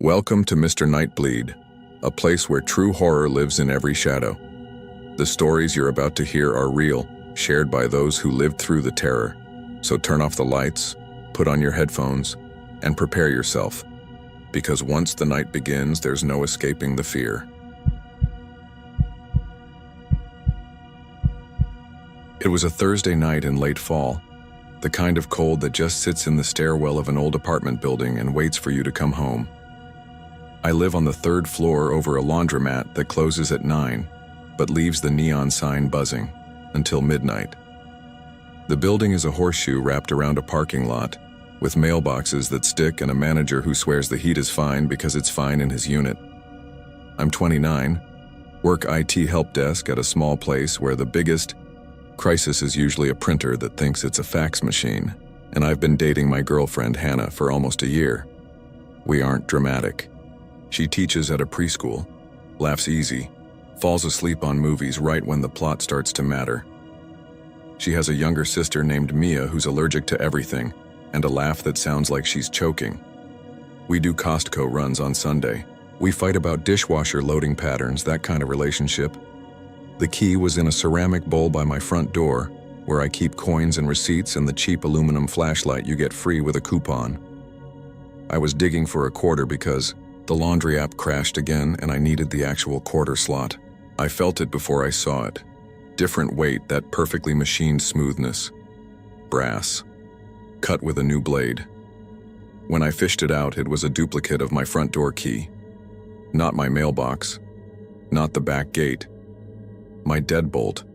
Welcome to Mr. Nightbleed, a place where true horror lives in every shadow. The stories you're about to hear are real, shared by those who lived through the terror. So turn off the lights, put on your headphones, and prepare yourself. Because once the night begins, there's no escaping the fear. It was a Thursday night in late fall, the kind of cold that just sits in the stairwell of an old apartment building and waits for you to come home. I live on the third floor over a laundromat that closes at 9, but leaves the neon sign buzzing until midnight. The building is a horseshoe wrapped around a parking lot, with mailboxes that stick and a manager who swears the heat is fine because it's fine in his unit. I'm 29, work IT help desk at a small place where the biggest crisis is usually a printer that thinks it's a fax machine, and I've been dating my girlfriend Hannah for almost a year. We aren't dramatic. She teaches at a preschool, laughs easy, falls asleep on movies right when the plot starts to matter. She has a younger sister named Mia who's allergic to everything, and a laugh that sounds like she's choking. We do Costco runs on Sunday. We fight about dishwasher loading patterns, that kind of relationship. The key was in a ceramic bowl by my front door, where I keep coins and receipts and the cheap aluminum flashlight you get free with a coupon. I was digging for a quarter because the laundry app crashed again and I needed the actual quarter slot. I felt it before I saw it. Different weight, that perfectly machined smoothness. Brass. Cut with a new blade. When I fished it out, it was a duplicate of my front door key. Not my mailbox. Not the back gate. My deadbolt.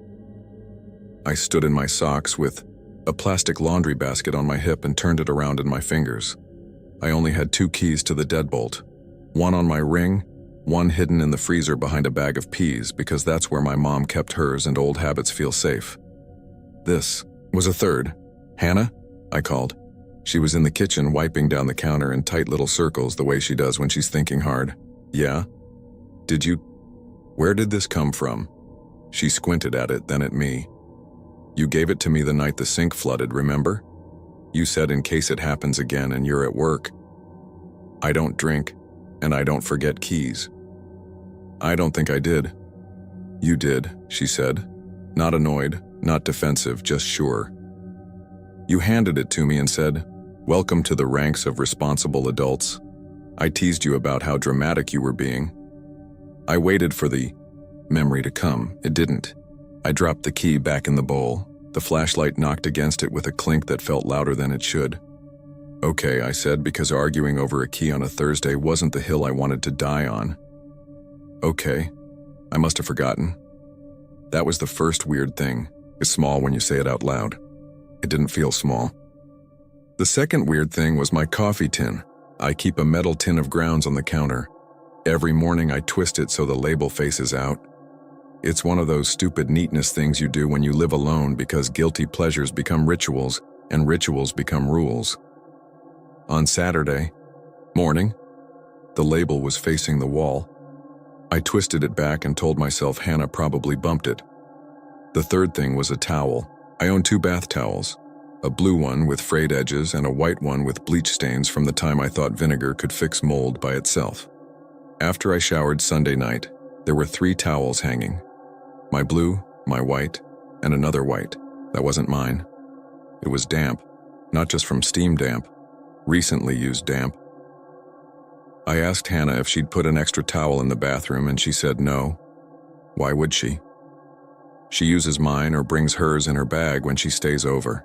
I stood in my socks with a plastic laundry basket on my hip and turned it around in my fingers. I only had 2 keys to the deadbolt. One on my ring, one hidden in the freezer behind a bag of peas because that's where my mom kept hers and old habits feel safe. This was a third. Hannah? I called. She was in the kitchen wiping down the counter in tight little circles the way she does when she's thinking hard. Yeah? Where did this come from? She squinted at it, then at me. You gave it to me the night the sink flooded, remember? You said in case it happens again and you're at work. I don't drink, and I don't forget keys. I don't think I did. You did, she said. Not annoyed, not defensive, just sure. You handed it to me and said, "Welcome to the ranks of responsible adults." I teased you about how dramatic you were being. I waited for the memory to come. It didn't. I dropped the key back in the bowl. The flashlight knocked against it with a clink that felt louder than it should. Okay, I said, because arguing over a key on a Thursday wasn't the hill I wanted to die on. Okay, I must have forgotten. That was the first weird thing. It's small when you say it out loud. It didn't feel small. The second weird thing was my coffee tin. I keep a metal tin of grounds on the counter. Every morning I twist it so the label faces out. It's one of those stupid neatness things you do when you live alone because guilty pleasures become rituals and rituals become rules. On Saturday morning, the label was facing the wall. I twisted it back and told myself Hannah probably bumped it. The third thing was a towel. I own 2 bath towels, a blue one with frayed edges and a white one with bleach stains from the time I thought vinegar could fix mold by itself. After I showered Sunday night, there were 3 towels hanging. My blue, my white, and another white. That wasn't mine. It was damp, not just from steam damp, recently used damp. I asked Hannah if she'd put an extra towel in the bathroom and she said no. Why would she? She uses mine or brings hers in her bag when she stays over.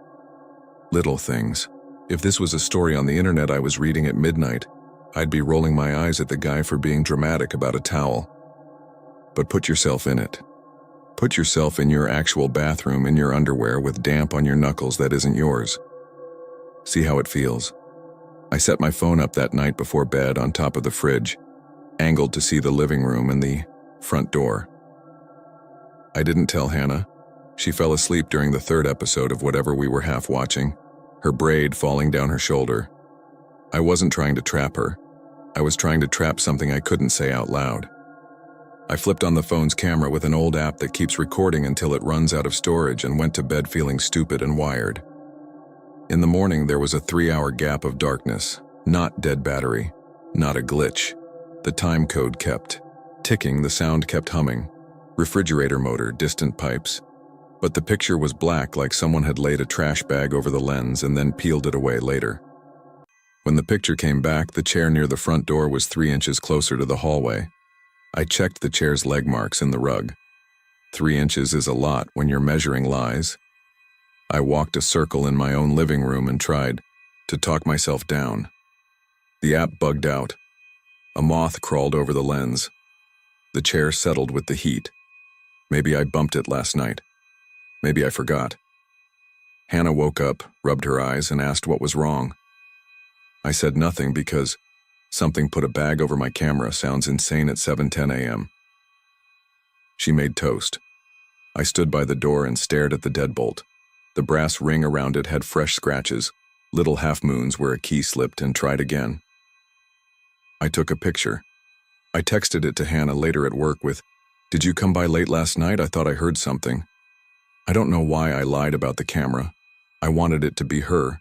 Little things. If this was a story on the internet I was reading at midnight, I'd be rolling my eyes at the guy for being dramatic about a towel. But put yourself in it. Put yourself in your actual bathroom in your underwear with damp on your knuckles that isn't yours. See how it feels. I set my phone up that night before bed on top of the fridge, angled to see the living room and the front door. I didn't tell Hannah. She fell asleep during the 3rd episode of whatever we were half watching, her braid falling down her shoulder. I wasn't trying to trap her. I was trying to trap something I couldn't say out loud. I flipped on the phone's camera with an old app that keeps recording until it runs out of storage and went to bed feeling stupid and wired. In the morning, there was a 3-hour gap of darkness, not dead battery, Not a glitch. The time code kept ticking, the sound kept humming. Refrigerator motor, distant pipes. But the picture was black, like someone had laid a trash bag over the lens and then peeled it away later. When the picture came back, the chair near the front door was 3 inches closer to the hallway. I checked the chair's leg marks in the rug. 3 inches is a lot when you're measuring lies. I walked a circle in my own living room and tried to talk myself down. The app bugged out. A moth crawled over the lens. The chair settled with the heat. Maybe I bumped it last night. Maybe I forgot. Hannah woke up, rubbed her eyes, and asked what was wrong. I said nothing because something put a bag over my camera sounds insane at 7:10 a.m. She made toast. I stood by the door and stared at the deadbolt. The brass ring around it had fresh scratches, little half-moons where a key slipped, and tried again. I took a picture. I texted it to Hannah later at work with, "Did you come by late last night? I thought I heard something." I don't know why I lied about the camera. I wanted it to be her.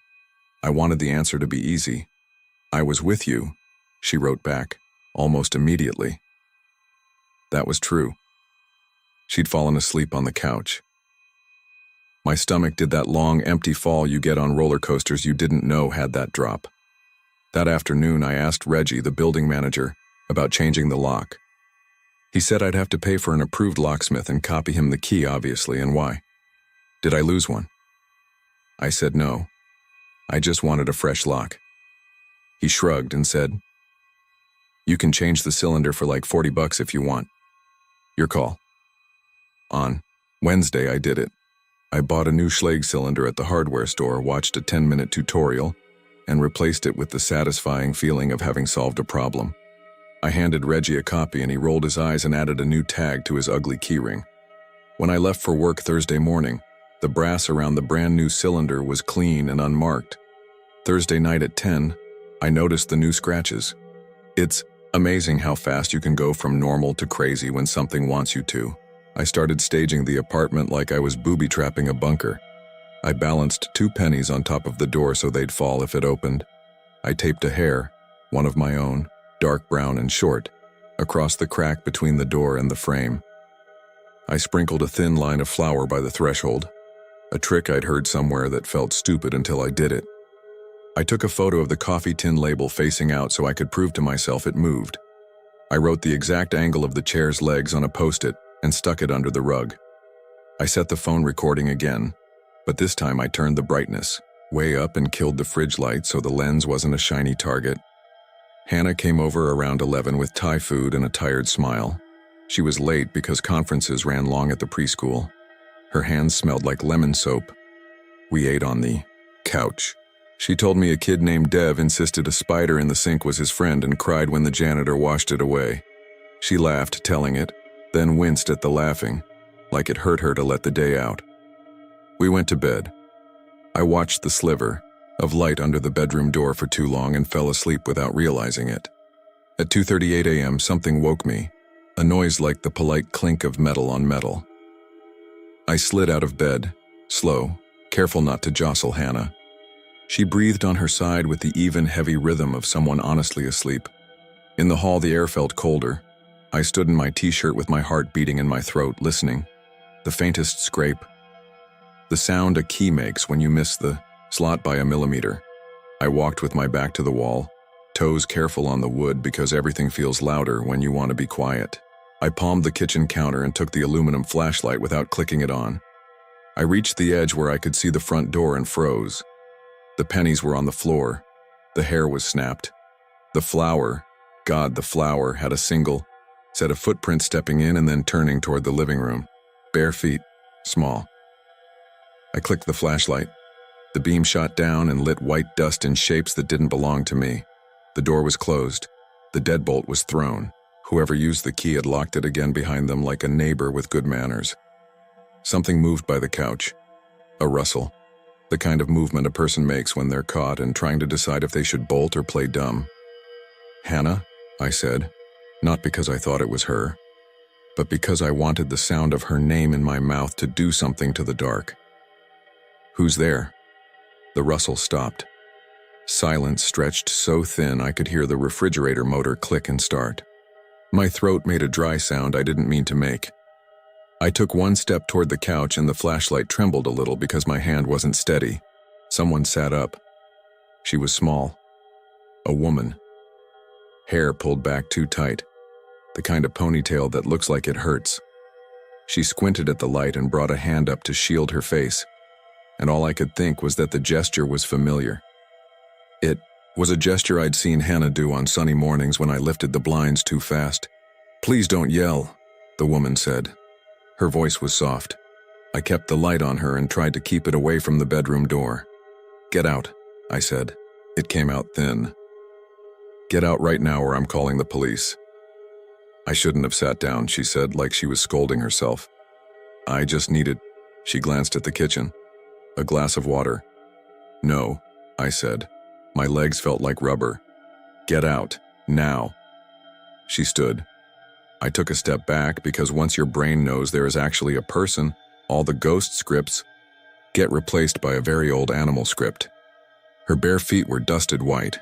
I wanted the answer to be easy. "I was with you," she wrote back, almost immediately. That was true. She'd fallen asleep on the couch. My stomach did that long, empty fall you get on roller coasters you didn't know had that drop. That afternoon, I asked Reggie, the building manager, about changing the lock. He said I'd have to pay for an approved locksmith and copy him the key, obviously, and why? Did I lose one? I said no. I just wanted a fresh lock. He shrugged and said, "You can change the cylinder for like $40 if you want. Your call." On Wednesday, I did it. I bought a new Schlage cylinder at the hardware store, watched a 10-minute tutorial, and replaced it with the satisfying feeling of having solved a problem. I handed Reggie a copy and he rolled his eyes and added a new tag to his ugly keyring. When I left for work Thursday morning, the brass around the brand new cylinder was clean and unmarked. Thursday night at 10, I noticed the new scratches. It's amazing how fast you can go from normal to crazy when something wants you to. I started staging the apartment like I was booby-trapping a bunker. I balanced 2 pennies on top of the door so they'd fall if it opened. I taped a hair, one of my own, dark brown and short, across the crack between the door and the frame. I sprinkled a thin line of flour by the threshold, a trick I'd heard somewhere that felt stupid until I did it. I took a photo of the coffee tin label facing out so I could prove to myself it moved. I wrote the exact angle of the chair's legs on a Post-it and stuck it under the rug. I set the phone recording again, but this time I turned the brightness way up and killed the fridge light so the lens wasn't a shiny target. Hannah came over around 11 with Thai food and a tired smile. She was late because conferences ran long at the preschool. Her hands smelled like lemon soap. We ate on the couch. She told me a kid named Dev insisted a spider in the sink was his friend and cried when the janitor washed it away. She laughed, telling it, then winced at the laughing, like it hurt her to let the day out. We went to bed. I watched the sliver of light under the bedroom door for too long and fell asleep without realizing it. At 2:38 a.m., something woke me, a noise like the polite clink of metal on metal. I slid out of bed, slow, careful not to jostle Hannah. She breathed on her side with the even, heavy rhythm of someone honestly asleep. In the hall, the air felt colder. I stood in my t-shirt with my heart beating in my throat, listening. The faintest scrape. The sound a key makes when you miss the slot by a millimeter. I walked with my back to the wall, toes careful on the wood because everything feels louder when you want to be quiet. I palmed the kitchen counter and took the aluminum flashlight without clicking it on. I reached the edge where I could see the front door and froze. The pennies were on the floor. The hair was snapped. The flower, God, the flower, had a single set of footprints stepping in and then turning toward the living room. Bare feet, small. I clicked the flashlight. The beam shot down and lit white dust in shapes that didn't belong to me. The door was closed. The deadbolt was thrown. Whoever used the key had locked it again behind them like a neighbor with good manners. Something moved by the couch. A rustle. The kind of movement a person makes when they're caught and trying to decide if they should bolt or play dumb. "Hannah," I said, not because I thought it was her, but because I wanted the sound of her name in my mouth to do something to the dark. "Who's there?" The rustle stopped. Silence stretched so thin I could hear the refrigerator motor click and start. My throat made a dry sound I didn't mean to make. I took one step toward the couch and the flashlight trembled a little because my hand wasn't steady. Someone sat up. She was small. A woman. Hair pulled back too tight. The kind of ponytail that looks like it hurts. She squinted at the light and brought a hand up to shield her face, and all I could think was that the gesture was familiar. It was a gesture I'd seen Hannah do on sunny mornings when I lifted the blinds too fast. "Please don't yell," the woman said. Her voice was soft. I kept the light on her and tried to keep it away from the bedroom door. "Get out," I said. It came out thin. "Get out right now or I'm calling the police." "I shouldn't have sat down," she said, like she was scolding herself. "I just needed—" She glanced at the kitchen. "A glass of water." "No," I said. My legs felt like rubber. "Get out, now." She stood. I took a step back because once your brain knows there is actually a person, all the ghost scripts get replaced by a very old animal script. Her bare feet were dusted white.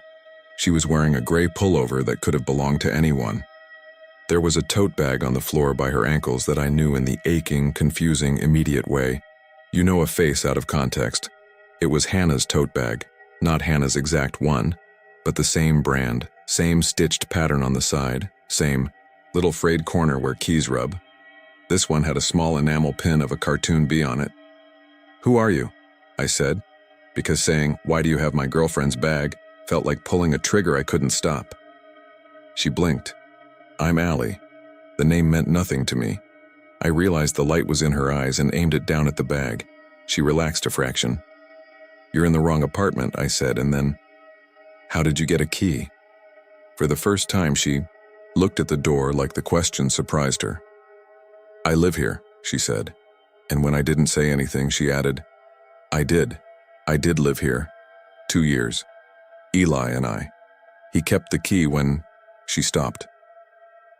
She was wearing a gray pullover that could have belonged to anyone. There was a tote bag on the floor by her ankles that I knew in the aching, confusing, immediate way. You know a face out of context. It was Hannah's tote bag, not Hannah's exact one, but the same brand, same stitched pattern on the side, same little frayed corner where keys rub. This one had a small enamel pin of a cartoon bee on it. "Who are you?" I said, because saying, "Why do you have my girlfriend's bag?" felt like pulling a trigger I couldn't stop. She blinked. "I'm Allie." The name meant nothing to me. I realized the light was in her eyes and aimed it down at the bag. She relaxed a fraction. "You're in the wrong apartment," I said, and then, "How did you get a key?" For the first time, she looked at the door like the question surprised her. "I live here," she said, and when I didn't say anything, she added, I did live here. 2 years. Eli and I. He kept the key when..." She stopped.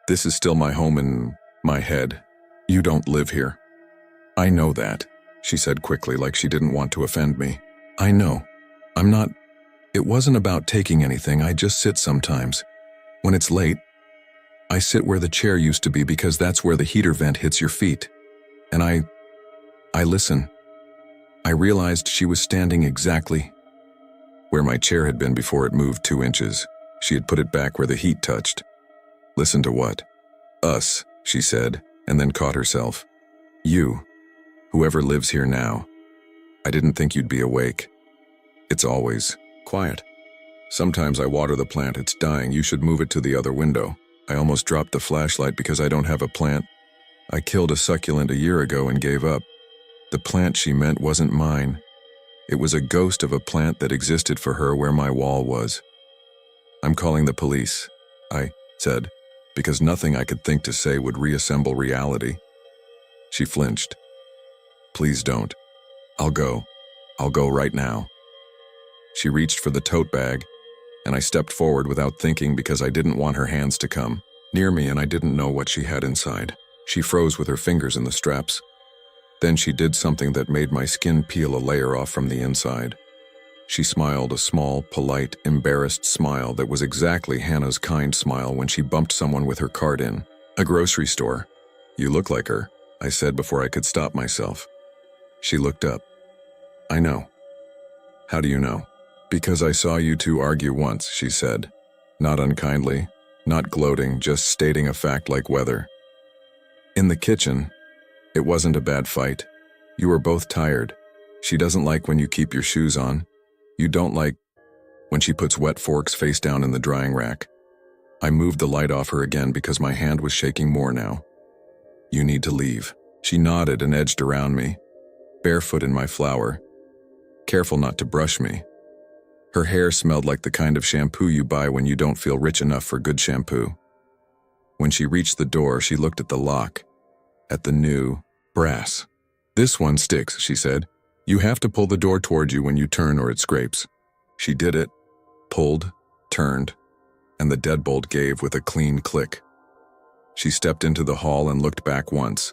"This is still my home in my head. You don't live here." "I know that," she said quickly, like she didn't want to offend me. "I know. I'm not... It wasn't about taking anything, I just sit sometimes. When it's late, I sit where the chair used to be because that's where the heater vent hits your feet. And I listen." I realized she was standing exactly where my chair had been before it moved 2 inches. She had put it back where the heat touched. "Listen to what?" "Us," she said, and then caught herself. "You. Whoever lives here now. I didn't think you'd be awake. It's always quiet. Sometimes I water the plant, it's dying, you should move it to the other window. I almost dropped the flashlight because I don't have a plant. I killed a succulent a year ago and gave up. The plant she meant wasn't mine. It was a ghost of a plant that existed for her where my wall was. I'm calling the police," I said, because nothing I could think to say would reassemble reality. She flinched. "Please don't. I'll go. I'll go right now." She reached for the tote bag, and I stepped forward without thinking because I didn't want her hands to come near me and I didn't know what she had inside. She froze with her fingers in the straps. Then she did something that made my skin peel a layer off from the inside. She smiled, a small, polite, embarrassed smile that was exactly Hannah's kind smile when she bumped someone with her cart in a grocery store. "You look like her," I said before I could stop myself. She looked up. "I know." "How do you know?" "Because I saw you two argue once," she said. Not unkindly, not gloating, just stating a fact like weather. "In the kitchen. It wasn't a bad fight. You were both tired. She doesn't like when you keep your shoes on. You don't like when she puts wet forks face down in the drying rack." I moved the light off her again because my hand was shaking more now. "You need to leave." She nodded and edged around me, barefoot in my flour, careful not to brush me. Her hair smelled like the kind of shampoo you buy when you don't feel rich enough for good shampoo. When she reached the door, she looked at the lock, at the new brass. "This one sticks," she said. "You have to pull the door toward you when you turn or it scrapes." She did it, pulled, turned, and the deadbolt gave with a clean click. She stepped into the hall and looked back once,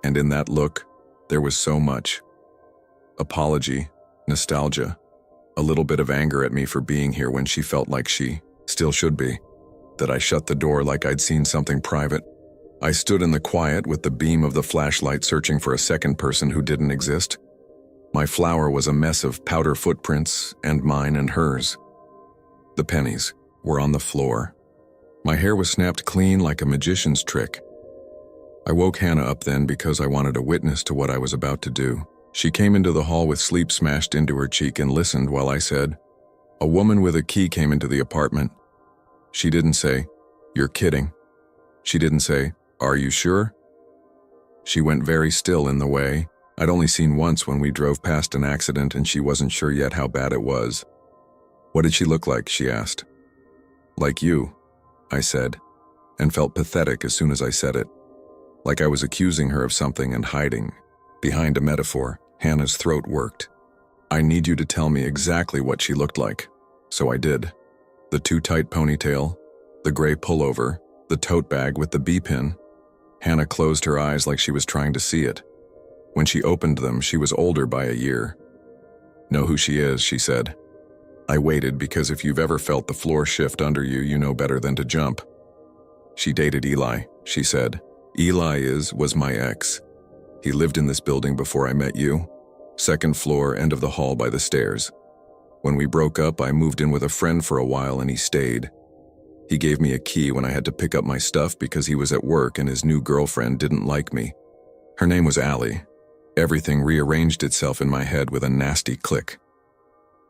and in that look, there was so much. Apology, nostalgia, A little bit of anger at me for being here when she felt like she still should be. That I shut the door like I'd seen something private. I stood in the quiet with the beam of the flashlight searching for a second person who didn't exist. My flower was a mess of powder footprints, and mine and hers. The pennies were on the floor. My hair was snapped clean like a magician's trick. I woke Hannah up then because I wanted a witness to what I was about to do. She came into the hall with sleep smashed into her cheek and listened while I said, "A woman with a key came into the apartment." She didn't say, "You're kidding." She didn't say, "Are you sure?" She went very still in the way I'd only seen once when we drove past an accident and she wasn't sure yet how bad it was. "What did she look like?" she asked. "Like you," I said, and felt pathetic as soon as I said it. Like I was accusing her of something and hiding behind a metaphor. Hannah's throat worked. "I need you to tell me exactly what she looked like." So I did. The too tight ponytail, the gray pullover, the tote bag with the B-pin. Hannah closed her eyes like she was trying to see it. When she opened them, she was older by a year. "Know who she is," she said. I waited because if you've ever felt the floor shift under you, you know better than to jump. "She dated Eli," she said. "Eli was my ex. He lived in this building before I met you. Second floor, end of the hall by the stairs. When we broke up, I moved in with a friend for a while and he stayed. He gave me a key when I had to pick up my stuff because he was at work and his new girlfriend didn't like me. Her name was Allie. Everything rearranged itself in my head with a nasty click.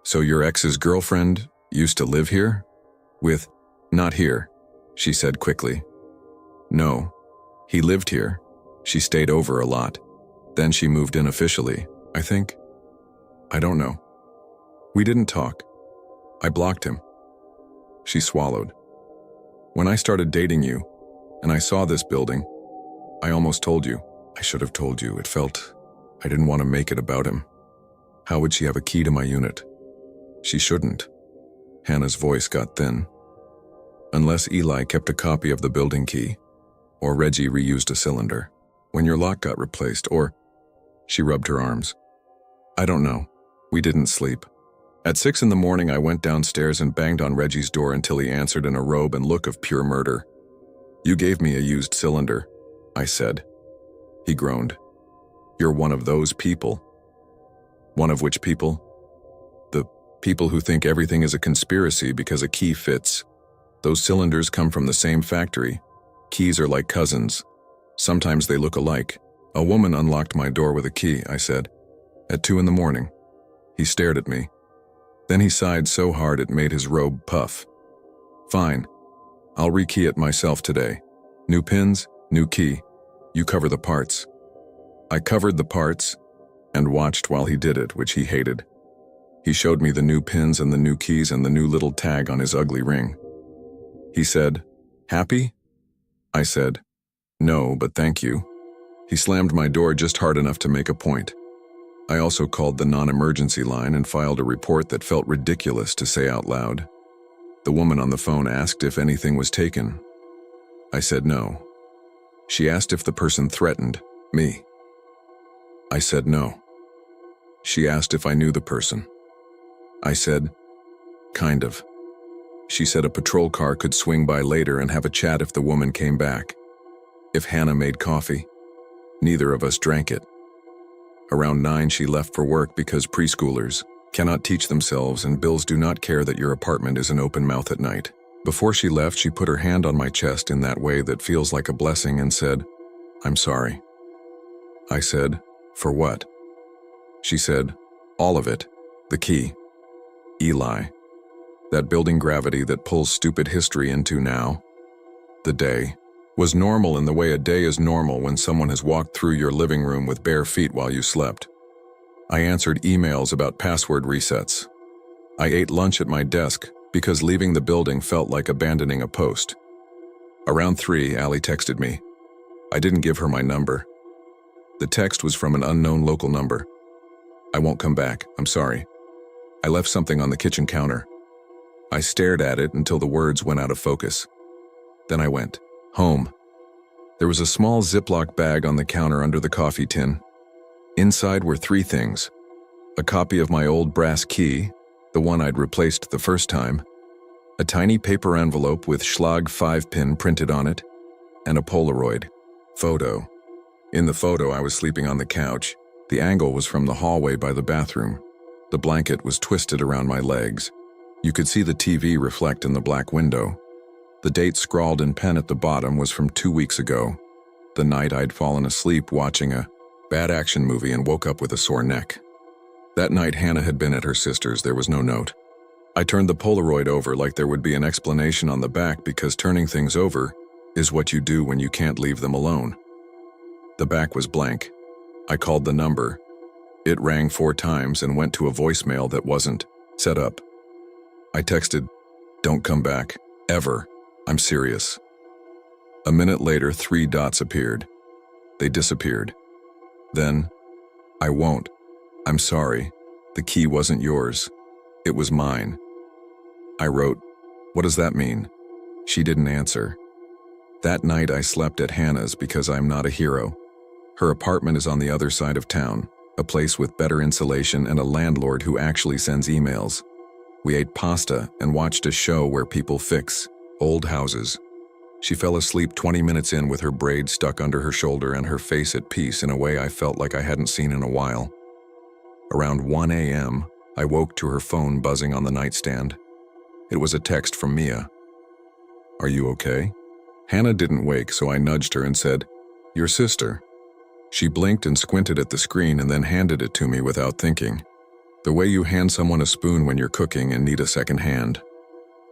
So your ex's girlfriend used to live here? With, not here, she said quickly. No, he lived here. She stayed over a lot. Then she moved in officially, I think. I don't know. We didn't talk. I blocked him. She swallowed. When I started dating you, and I saw this building, I almost told you. I should have told you. It felt I didn't want to make it about him. How would she have a key to my unit? She shouldn't. Hannah's voice got thin. Unless Eli kept a copy of the building key, or Reggie reused a cylinder, when your lock got replaced, or... She rubbed her arms. I don't know. We didn't sleep. At 6 in the morning, I went downstairs and banged on Reggie's door until he answered in a robe and look of pure murder. You gave me a used cylinder, I said. He groaned. You're one of those people. One of which people? The people who think everything is a conspiracy because a key fits. Those cylinders come from the same factory. Keys are like cousins. Sometimes they look alike. A woman unlocked my door with a key, I said. At 2 in the morning. He stared at me. Then he sighed so hard it made his robe puff. Fine. I'll rekey it myself today. New pins, new key. You cover the parts. I covered the parts and watched while he did it, which he hated. He showed me the new pins and the new keys and the new little tag on his ugly ring. He said, Happy? I said, No, but thank you. He slammed my door just hard enough to make a point. I also called the non-emergency line and filed a report that felt ridiculous to say out loud. The woman on the phone asked if anything was taken. I said no. She asked if the person threatened me. I said no. She asked if I knew the person. I said, kind of. She said a patrol car could swing by later and have a chat if the woman came back. If Hannah made coffee. Neither of us drank it. Around 9, she left for work because preschoolers cannot teach themselves and bills do not care that your apartment is an open mouth at night. Before she left, she put her hand on my chest in that way that feels like a blessing and said, I'm sorry. I said, for what? She said, all of it. The key. Eli. That building gravity that pulls stupid history into now. The day was normal in the way a day is normal when someone has walked through your living room with bare feet while you slept. I answered emails about password resets. I ate lunch at my desk because leaving the building felt like abandoning a post. Around 3, Allie texted me. I didn't give her my number. The text was from an unknown local number. I won't come back, I'm sorry. I left something on the kitchen counter. I stared at it until the words went out of focus. Then I went home. There was a small Ziploc bag on the counter under the coffee tin. Inside were 3 things. A copy of my old brass key, the one I'd replaced the first time, a tiny paper envelope with Schlag 5-pin printed on it, and a Polaroid photo. In the photo, I was sleeping on the couch. The angle was from the hallway by the bathroom. The blanket was twisted around my legs. You could see the TV reflect in the black window. The date scrawled in pen at the bottom was from 2 weeks ago, the night I'd fallen asleep watching a bad action movie and woke up with a sore neck. That night Hannah had been at her sister's. There was no note. I turned the Polaroid over like there would be an explanation on the back, because turning things over is what you do when you can't leave them alone. The back was blank. I called the number. It rang 4 times and went to a voicemail that wasn't set up. I texted, "Don't come back, ever. I'm serious." A minute later, 3 dots appeared. They disappeared. Then, "I won't. I'm sorry. The key wasn't yours. It was mine." I wrote, "What does that mean?" She didn't answer. That night I slept at Hannah's because I'm not a hero. Her apartment is on the other side of town, a place with better insulation and a landlord who actually sends emails. We ate pasta and watched a show where people fix old houses. She fell asleep 20 minutes in with her braid stuck under her shoulder and her face at peace in a way I felt like I hadn't seen in a while. Around 1 a.m., I woke to her phone buzzing on the nightstand. It was a text from Mia. "Are you okay?" Hannah didn't wake, so I nudged her and said, "Your sister." She blinked and squinted at the screen and then handed it to me without thinking. The way you hand someone a spoon when you're cooking and need a second hand.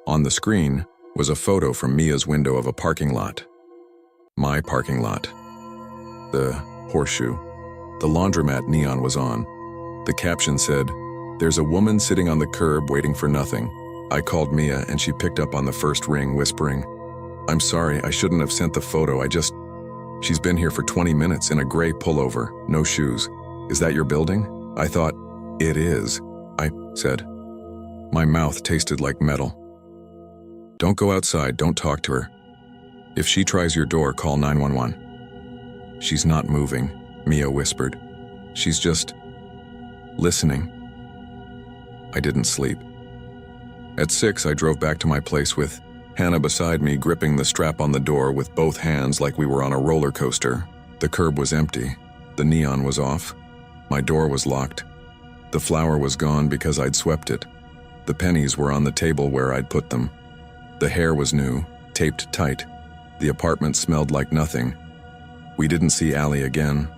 On the screen was a photo from Mia's window of a parking lot. My parking lot. The horseshoe. The laundromat neon was on. The caption said, "There's a woman sitting on the curb waiting for nothing." I called Mia and she picked up on the first ring, whispering, "I'm sorry, I shouldn't have sent the photo. She's been here for 20 minutes in a gray pullover, no shoes. Is that your building?" I thought, "It is," I said. My mouth tasted like metal. "Don't go outside, don't talk to her. If she tries your door, call 911. "She's not moving," Mia whispered. "She's just listening." I didn't sleep. At 6, I drove back to my place with Hannah beside me, gripping the strap on the door with both hands like we were on a roller coaster. The curb was empty. The neon was off. My door was locked. The flour was gone because I'd swept it. The pennies were on the table where I'd put them. The hair was new, taped tight. The apartment smelled like nothing. We didn't see Allie again.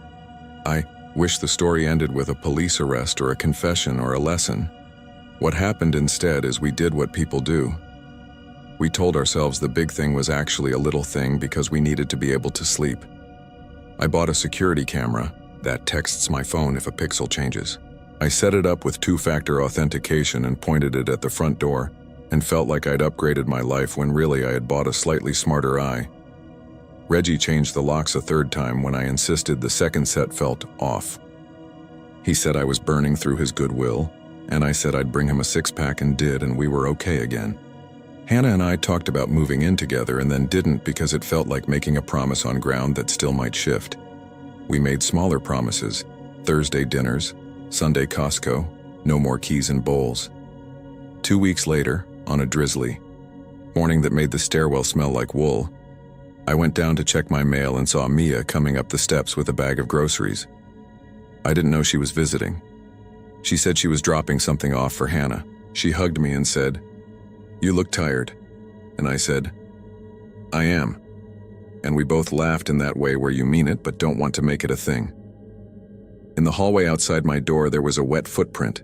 I wish the story ended with a police arrest or a confession or a lesson. What happened instead is we did what people do. We told ourselves the big thing was actually a little thing because we needed to be able to sleep. I bought a security camera that texts my phone if a pixel changes. I set it up with 2-factor authentication and pointed it at the front door and felt like I'd upgraded my life when really I had bought a slightly smarter eye. Reggie changed the locks a 3rd time when I insisted the second set felt off. He said I was burning through his goodwill, and I said I'd bring him a 6-pack and did, and we were okay again. Hannah and I talked about moving in together and then didn't because it felt like making a promise on ground that still might shift. We made smaller promises: Thursday dinners, Sunday Costco, no more keys and bowls. 2 weeks later, on a drizzly morning that made the stairwell smell like wool, I went down to check my mail and saw Mia coming up the steps with a bag of groceries. I didn't know she was visiting. She said she was dropping something off for Hannah. She hugged me and said, "You look tired." And I said, "I am." And we both laughed in that way where you mean it but don't want to make it a thing. In the hallway outside my door there was a wet footprint.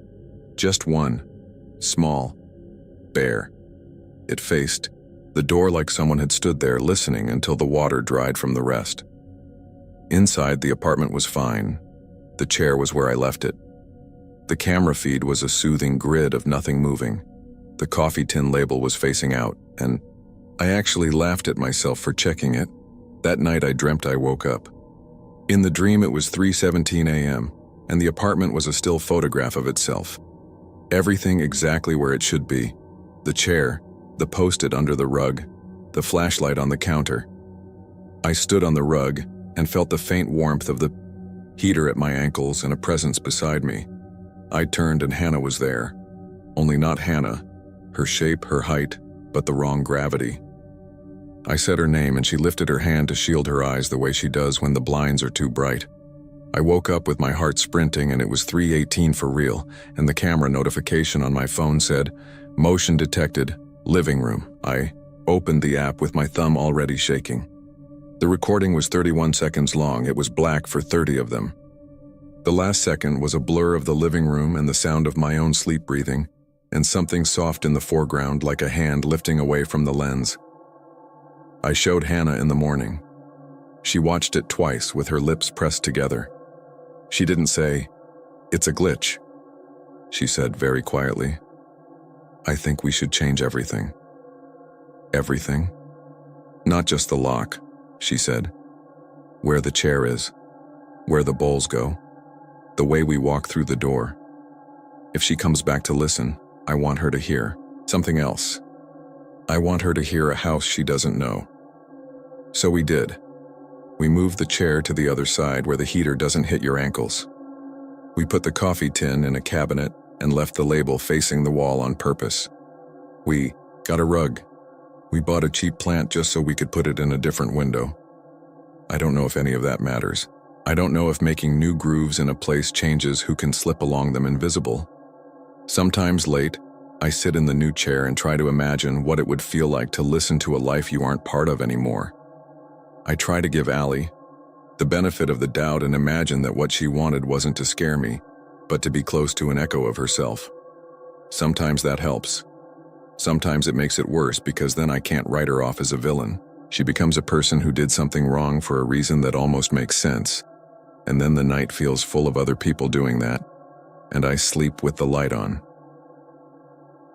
Just one. Small. Bare. It faced the door like someone had stood there listening until the water dried from the rest. Inside, the apartment was fine. The chair was where I left it. The camera feed was a soothing grid of nothing moving. The coffee tin label was facing out, and I actually laughed at myself for checking it. That night I dreamt I woke up. In the dream it was 3:17 a.m., and the apartment was a still photograph of itself. Everything exactly where it should be. The chair, the post-it under the rug, the flashlight on the counter. I stood on the rug and felt the faint warmth of the heater at my ankles and a presence beside me. I turned and Hannah was there. Only not Hannah. Her shape, her height, but the wrong gravity. I said her name and she lifted her hand to shield her eyes the way she does when the blinds are too bright. I woke up with my heart sprinting and it was 3:18 for real, and the camera notification on my phone said, "Motion detected, living room." I opened the app with my thumb already shaking. The recording was 31 seconds long. It was black for 30 of them. The last second was a blur of the living room and the sound of my own sleep breathing, and something soft in the foreground like a hand lifting away from the lens. I showed Hannah in the morning. She watched it twice with her lips pressed together. She didn't say, "It's a glitch." She said very quietly, "I think we should change everything." Everything? Not just the lock, she said. Where the chair is, where the bowls go, the way we walk through the door. If she comes back to listen, I want her to hear something else. I want her to hear a house she doesn't know. So we did. We moved the chair to the other side where the heater doesn't hit your ankles. We put the coffee tin in a cabinet and left the label facing the wall on purpose. We got a rug. We bought a cheap plant just so we could put it in a different window. I don't know if any of that matters. I don't know if making new grooves in a place changes who can slip along them invisible. Sometimes late, I sit in the new chair and try to imagine what it would feel like to listen to a life you aren't part of anymore. I try to give Allie the benefit of the doubt and imagine that what she wanted wasn't to scare me, but to be close to an echo of herself. Sometimes that helps. Sometimes it makes it worse because then I can't write her off as a villain. She becomes a person who did something wrong for a reason that almost makes sense, and then the night feels full of other people doing that, and I sleep with the light on.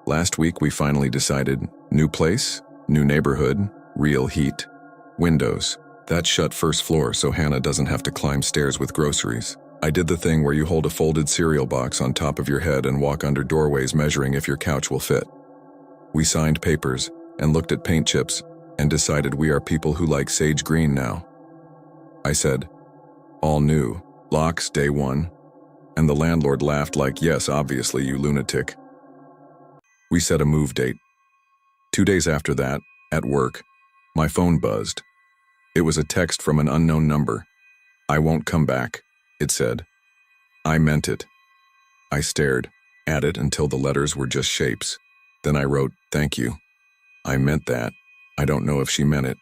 Last week we finally decided, new place, new neighborhood, real heat. Windows. That shut first floor so Hannah doesn't have to climb stairs with groceries. I did the thing where you hold a folded cereal box on top of your head and walk under doorways measuring if your couch will fit. We signed papers and looked at paint chips and decided we are people who like sage green now. I said, "All new, locks day one," and the landlord laughed like, "Yes, obviously, you lunatic." We set a move date. 2 days after that, at work, my phone buzzed. It was a text from an unknown number. "I won't come back," it said. I meant it. I stared at it until the letters were just shapes. Then I wrote, "Thank you." I meant that. I don't know if she meant it.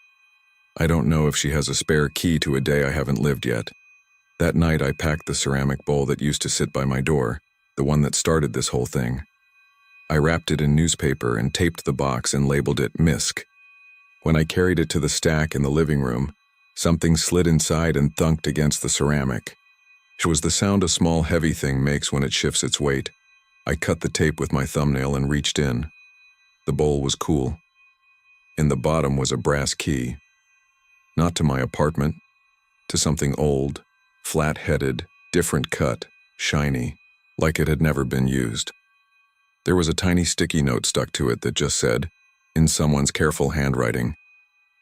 I don't know if she has a spare key to a day I haven't lived yet. That night I packed the ceramic bowl that used to sit by my door, the one that started this whole thing. I wrapped it in newspaper and taped the box and labeled it Misk. When I carried it to the stack in the living room, something slid inside and thunked against the ceramic. It was the sound a small heavy thing makes when it shifts its weight. I cut the tape with my thumbnail and reached in. The bowl was cool. In the bottom was a brass key. Not to my apartment, to something old, flat-headed, different cut, shiny, like it had never been used. There was a tiny sticky note stuck to it that just said, in someone's careful handwriting,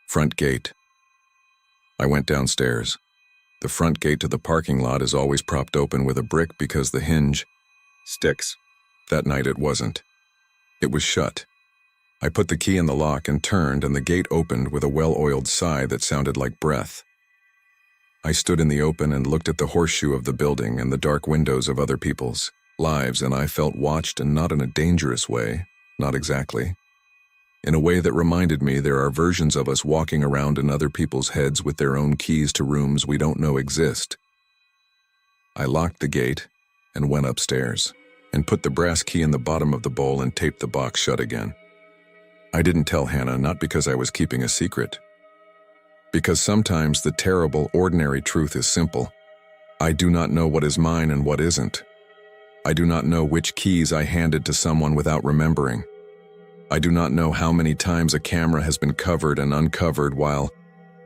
"Front gate." I went downstairs. The front gate to the parking lot is always propped open with a brick because the hinge sticks. That night it wasn't. It was shut. I put the key in the lock and turned, and the gate opened with a well-oiled sigh that sounded like breath. I stood in the open and looked at the horseshoe of the building and the dark windows of other people's lives, and I felt watched, and not in a dangerous way, not exactly. In a way that reminded me there are versions of us walking around in other people's heads with their own keys to rooms we don't know exist. I locked the gate and went upstairs and put the brass key in the bottom of the bowl and taped the box shut again. I didn't tell Hannah, not because I was keeping a secret. Because sometimes the terrible, ordinary truth is simple. I do not know what is mine and what isn't. I do not know which keys I handed to someone without remembering. I do not know how many times a camera has been covered and uncovered while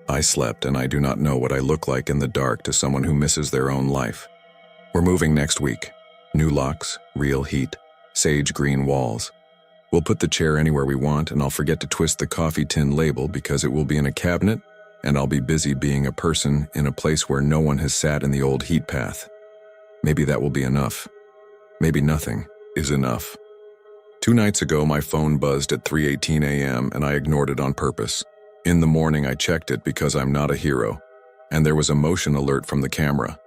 I slept, and I do not know what I look like in the dark to someone who misses their own life. We're moving next week. New locks, real heat, sage green walls. We'll put the chair anywhere we want, and I'll forget to twist the coffee tin label because it will be in a cabinet, and I'll be busy being a person in a place where no one has sat in the old heat path. Maybe that will be enough. Maybe nothing is enough. 2 nights ago, my phone buzzed at 3:18 a.m. and I ignored it on purpose. In the morning, I checked it because I'm not a hero. And there was a motion alert from the camera.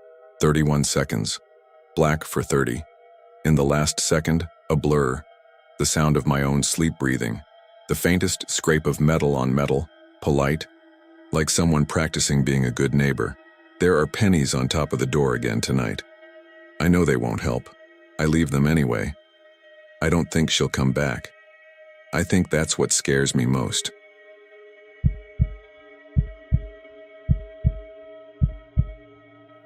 31 seconds. Black for 30. In the last second, a blur. The sound of my own sleep breathing. The faintest scrape of metal on metal. Polite. Like someone practicing being a good neighbor. There are pennies on top of the door again tonight. I know they won't help. I leave them anyway. I don't think she'll come back. I think that's what scares me most.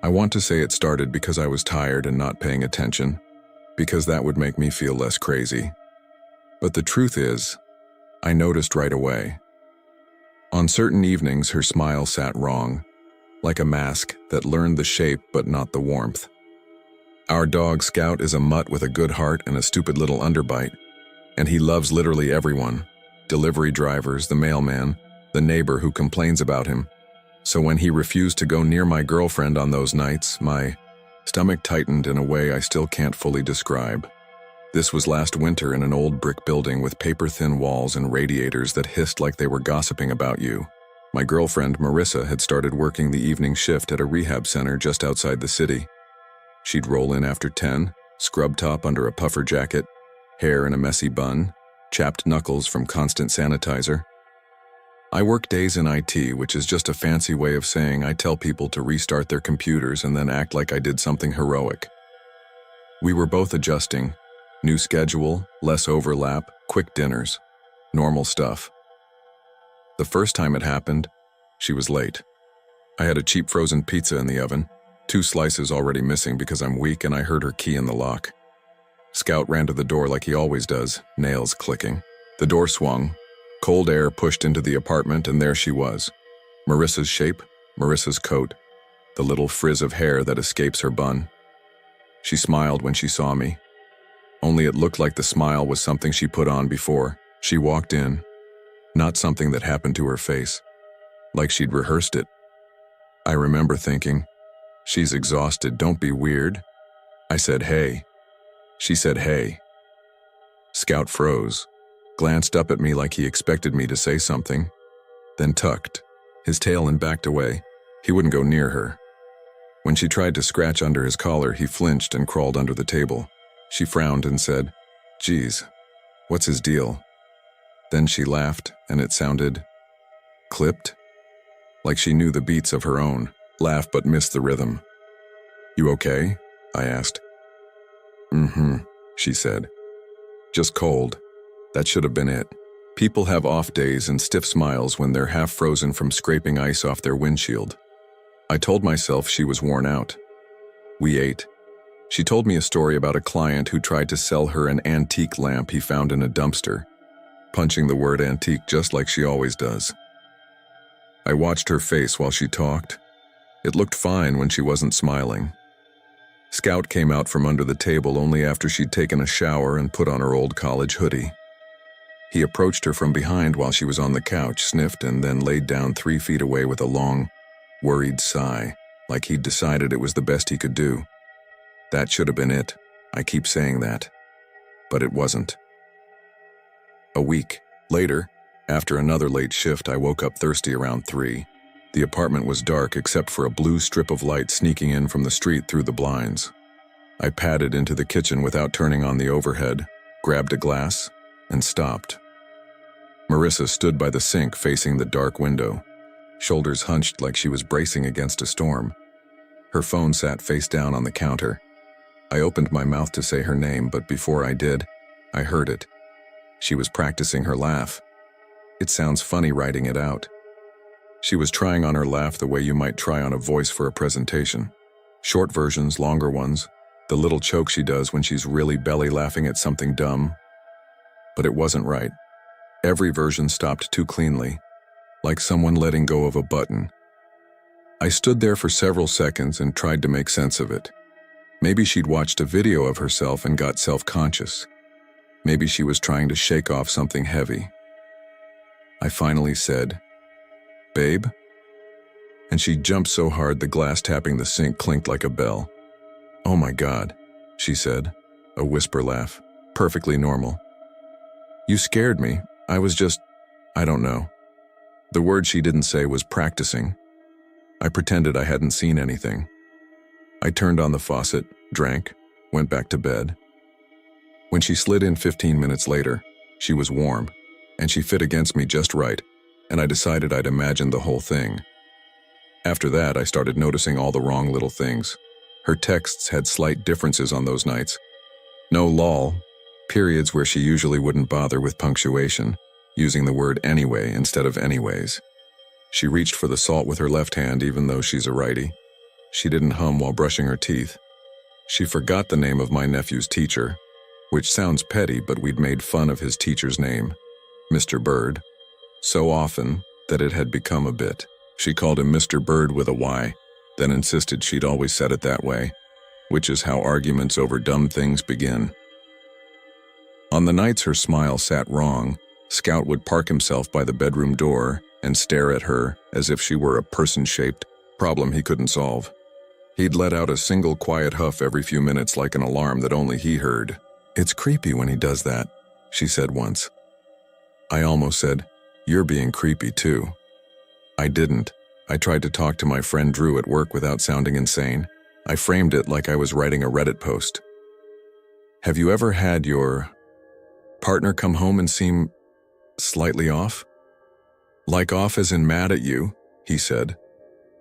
I want to say it started because I was tired and not paying attention, because that would make me feel less crazy. But the truth is, I noticed right away. On certain evenings, her smile sat wrong, like a mask that learned the shape but not the warmth. Our dog Scout is a mutt with a good heart and a stupid little underbite, and he loves literally everyone, delivery drivers, the mailman, the neighbor who complains about him. So when he refused to go near my girlfriend on those nights, my stomach tightened in a way I still can't fully describe. This was last winter in an old brick building with paper-thin walls and radiators that hissed like they were gossiping about you. My girlfriend, Marissa, had started working the evening shift at a rehab center just outside the city. She'd roll in after 10, scrub top under a puffer jacket, hair in a messy bun, chapped knuckles from constant sanitizer. I work days in IT, which is just a fancy way of saying I tell people to restart their computers and then act like I did something heroic. We were both adjusting. New schedule, less overlap, quick dinners. Normal stuff. The first time it happened, she was late. I had a cheap frozen pizza in the oven, 2 slices already missing because I'm weak, and I heard her key in the lock. Scout ran to the door like he always does, nails clicking. The door swung. Cold air pushed into the apartment, and there she was. Marissa's shape, Marissa's coat, the little frizz of hair that escapes her bun. She smiled when she saw me. Only it looked like the smile was something she put on before. She walked in, not something that happened to her face, like she'd rehearsed it. I remember thinking, she's exhausted, don't be weird. I said, hey. She said, hey. Scout froze, glanced up at me like he expected me to say something, then tucked his tail and backed away. He wouldn't go near her. When she tried to scratch under his collar, he flinched and crawled under the table. She frowned and said, geez, what's his deal? Then she laughed, and it sounded clipped, like she knew the beats of her own laugh but missed the rhythm. You okay? I asked. She said. Just cold. That should have been it. People have off days and stiff smiles when they're half frozen from scraping ice off their windshield. I told myself she was worn out. We ate. She told me a story about a client who tried to sell her an antique lamp he found in a dumpster, punching the word antique just like she always does. I watched her face while she talked. It looked fine when she wasn't smiling. Scout came out from under the table only after she'd taken a shower and put on her old college hoodie. He approached her from behind while she was on the couch, sniffed, and then laid down 3 feet away with a long, worried sigh, like he'd decided it was the best he could do. That should have been it. I keep saying that. But it wasn't. A week later, after another late shift, I woke up thirsty around 3. The apartment was dark except for a blue strip of light sneaking in from the street through the blinds. I padded into the kitchen without turning on the overhead, grabbed a glass, and stopped. Marissa stood by the sink facing the dark window, shoulders hunched like she was bracing against a storm. Her phone sat face down on the counter. I opened my mouth to say her name, but before I did, I heard it. She was practicing her laugh. It sounds funny writing it out. She was trying on her laugh the way you might try on a voice for a presentation. Short versions, longer ones, the little choke she does when she's really belly laughing at something dumb. But it wasn't right. Every version stopped too cleanly, like someone letting go of a button. I stood there for several seconds and tried to make sense of it. Maybe she'd watched a video of herself and got self-conscious. Maybe she was trying to shake off something heavy. I finally said, "Babe?" And she jumped so hard the glass tapping the sink clinked like a bell. "Oh my God," she said, a whisper laugh, perfectly normal. You scared me. I don't know. The word she didn't say was practicing. I pretended I hadn't seen anything. I turned on the faucet, drank, went back to bed. When she slid in 15 minutes later, she was warm, and she fit against me just right, and I decided I'd imagined the whole thing. After that, I started noticing all the wrong little things. Her texts had slight differences on those nights. No lol, periods where she usually wouldn't bother with punctuation, using the word anyway instead of anyways. She reached for the salt with her left hand even though she's a righty. She didn't hum while brushing her teeth. She forgot the name of my nephew's teacher, which sounds petty, but we'd made fun of his teacher's name, Mr. Bird, so often that it had become a bit. She called him Mr. Bird with a Y, then insisted she'd always said it that way, which is how arguments over dumb things begin. On the nights her smile sat wrong, Scout would park himself by the bedroom door and stare at her as if she were a person-shaped problem he couldn't solve. He'd let out a single quiet huff every few minutes like an alarm that only he heard. "It's creepy when he does that," she said once. I almost said, "You're being creepy too." I didn't. I tried to talk to my friend Drew at work without sounding insane. I framed it like I was writing a Reddit post. "Have you ever had your partner come home and seem slightly off?" "Like off as in mad at you," he said.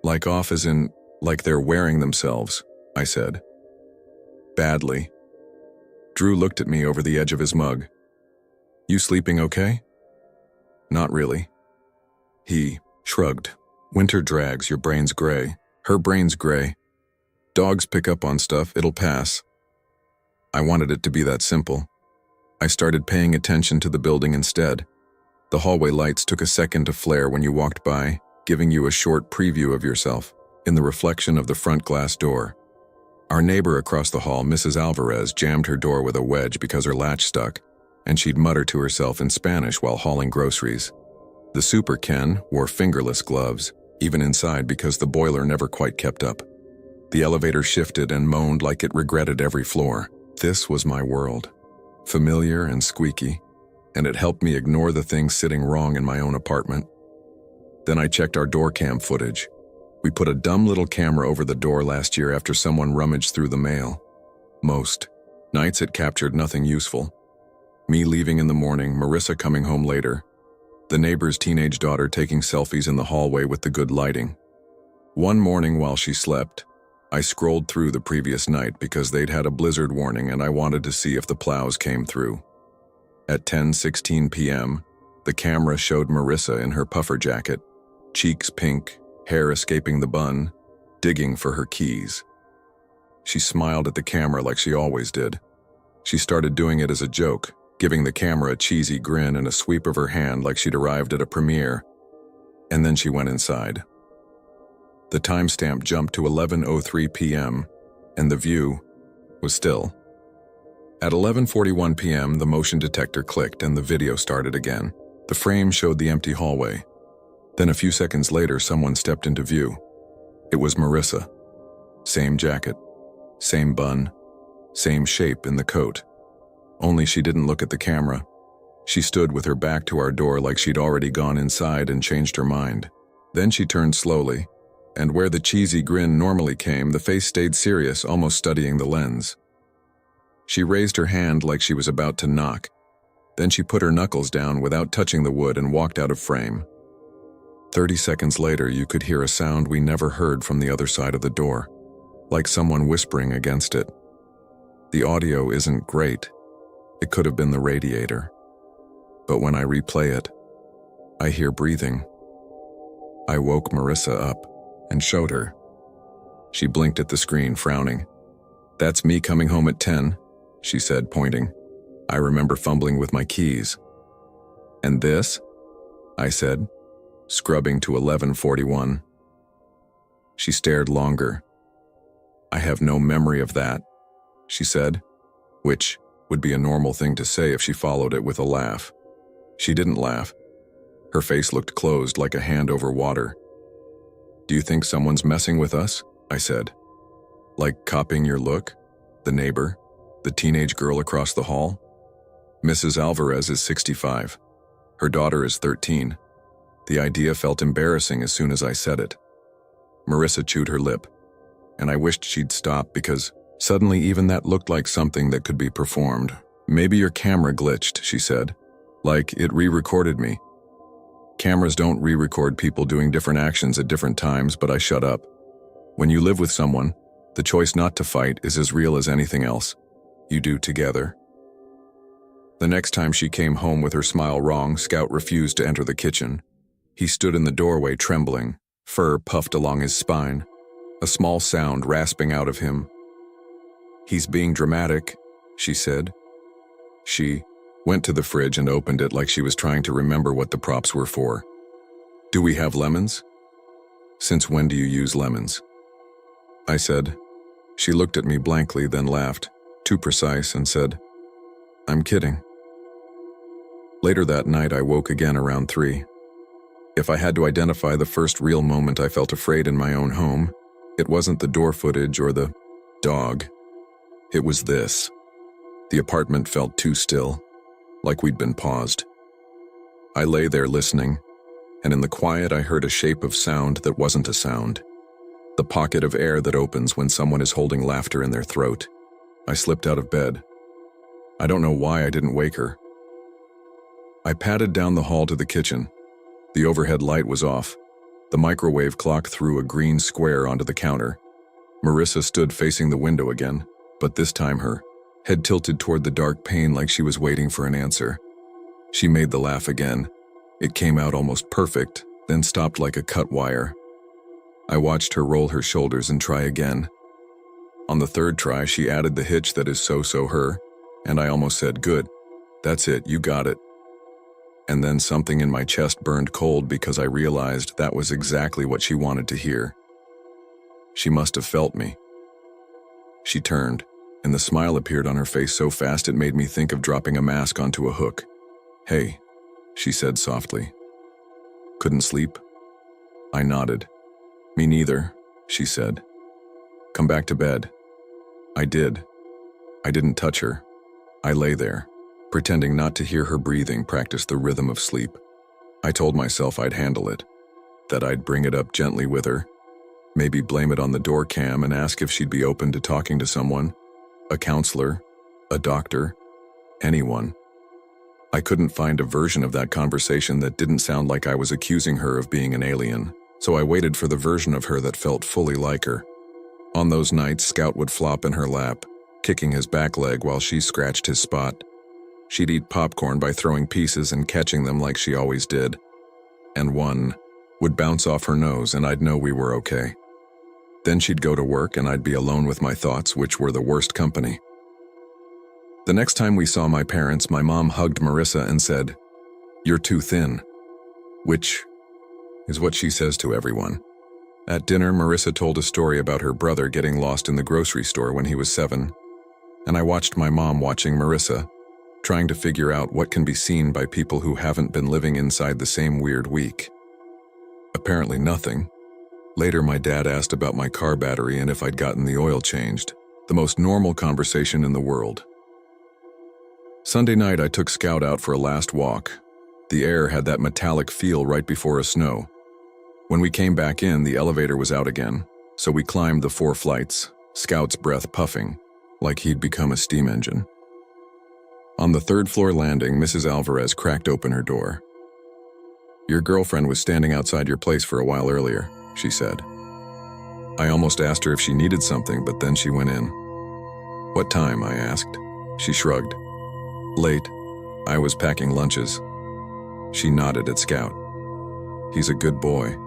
"Like off as in like they're wearing themselves," I said. "Badly." Drew looked at me over the edge of his mug. "You sleeping okay?" "Not really." He shrugged. "Winter drags, your brain's gray. Her brain's gray. Dogs pick up on stuff, it'll pass." I wanted it to be that simple. I started paying attention to the building instead. The hallway lights took a second to flare when you walked by, giving you a short preview of yourself in the reflection of the front glass door. Our neighbor across the hall, Mrs. Alvarez, jammed her door with a wedge because her latch stuck, and she'd mutter to herself in Spanish while hauling groceries. The Super Ken wore fingerless gloves, even inside because the boiler never quite kept up. The elevator shifted and moaned like it regretted every floor. This was my world, familiar and squeaky, and it helped me ignore the things sitting wrong in my own apartment. Then I checked our door cam footage. We put a dumb little camera over the door last year after someone rummaged through the mail. Most nights it captured nothing useful. Me leaving in the morning, Marissa coming home later, the neighbor's teenage daughter taking selfies in the hallway with the good lighting. One morning while she slept, I scrolled through the previous night because they'd had a blizzard warning and I wanted to see if the plows came through. At 10:16 p.m., the camera showed Marissa in her puffer jacket, cheeks pink, hair escaping the bun, digging for her keys. She smiled at the camera like she always did. She started doing it as a joke, giving the camera a cheesy grin and a sweep of her hand like she'd arrived at a premiere. And then she went inside. The timestamp jumped to 11:03 p.m., and the view was still. At 11:41 p.m., the motion detector clicked and the video started again. The frame showed the empty hallway. Then a few seconds later, someone stepped into view. It was Marissa. Same jacket, same bun, same shape in the coat. Only she didn't look at the camera. She stood with her back to our door like she'd already gone inside and changed her mind. Then she turned slowly, and where the cheesy grin normally came, the face stayed serious, almost studying the lens. She raised her hand like she was about to knock. Then she put her knuckles down without touching the wood and walked out of frame. 30 seconds later, you could hear a sound we never heard from the other side of the door, like someone whispering against it. The audio isn't great. It could have been the radiator. But when I replay it, I hear breathing. I woke Marissa up and showed her. She blinked at the screen, frowning. "That's me coming home at 10, she said, pointing. I remember fumbling with my keys. "And this?" I said, scrubbing to 11:41. She stared longer. "I have no memory of that," she said, which would be a normal thing to say if she followed it with a laugh. She didn't laugh. Her face looked closed like a hand over water. "Do you think someone's messing with us?" I said. "Like copying your look? The neighbor? The teenage girl across the hall?" Mrs. Alvarez is 65. Her daughter is 13. The idea felt embarrassing as soon as I said it. Marissa chewed her lip, and I wished she'd stop because suddenly even that looked like something that could be performed. Maybe your camera glitched, she said. Like it re-recorded me. Cameras don't re-record people doing different actions at different times, but I shut up. When you live with someone, the choice not to fight is as real as anything else. You do together. The next time she came home with her smile wrong, Scout refused to enter the kitchen. He stood in the doorway trembling, fur puffed along his spine, a small sound rasping out of him. He's being dramatic, she said. She went to the fridge and opened it like she was trying to remember what the props were for. Do we have lemons? Since when do you use lemons? I said. She looked at me blankly, then laughed, too precise, and said, I'm kidding. Later that night, I woke again around 3. If I had to identify the first real moment I felt afraid in my own home, it wasn't the door footage or the dog. It was this. The apartment felt too still, like we'd been paused. I lay there listening, and in the quiet I heard a shape of sound that wasn't a sound. The pocket of air that opens when someone is holding laughter in their throat. I slipped out of bed. I don't know why I didn't wake her. I padded down the hall to the kitchen. The overhead light was off. The microwave clock threw a green square onto the counter. Marissa stood facing the window again, but this time her head tilted toward the dark pane like she was waiting for an answer. She made the laugh again. It came out almost perfect, then stopped like a cut wire. I watched her roll her shoulders and try again. On the third try, she added the hitch that is so her, and I almost said, good. That's it, you got it. And then something in my chest burned cold because I realized that was exactly what she wanted to hear. She must have felt me. She turned, and the smile appeared on her face so fast it made me think of dropping a mask onto a hook. Hey, she said softly. Couldn't sleep? I nodded. Me neither, she said. Come back to bed. I did. I didn't touch her. I lay there, pretending not to hear her breathing practice the rhythm of sleep. I told myself I'd handle it, that I'd bring it up gently with her, maybe blame it on the door cam and ask if she'd be open to talking to someone, a counselor, a doctor, anyone. I couldn't find a version of that conversation that didn't sound like I was accusing her of being an alien, so I waited for the version of her that felt fully like her. On those nights, Scout would flop in her lap, kicking his back leg while she scratched his spot. She'd eat popcorn by throwing pieces and catching them like she always did. And one would bounce off her nose and I'd know we were okay. Then she'd go to work and I'd be alone with my thoughts, which were the worst company. The next time we saw my parents, my mom hugged Marissa and said, "You're too thin," which is what she says to everyone. At dinner, Marissa told a story about her brother getting lost in the grocery store when he was 7, and I watched my mom watching Marissa, trying to figure out what can be seen by people who haven't been living inside the same weird week. Apparently nothing. Later, my dad asked about my car battery and if I'd gotten the oil changed. The most normal conversation in the world. Sunday night, I took Scout out for a last walk. The air had that metallic feel right before a snow. When we came back in, the elevator was out again, so we climbed the 4 flights, Scout's breath puffing, like he'd become a steam engine. On the 3rd floor landing, Mrs. Alvarez cracked open her door. "Your girlfriend was standing outside your place for a while earlier," she said. I almost asked her if she needed something, but then she went in. "What time?" I asked. She shrugged. "Late. I was packing lunches." She nodded at Scout. "He's a good boy.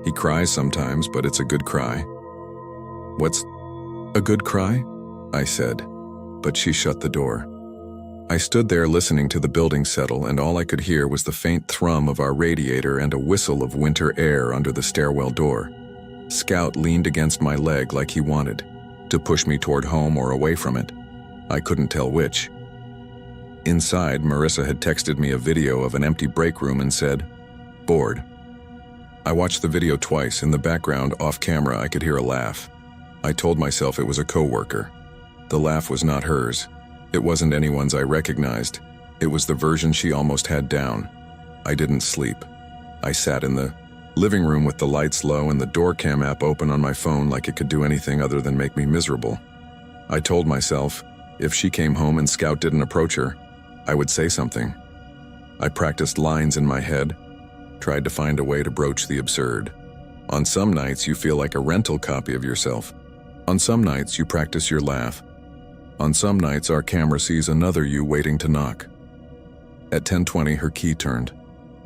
He cries sometimes, but it's a good cry." "What's a good cry?" I said, but she shut the door. I stood there listening to the building settle, and all I could hear was the faint thrum of our radiator and a whistle of winter air under the stairwell door. Scout leaned against my leg like he wanted, to push me toward home or away from it. I couldn't tell which. Inside, Marissa had texted me a video of an empty break room and said, "Bored." I watched the video twice. In the background, off camera, I could hear a laugh. I told myself it was a coworker. The laugh was not hers. It wasn't anyone's I recognized. It was the version she almost had down. I didn't sleep. I sat in the living room with the lights low and the door cam app open on my phone like it could do anything other than make me miserable. I told myself, if she came home and Scout didn't approach her, I would say something. I practiced lines in my head, tried to find a way to broach the absurd. On some nights, you feel like a rental copy of yourself. On some nights, you practice your laugh. On some nights, our camera sees another you waiting to knock. At 10:20, her key turned.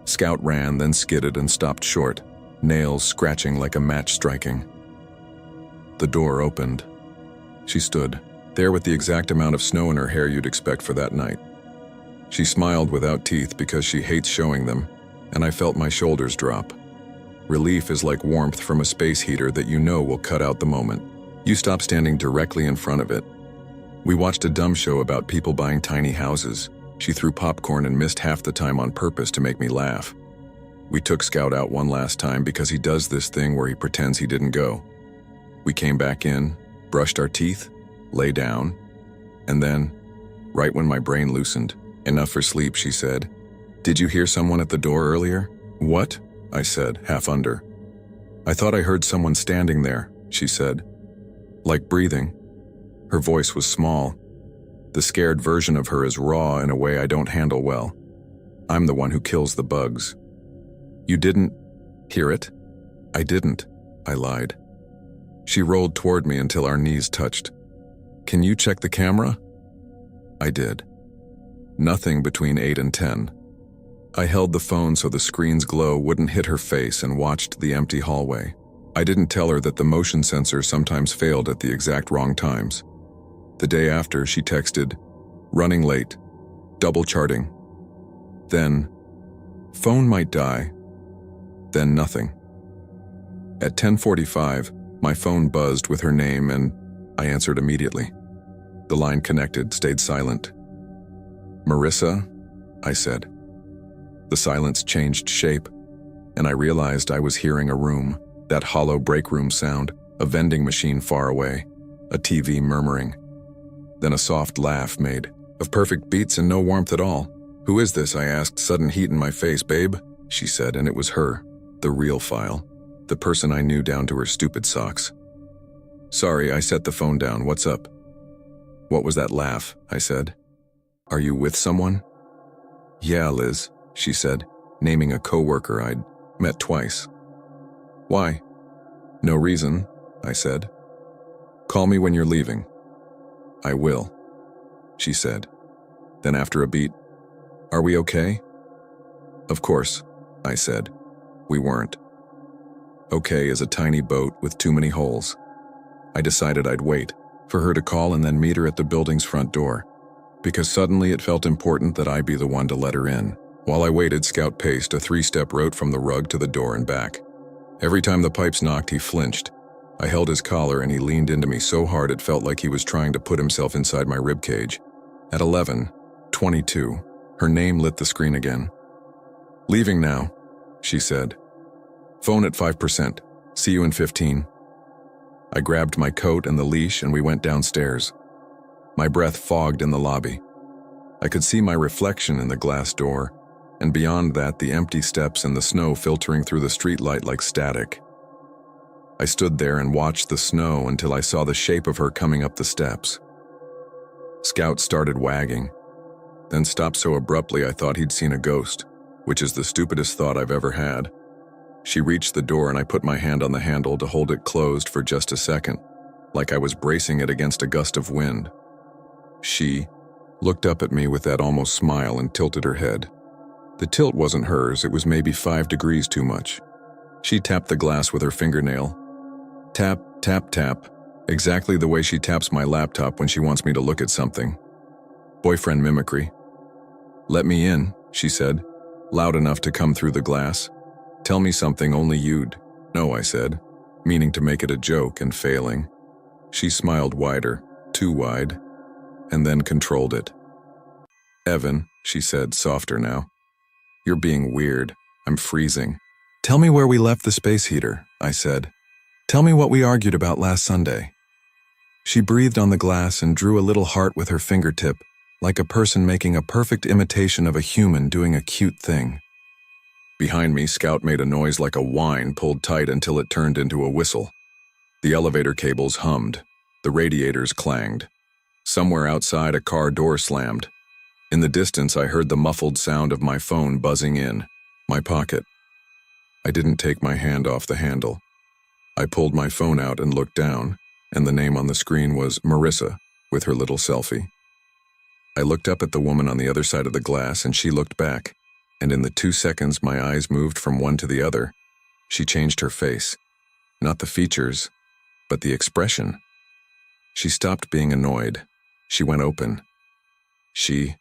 Scout ran, then skidded and stopped short, nails scratching like a match striking. The door opened. She stood, there with the exact amount of snow in her hair you'd expect for that night. She smiled without teeth because she hates showing them, and I felt my shoulders drop. Relief is like warmth from a space heater that you know will cut out the moment. You stop standing directly in front of it. We watched a dumb show about people buying tiny houses. She threw popcorn and missed half the time on purpose to make me laugh. We took Scout out one last time because he does this thing where he pretends he didn't go. We came back in, brushed our teeth, lay down, and then, right when my brain loosened, enough for sleep, she said, "Did you hear someone at the door earlier?" "What?" I said, half under. "I thought I heard someone standing there," she said. "Like breathing." Her voice was small. The scared version of her is raw in a way I don't handle well. I'm the one who kills the bugs. "You didn't hear it?" "I didn't," I lied. She rolled toward me until our knees touched. "Can you check the camera?" I did. Nothing between 8 and 10. I held the phone so the screen's glow wouldn't hit her face and watched the empty hallway. I didn't tell her that the motion sensor sometimes failed at the exact wrong times. The day after, she texted, "Running late, double charting." Then, "Phone might die." Then nothing. At 10:45, my phone buzzed with her name and I answered immediately. The line connected, stayed silent. "Marissa?" I said. The silence changed shape, and I realized I was hearing a room, that hollow break room sound, a vending machine far away, a TV murmuring. Then a soft laugh made, of perfect beats and no warmth at all. "Who is this?" I asked, sudden heat in my face. "Babe," she said, and it was her, the real file, the person I knew down to her stupid socks. "Sorry," I set the phone down. "What's up?" "What was that laugh?" I said. "Are you with someone?" "Yeah, Liz," she said, naming a coworker I'd met twice. "Why?" "No reason," I said. "Call me when you're leaving." "I will," she said. Then after a beat, "Are we okay?" "Of course," I said. We weren't. Okay is a tiny boat with too many holes. I decided I'd wait for her to call and then meet her at the building's front door, because suddenly it felt important that I be the one to let her in. While I waited, Scout paced a 3-step route from the rug to the door and back. Every time the pipes knocked, he flinched. I held his collar and he leaned into me so hard it felt like he was trying to put himself inside my ribcage. At 11:22, her name lit the screen again. "Leaving now," she said. "Phone at 5%. See you in 15. I grabbed my coat and the leash and we went downstairs. My breath fogged in the lobby. I could see my reflection in the glass door, and beyond that the empty steps and the snow filtering through the streetlight like static. I stood there and watched the snow until I saw the shape of her coming up the steps. Scout started wagging, then stopped so abruptly I thought he'd seen a ghost, which is the stupidest thought I've ever had. She reached the door and I put my hand on the handle to hold it closed for just a second, like I was bracing it against a gust of wind. She looked up at me with that almost smile and tilted her head. The tilt wasn't hers, it was maybe 5 degrees too much. She tapped the glass with her fingernail. Tap, tap, tap, exactly the way she taps my laptop when she wants me to look at something. Boyfriend mimicry. "Let me in," she said, loud enough to come through the glass. "Tell me something only you'd." "No," I said, meaning to make it a joke and failing. She smiled wider, too wide, and then controlled it. "Evan," she said, softer now. "You're being weird. I'm freezing." "Tell me where we left the space heater," I said. "Tell me what we argued about last Sunday." She breathed on the glass and drew a little heart with her fingertip, like a person making a perfect imitation of a human doing a cute thing. Behind me, Scout made a noise like a whine pulled tight until it turned into a whistle. The elevator cables hummed. The radiators clanged. Somewhere outside, a car door slammed. In the distance, I heard the muffled sound of my phone buzzing in my pocket. I didn't take my hand off the handle. I pulled my phone out and looked down, and the name on the screen was Marissa, with her little selfie. I looked up at the woman on the other side of the glass, and she looked back, and in the 2 seconds my eyes moved from one to the other, she changed her face. Not the features, but the expression. She stopped being annoyed. She went open. She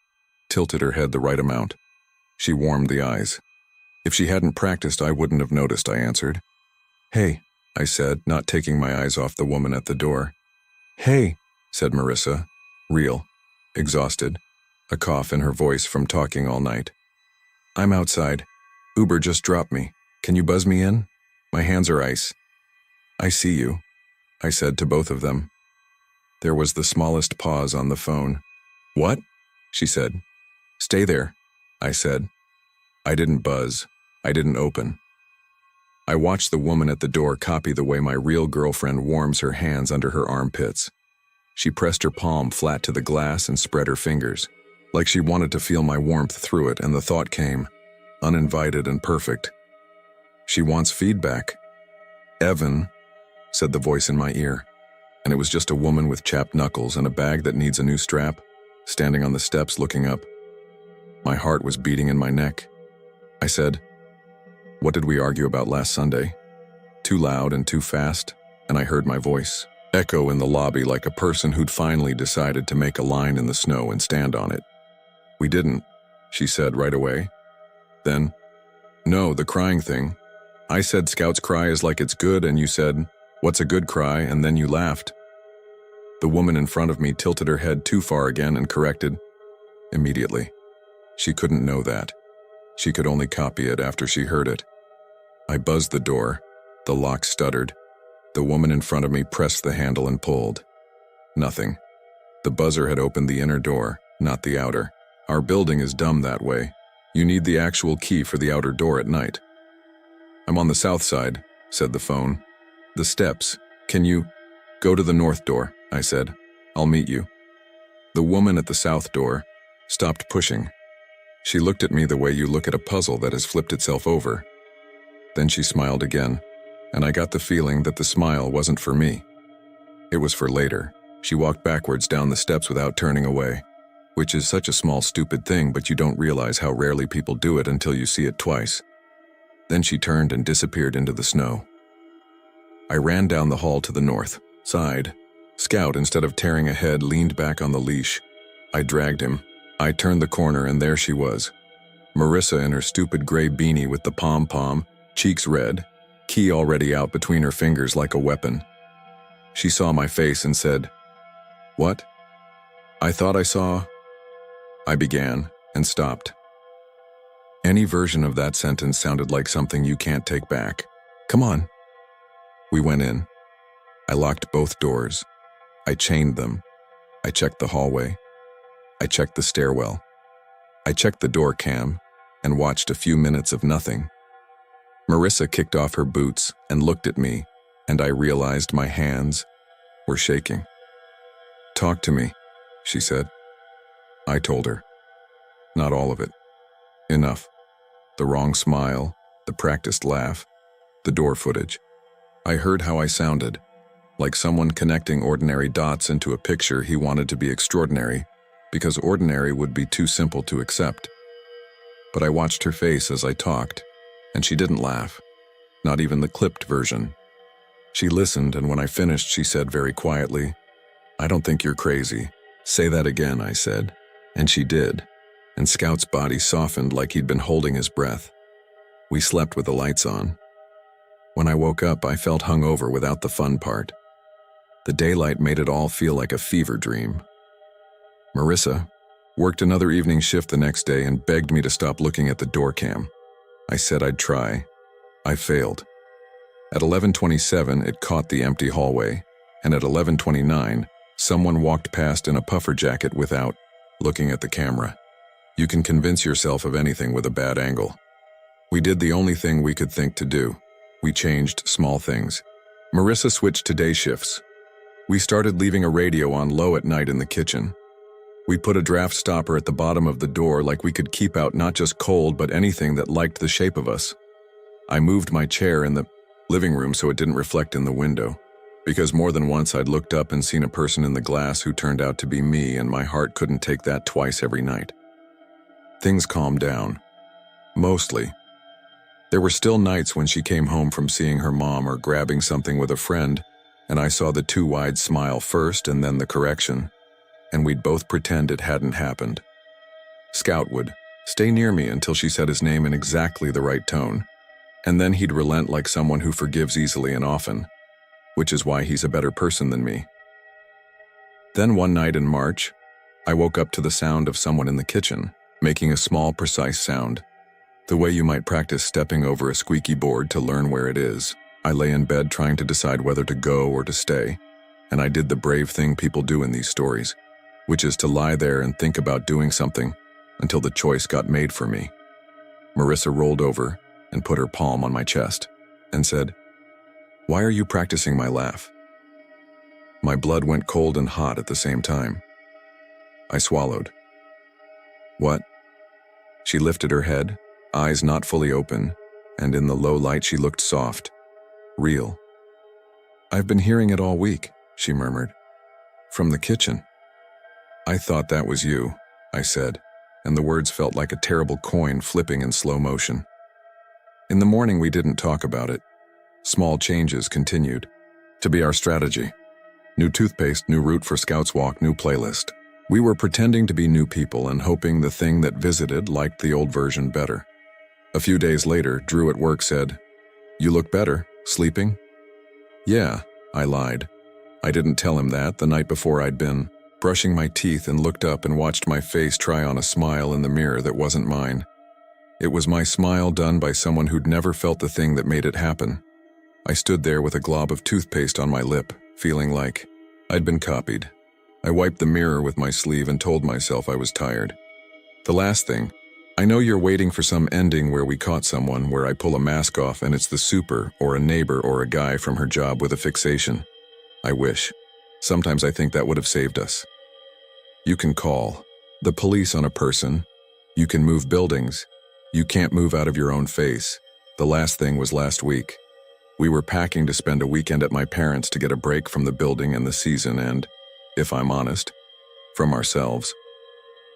tilted her head the right amount. She warmed the eyes. If she hadn't practiced, I wouldn't have noticed, I answered. "Hey," I said, not taking my eyes off the woman at the door. "Hey," said Marissa, real, exhausted, a cough in her voice from talking all night. "I'm outside. Uber just dropped me. Can you buzz me in? My hands are ice." "I see you," I said to both of them. There was the smallest pause on the phone. "What?" she said. "Stay there," I said. I didn't buzz. I didn't open. I watched the woman at the door copy the way my real girlfriend warms her hands under her armpits. She pressed her palm flat to the glass and spread her fingers, like she wanted to feel my warmth through it, and the thought came, uninvited and perfect. She wants feedback. "Evan," said the voice in my ear, and it was just a woman with chapped knuckles and a bag that needs a new strap, standing on the steps looking up. My heart was beating in my neck. I said, "What did we argue about last Sunday?" Too loud and too fast, and I heard my voice echo in the lobby like a person who'd finally decided to make a line in the snow and stand on it. "We didn't," she said right away. Then, "No, the crying thing. I said Scout's cry is like it's good, and you said, 'What's a good cry?' and then you laughed." The woman in front of me tilted her head too far again and corrected. Immediately. She couldn't know that. She could only copy it after she heard it. I buzzed the door. The lock stuttered. The woman in front of me pressed the handle and pulled. Nothing. The buzzer had opened the inner door, not the outer. Our building is dumb that way. You need the actual key for the outer door at night. "I'm on the south side," said the phone. "The steps. Can you go to the north door?" I said. "I'll meet you." The woman at the south door stopped pushing. She looked at me the way you look at a puzzle that has flipped itself over. Then she smiled again, and I got the feeling that the smile wasn't for me. It was for later. She walked backwards down the steps without turning away, which is such a small, stupid thing, but you don't realize how rarely people do it until you see it twice. Then she turned and disappeared into the snow. I ran down the hall to the north side. Scout, instead of tearing ahead, leaned back on the leash. I dragged him. I turned the corner, and there she was. Marissa in her stupid gray beanie with the pom-pom, cheeks red, key already out between her fingers like a weapon. She saw my face and said, "What?" "I thought I saw—" I began and stopped. Any version of that sentence sounded like something you can't take back. "Come on." We went in. I locked both doors. I chained them. I checked the hallway. I checked the stairwell. I checked the door cam and watched a few minutes of nothing. Marissa kicked off her boots and looked at me, and I realized my hands were shaking. "Talk to me," she said. I told her. Not all of it. Enough. The wrong smile, the practiced laugh, the door footage. I heard how I sounded, like someone connecting ordinary dots into a picture he wanted to be extraordinary, because ordinary would be too simple to accept. But I watched her face as I talked, and she didn't laugh, not even the clipped version. She listened, and when I finished, she said very quietly, "I don't think you're crazy." "Say that again," I said, and she did, and Scout's body softened like he'd been holding his breath. We slept with the lights on. When I woke up, I felt hungover without the fun part. The daylight made it all feel like a fever dream. Marissa worked another evening shift the next day and begged me to stop looking at the door cam. I said I'd try. I failed. At 11:27, it caught the empty hallway, and at 11:29, someone walked past in a puffer jacket without looking at the camera. You can convince yourself of anything with a bad angle. We did the only thing we could think to do. We changed small things. Marissa switched to day shifts. We started leaving a radio on low at night in the kitchen. We put a draft stopper at the bottom of the door like we could keep out not just cold but anything that liked the shape of us. I moved my chair in the living room so it didn't reflect in the window, because more than once I'd looked up and seen a person in the glass who turned out to be me, and my heart couldn't take that twice every night. Things calmed down. Mostly. There were still nights when she came home from seeing her mom or grabbing something with a friend, and I saw the too wide smile first and then the correction, and we'd both pretend it hadn't happened. Scout would stay near me until she said his name in exactly the right tone, and then he'd relent like someone who forgives easily and often, which is why he's a better person than me. Then one night in March, I woke up to the sound of someone in the kitchen, making a small, precise sound. The way you might practice stepping over a squeaky board to learn where it is. I lay in bed trying to decide whether to go or to stay, and I did the brave thing people do in these stories, which is to lie there and think about doing something until the choice got made for me. Marissa rolled over and put her palm on my chest and said, "Why are you practicing my laugh?" My blood went cold and hot at the same time. I swallowed. "What?" She lifted her head, eyes not fully open, and in the low light she looked soft, real. "I've been hearing it all week," she murmured. "From the kitchen." "I thought that was you," I said, and the words felt like a terrible coin flipping in slow motion. In the morning we didn't talk about it. Small changes continued to be our strategy. New toothpaste, new route for Scouts Walk, new playlist. We were pretending to be new people and hoping the thing that visited liked the old version better. A few days later, Drew at work said, "You look better. Sleeping?" "Yeah," I lied. I didn't tell him that the night before I'd been brushing my teeth and looked up and watched my face try on a smile in the mirror that wasn't mine. It was my smile done by someone who'd never felt the thing that made it happen. I stood there with a glob of toothpaste on my lip, feeling like I'd been copied. I wiped the mirror with my sleeve and told myself I was tired. The last thing, I know you're waiting for some ending where we caught someone, where I pull a mask off and it's the super or a neighbor or a guy from her job with a fixation. I wish. Sometimes I think that would have saved us. You can call the police on a person. You can move buildings. You can't move out of your own face. The last thing was last week. We were packing to spend a weekend at my parents' to get a break from the building and the season and, if I'm honest, from ourselves.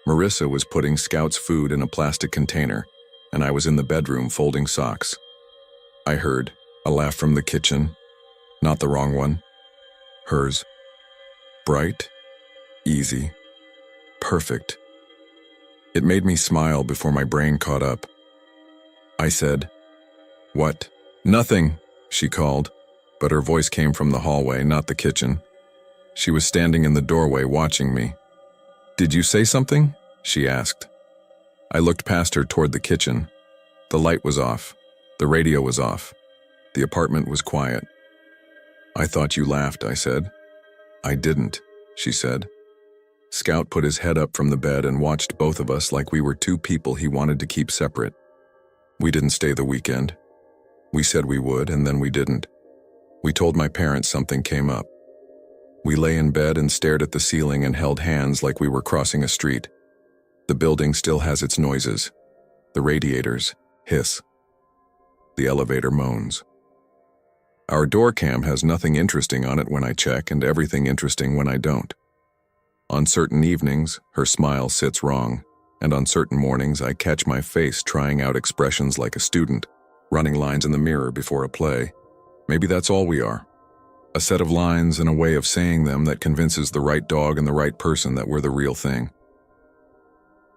Marissa was putting Scout's food in a plastic container, and I was in the bedroom folding socks. I heard a laugh from the kitchen. Not the wrong one. Hers. Bright, easy, perfect. It made me smile before my brain caught up. I said, "What?" "Nothing," she called, but her voice came from the hallway, not the kitchen. She was standing in the doorway watching me. "Did you say something?" she asked. I looked past her toward the kitchen. The light was off. The radio was off. The apartment was quiet. "I thought you laughed," I said. "I didn't," she said. Scout put his head up from the bed and watched both of us like we were two people he wanted to keep separate. We didn't stay the weekend. We said we would, and then we didn't. We told my parents something came up. We lay in bed and stared at the ceiling and held hands like we were crossing a street. The building still has its noises. The radiators hiss. The elevator moans. Our door cam has nothing interesting on it when I check and everything interesting when I don't. On certain evenings, her smile sits wrong, and on certain mornings I catch my face trying out expressions like a student, running lines in the mirror before a play. Maybe that's all we are. A set of lines and a way of saying them that convinces the right dog and the right person that we're the real thing.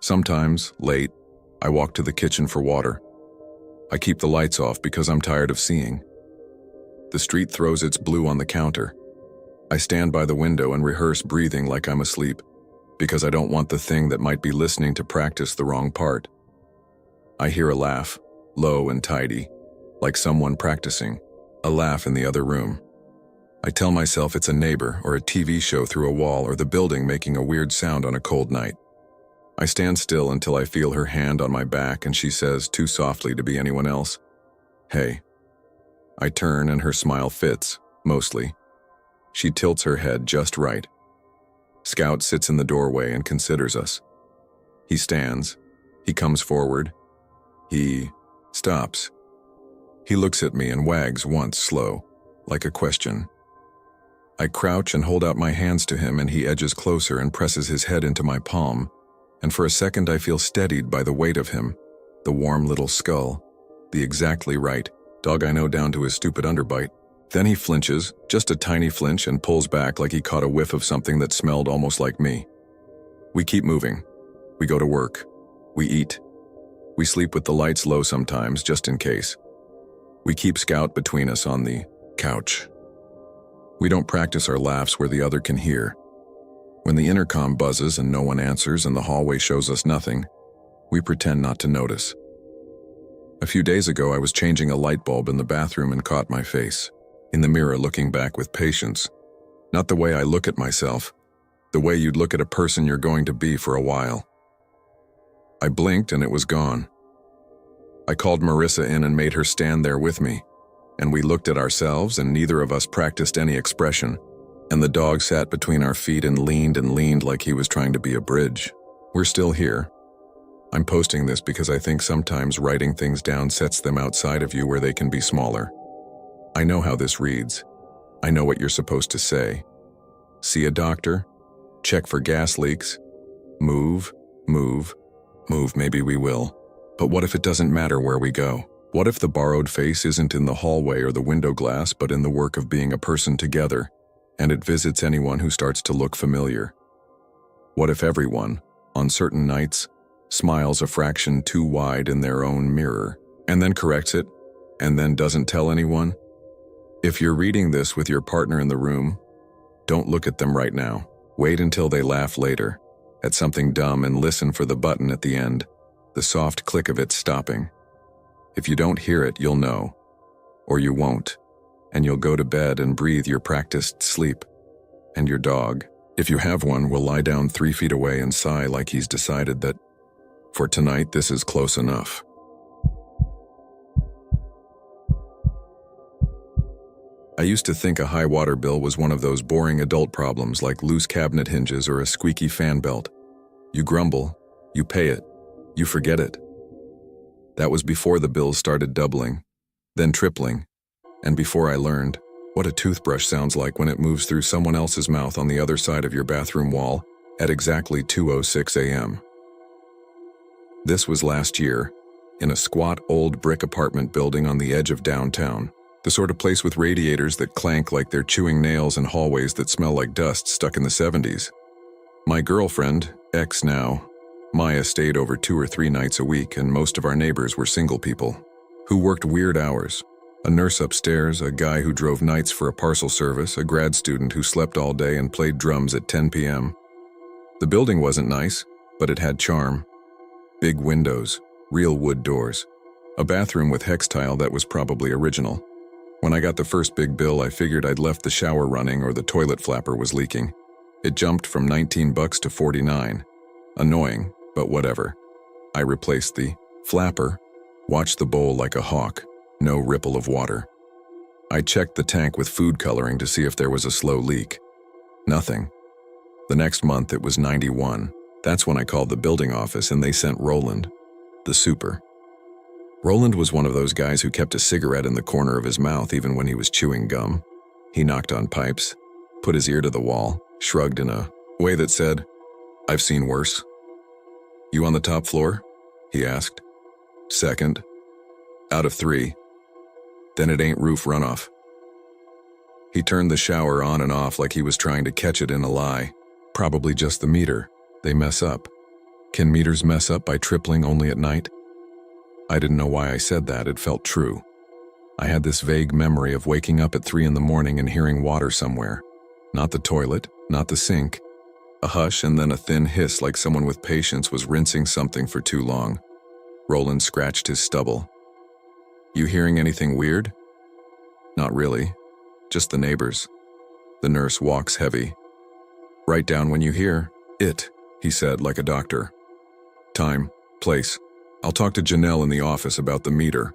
Sometimes, late, I walk to the kitchen for water. I keep the lights off because I'm tired of seeing. The street throws its blue on the counter. I stand by the window and rehearse breathing like I'm asleep, because I don't want the thing that might be listening to practice the wrong part. I hear a laugh, low and tidy, like someone practicing, a laugh in the other room. I tell myself it's a neighbor or a TV show through a wall or the building making a weird sound on a cold night. I stand still until I feel her hand on my back and she says, too softly to be anyone else, "Hey." I turn and her smile fits, mostly. She tilts her head just right. Scout sits in the doorway and considers us. He stands. He comes forward. He stops. He looks at me and wags once slow, like a question. I crouch and hold out my hands to him and he edges closer and presses his head into my palm, and for a second I feel steadied by the weight of him, the warm little skull, the exactly right dog I know down to his stupid underbite. Then he flinches, just a tiny flinch, and pulls back like he caught a whiff of something that smelled almost like me. We keep moving. We go to work. We eat. We sleep with the lights low sometimes, just in case. We keep Scout between us on the couch. We don't practice our laughs where the other can hear. When the intercom buzzes and no one answers and the hallway shows us nothing, we pretend not to notice. A few days ago, I was changing a light bulb in the bathroom and caught my face, in the mirror looking back with patience. Not the way I look at myself, the way you'd look at a person you're going to be for a while. I blinked and it was gone. I called Marissa in and made her stand there with me, and we looked at ourselves and neither of us practiced any expression, and the dog sat between our feet and leaned like he was trying to be a bridge. We're still here. I'm posting this because I think sometimes writing things down sets them outside of you where they can be smaller. I know how this reads. I know what you're supposed to say. See a doctor? Check for gas leaks? Move, maybe we will. But what if it doesn't matter where we go? What if the borrowed face isn't in the hallway or the window glass but in the work of being a person together, and it visits anyone who starts to look familiar? What if everyone, on certain nights, smiles a fraction too wide in their own mirror, and then corrects it, and then doesn't tell anyone? If you're reading this with your partner in the room, don't look at them right now. Wait until they laugh later, at something dumb, and listen for the button at the end, the soft click of it stopping. If you don't hear it, you'll know. Or you won't, and you'll go to bed and breathe your practiced sleep. And your dog, if you have one, will lie down 3 feet away and sigh like he's decided that, for tonight, this is close enough. I used to think a high water bill was one of those boring adult problems like loose cabinet hinges or a squeaky fan belt. You grumble, you pay it, you forget it. That was before the bills started doubling, then tripling, and before I learned what a toothbrush sounds like when it moves through someone else's mouth on the other side of your bathroom wall at exactly 2:06 a.m. This was last year, in a squat old brick apartment building on the edge of downtown, the sort of place with radiators that clank like they're chewing nails and hallways that smell like dust stuck in the 70s. My girlfriend, ex now, Maya, stayed over 2 or 3 nights a week, and most of our neighbors were single people who worked weird hours. A nurse upstairs, a guy who drove nights for a parcel service, a grad student who slept all day and played drums at 10 p.m. The building wasn't nice, but it had charm. Big windows, real wood doors, a bathroom with hex tile that was probably original. When I got the first big bill, I figured I'd left the shower running or the toilet flapper was leaking. It jumped from $19 to $49. Annoying, but whatever. I replaced the flapper, watched the bowl like a hawk, no ripple of water. I checked the tank with food coloring to see if there was a slow leak. Nothing. The next month it was 91. That's when I called the building office and they sent Roland, the super. Roland was one of those guys who kept a cigarette in the corner of his mouth even when he was chewing gum. He knocked on pipes, put his ear to the wall, shrugged in a way that said, "I've seen worse." "You on the top floor?" he asked. "Second. Out of 3. Then it ain't roof runoff." He turned the shower on and off like he was trying to catch it in a lie. Probably just the meter. They mess up. Can meters mess up by tripling only at night? I didn't know why I said that. It felt true. I had this vague memory of waking up at 3 in the morning and hearing water somewhere. Not the toilet, not the sink. A hush and then a thin hiss like someone with patience was rinsing something for too long. Roland scratched his stubble. "You hearing anything weird?" "Not really. Just the neighbors." The nurse walks heavy. "Write down when you hear it," he said like a doctor. Time, place. I'll talk to Janelle in the office about the meter.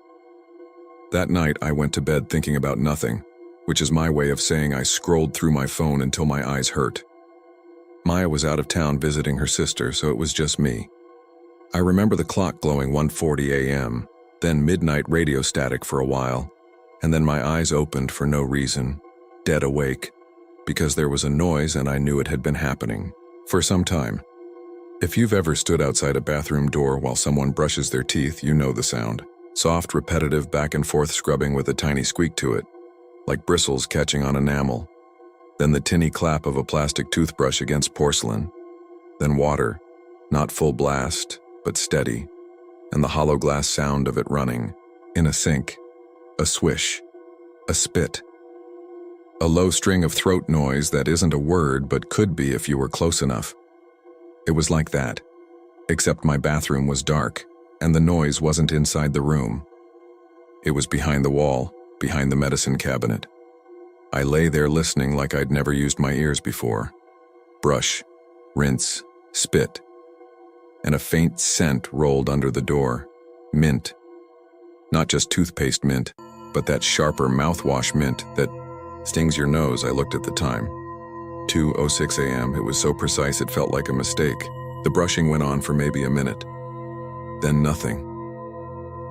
That night, I went to bed thinking about nothing, which is my way of saying I scrolled through my phone until my eyes hurt. Maya was out of town visiting her sister, so it was just me. I remember the clock glowing 1:40 a.m., then midnight radio static for a while, and then my eyes opened for no reason, dead awake, because there was a noise and I knew it had been happening for some time. If you've ever stood outside a bathroom door while someone brushes their teeth, you know the sound. Soft, repetitive, back and forth scrubbing with a tiny squeak to it, like bristles catching on enamel. Then the tinny clap of a plastic toothbrush against porcelain. Then water, not full blast, but steady, and the hollow glass sound of it running, in a sink, a swish, a spit. A low string of throat noise that isn't a word but could be if you were close enough. It was like that, except my bathroom was dark, and the noise wasn't inside the room. It was behind the wall, behind the medicine cabinet. I lay there listening like I'd never used my ears before. Brush, rinse, spit, and a faint scent rolled under the door. Mint. Not just toothpaste mint, but that sharper mouthwash mint that stings your nose. I looked at the time. 2:06 a.m. It was so precise it felt like a mistake. The brushing went on for maybe a minute. Then nothing.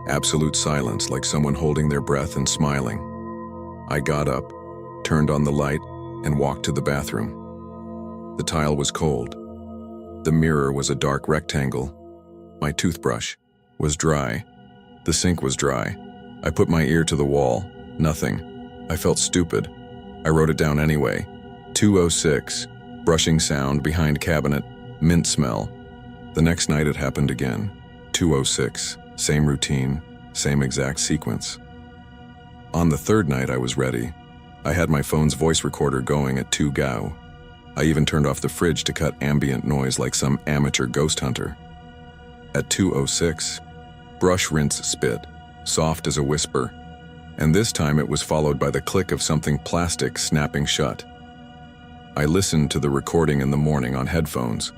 Absolute silence, like someone holding their breath and smiling. I got up, turned on the light, and walked to the bathroom. The tile was cold. The mirror was a dark rectangle. My toothbrush was dry. The sink was dry. I put my ear to the wall. Nothing. I felt stupid. I wrote it down anyway. 2:06, brushing sound behind cabinet, mint smell. The next night it happened again. 2:06, same routine, same exact sequence. On the third night I was ready. I had my phone's voice recorder going at 2 gao. I even turned off the fridge to cut ambient noise like some amateur ghost hunter. At 2:06, brush, rinse, spit, soft as a whisper, and this time it was followed by the click of something plastic snapping shut. I listened to the recording in the morning on headphones.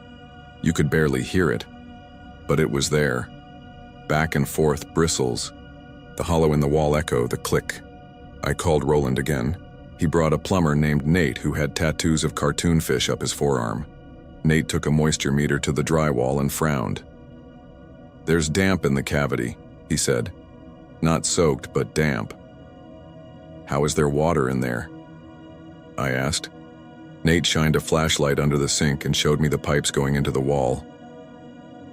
You could barely hear it, but it was there. Back and forth bristles, the hollow in the wall echo, the click. I called Roland again. He brought a plumber named Nate who had tattoos of cartoon fish up his forearm. Nate took a moisture meter to the drywall and frowned. "There's damp in the cavity," he said. "Not soaked, but damp." "How is there water in there?" I asked. Nate shined a flashlight under the sink and showed me the pipes going into the wall.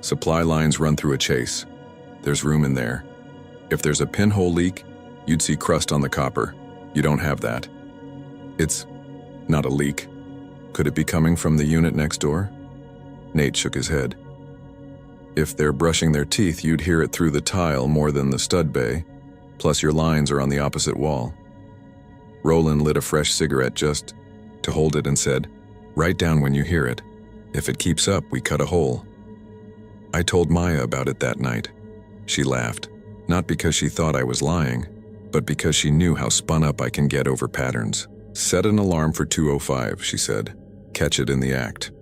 "Supply lines run through a chase. There's room in there. If there's a pinhole leak, you'd see crust on the copper. You don't have that. It's not a leak. Could it be coming from the unit next door?" Nate shook his head. "If they're brushing their teeth, you'd hear it through the tile more than the stud bay. Plus your lines are on the opposite wall." Roland lit a fresh cigarette just to hold it and said, "Write down when you hear it. If it keeps up, we cut a hole." I told Maya about it that night. She laughed, not because she thought I was lying, but because she knew how spun up I can get over patterns. "Set an alarm for 2:05, she said. "Catch it in the act."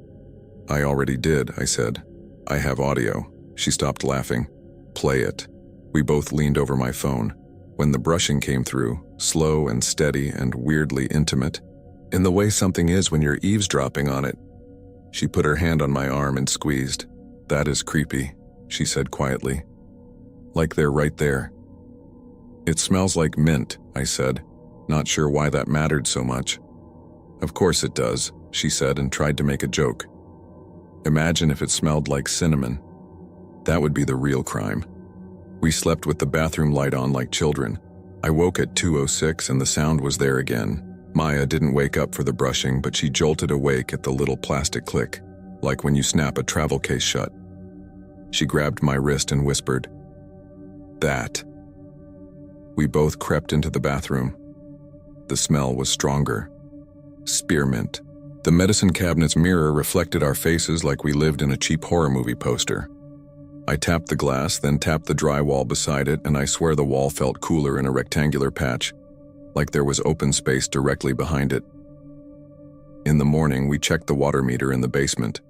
"I already did," I said. "I have audio." She stopped laughing. "Play it." We both leaned over my phone. When the brushing came through, slow and steady and weirdly intimate, in the way something is when you're eavesdropping on it. She put her hand on my arm and squeezed. "That is creepy," she said quietly. "Like they're right there." "It smells like mint," I said, not sure why that mattered so much. "Of course it does," she said and tried to make a joke. "Imagine if it smelled like cinnamon. That would be the real crime." We slept with the bathroom light on like children. I woke at 2:06 and the sound was there again. Maya didn't wake up for the brushing, but she jolted awake at the little plastic click, like when you snap a travel case shut. She grabbed my wrist and whispered, "That." We both crept into the bathroom. The smell was stronger. Spearmint. The medicine cabinet's mirror reflected our faces like we lived in a cheap horror movie poster. I tapped the glass, then tapped the drywall beside it, and I swear the wall felt cooler in a rectangular patch, like there was open space directly behind it. In the morning, we checked the water meter in the basement.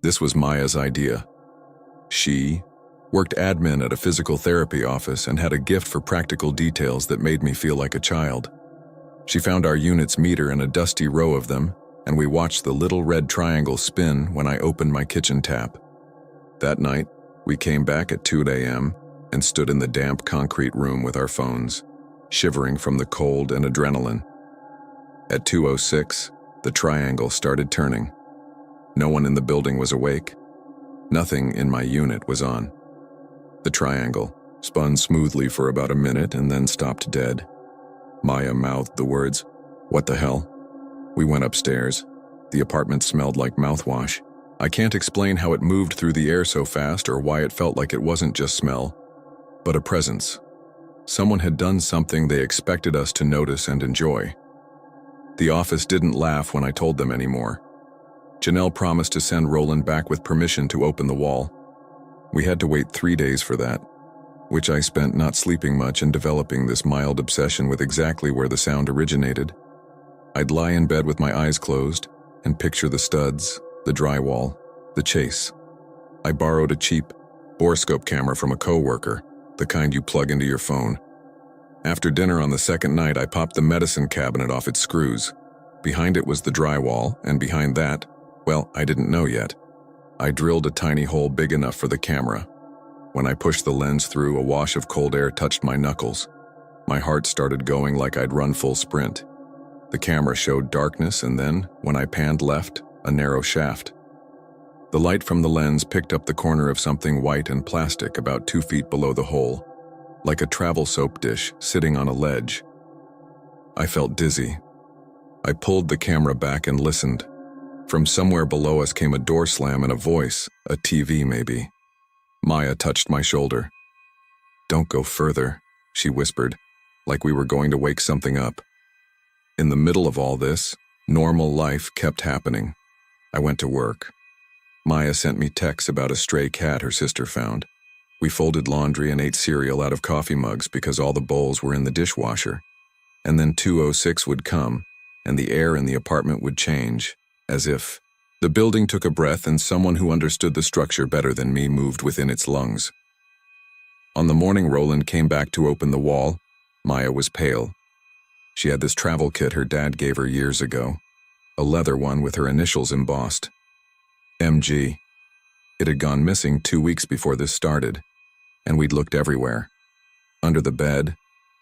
This was Maya's idea. She worked admin at a physical therapy office and had a gift for practical details that made me feel like a child. She found our unit's meter in a dusty row of them, and we watched the little red triangle spin when I opened my kitchen tap. That night, we came back at 2 a.m. and stood in the damp concrete room with our phones, shivering from the cold and adrenaline. At 2:06, the triangle started turning. No one in the building was awake. Nothing in my unit was on. The triangle spun smoothly for about a minute and then stopped dead. Maya mouthed the words, "What the hell?" We went upstairs. The apartment smelled like mouthwash. I can't explain how it moved through the air so fast or why it felt like it wasn't just smell, but a presence. Someone had done something they expected us to notice and enjoy. The office didn't laugh when I told them anymore. Janelle promised to send Roland back with permission to open the wall. We had to wait 3 days for that, which I spent not sleeping much and developing this mild obsession with exactly where the sound originated. I'd lie in bed with my eyes closed and picture the studs, the drywall, the chase. I borrowed a cheap borescope camera from a coworker, the kind you plug into your phone. After dinner on the second night, I popped the medicine cabinet off its screws. Behind it was the drywall, and behind that, well, I didn't know yet. I drilled a tiny hole big enough for the camera. When I pushed the lens through, a wash of cold air touched my knuckles. My heart started going like I'd run full sprint. The camera showed darkness, and then, when I panned left, a narrow shaft. The light from the lens picked up the corner of something white and plastic about 2 feet below the hole, like a travel soap dish sitting on a ledge. I felt dizzy. I pulled the camera back and listened. From somewhere below us came a door slam and a voice, a TV maybe. Maya touched my shoulder. "Don't go further," she whispered, like we were going to wake something up. In the middle of all this, normal life kept happening. I went to work. Maya sent me texts about a stray cat her sister found. We folded laundry and ate cereal out of coffee mugs because all the bowls were in the dishwasher. And then 2:06 would come, and the air in the apartment would change, as if the building took a breath and someone who understood the structure better than me moved within its lungs. On the morning Roland came back to open the wall, Maya was pale. She had this travel kit her dad gave her years ago, a leather one with her initials embossed. MG. It had gone missing 2 weeks before this started, and we'd looked everywhere. Under the bed,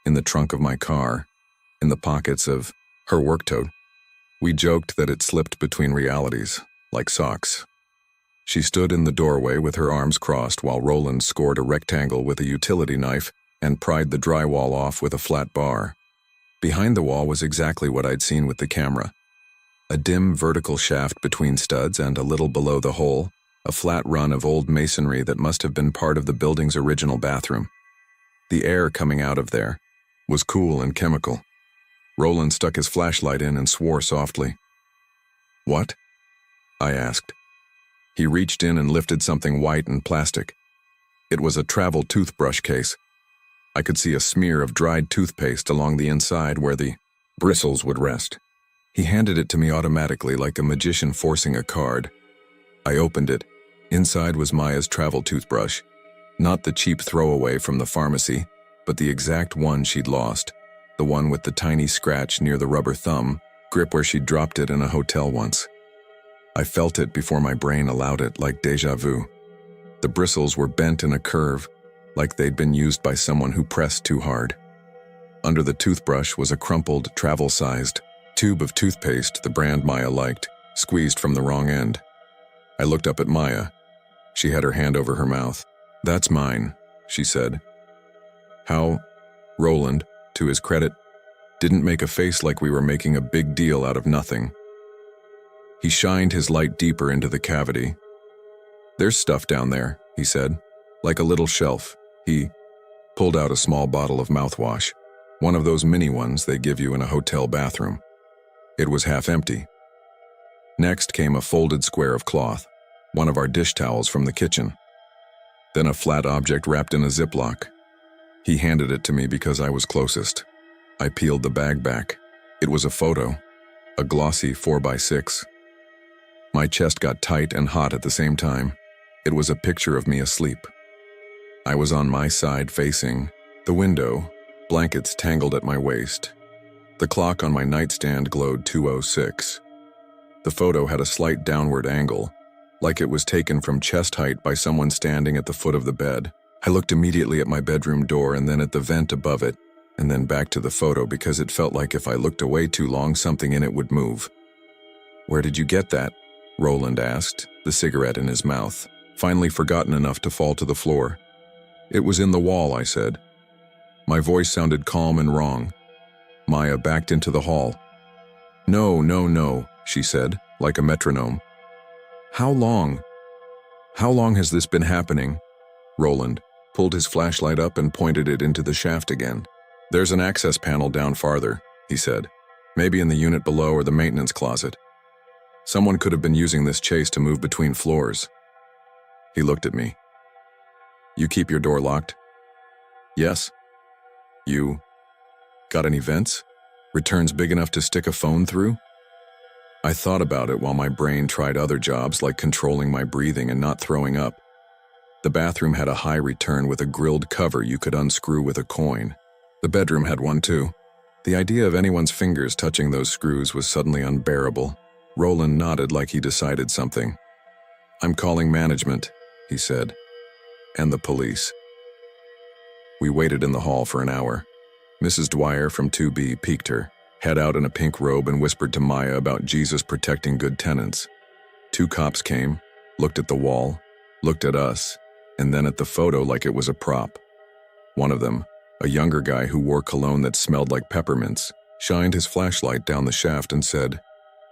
in the trunk of my car, in the pockets of her work tote. We joked that it slipped between realities, like socks. She stood in the doorway with her arms crossed while Roland scored a rectangle with a utility knife and pried the drywall off with a flat bar. Behind the wall was exactly what I'd seen with the camera. A dim vertical shaft between studs and a little below the hole, a flat run of old masonry that must have been part of the building's original bathroom. The air coming out of there was cool and chemical. Roland stuck his flashlight in and swore softly. "What?" I asked. He reached in and lifted something white and plastic. It was a travel toothbrush case. I could see a smear of dried toothpaste along the inside where the bristles would rest. He handed it to me automatically like a magician forcing a card. I opened it. Inside was Maya's travel toothbrush. Not the cheap throwaway from the pharmacy, but the exact one she'd lost. The one with the tiny scratch near the rubber thumb, grip where she'd dropped it in a hotel once. I felt it before my brain allowed it, like déjà vu. The bristles were bent in a curve, like they'd been used by someone who pressed too hard. Under the toothbrush was a crumpled, travel-sized tube of toothpaste, the brand Maya liked, squeezed from the wrong end. I looked up at Maya. She had her hand over her mouth. "That's mine," she said. How? Roland, to his credit, didn't make a face like we were making a big deal out of nothing. He shined his light deeper into the cavity. "There's stuff down there," he said, "like a little shelf." He pulled out a small bottle of mouthwash, one of those mini ones they give you in a hotel bathroom. It was half empty. Next came a folded square of cloth, one of our dish towels from the kitchen. Then a flat object wrapped in a Ziploc. He handed it to me because I was closest. I peeled the bag back. It was a photo, a glossy 4x6. My chest got tight and hot at the same time. It was a picture of me asleep. I was on my side facing the window, blankets tangled at my waist. The clock on my nightstand glowed 2:06. The photo had a slight downward angle, like it was taken from chest height by someone standing at the foot of the bed. I looked immediately at my bedroom door and then at the vent above it, and then back to the photo because it felt like if I looked away too long, something in it would move. "Where did you get that?" Roland asked, the cigarette in his mouth, finally forgotten enough to fall to the floor. "It was in the wall," I said. My voice sounded calm and wrong. Maya backed into the hall. "No, no, no," she said, like a metronome. How long has this been happening?" Roland pulled his flashlight up and pointed it into the shaft again. "There's an access panel down farther," he said. "Maybe in the unit below or the maintenance closet. Someone could have been using this chase to move between floors." He looked at me. "You keep your door locked?" "Yes." "You got any vents? Returns big enough to stick a phone through?" I thought about it while my brain tried other jobs like controlling my breathing and not throwing up. The bathroom had a high return with a grilled cover you could unscrew with a coin. The bedroom had one too. The idea of anyone's fingers touching those screws was suddenly unbearable. Roland nodded like he decided something. "I'm calling management," he said, "and the police." We waited in the hall for an hour. Mrs. Dwyer from 2B piqued her, head out in a pink robe, and whispered to Maya about Jesus protecting good tenants. 2 cops came, looked at the wall, looked at us, and then at the photo like it was a prop. One of them, a younger guy who wore cologne that smelled like peppermints, shined his flashlight down the shaft and said,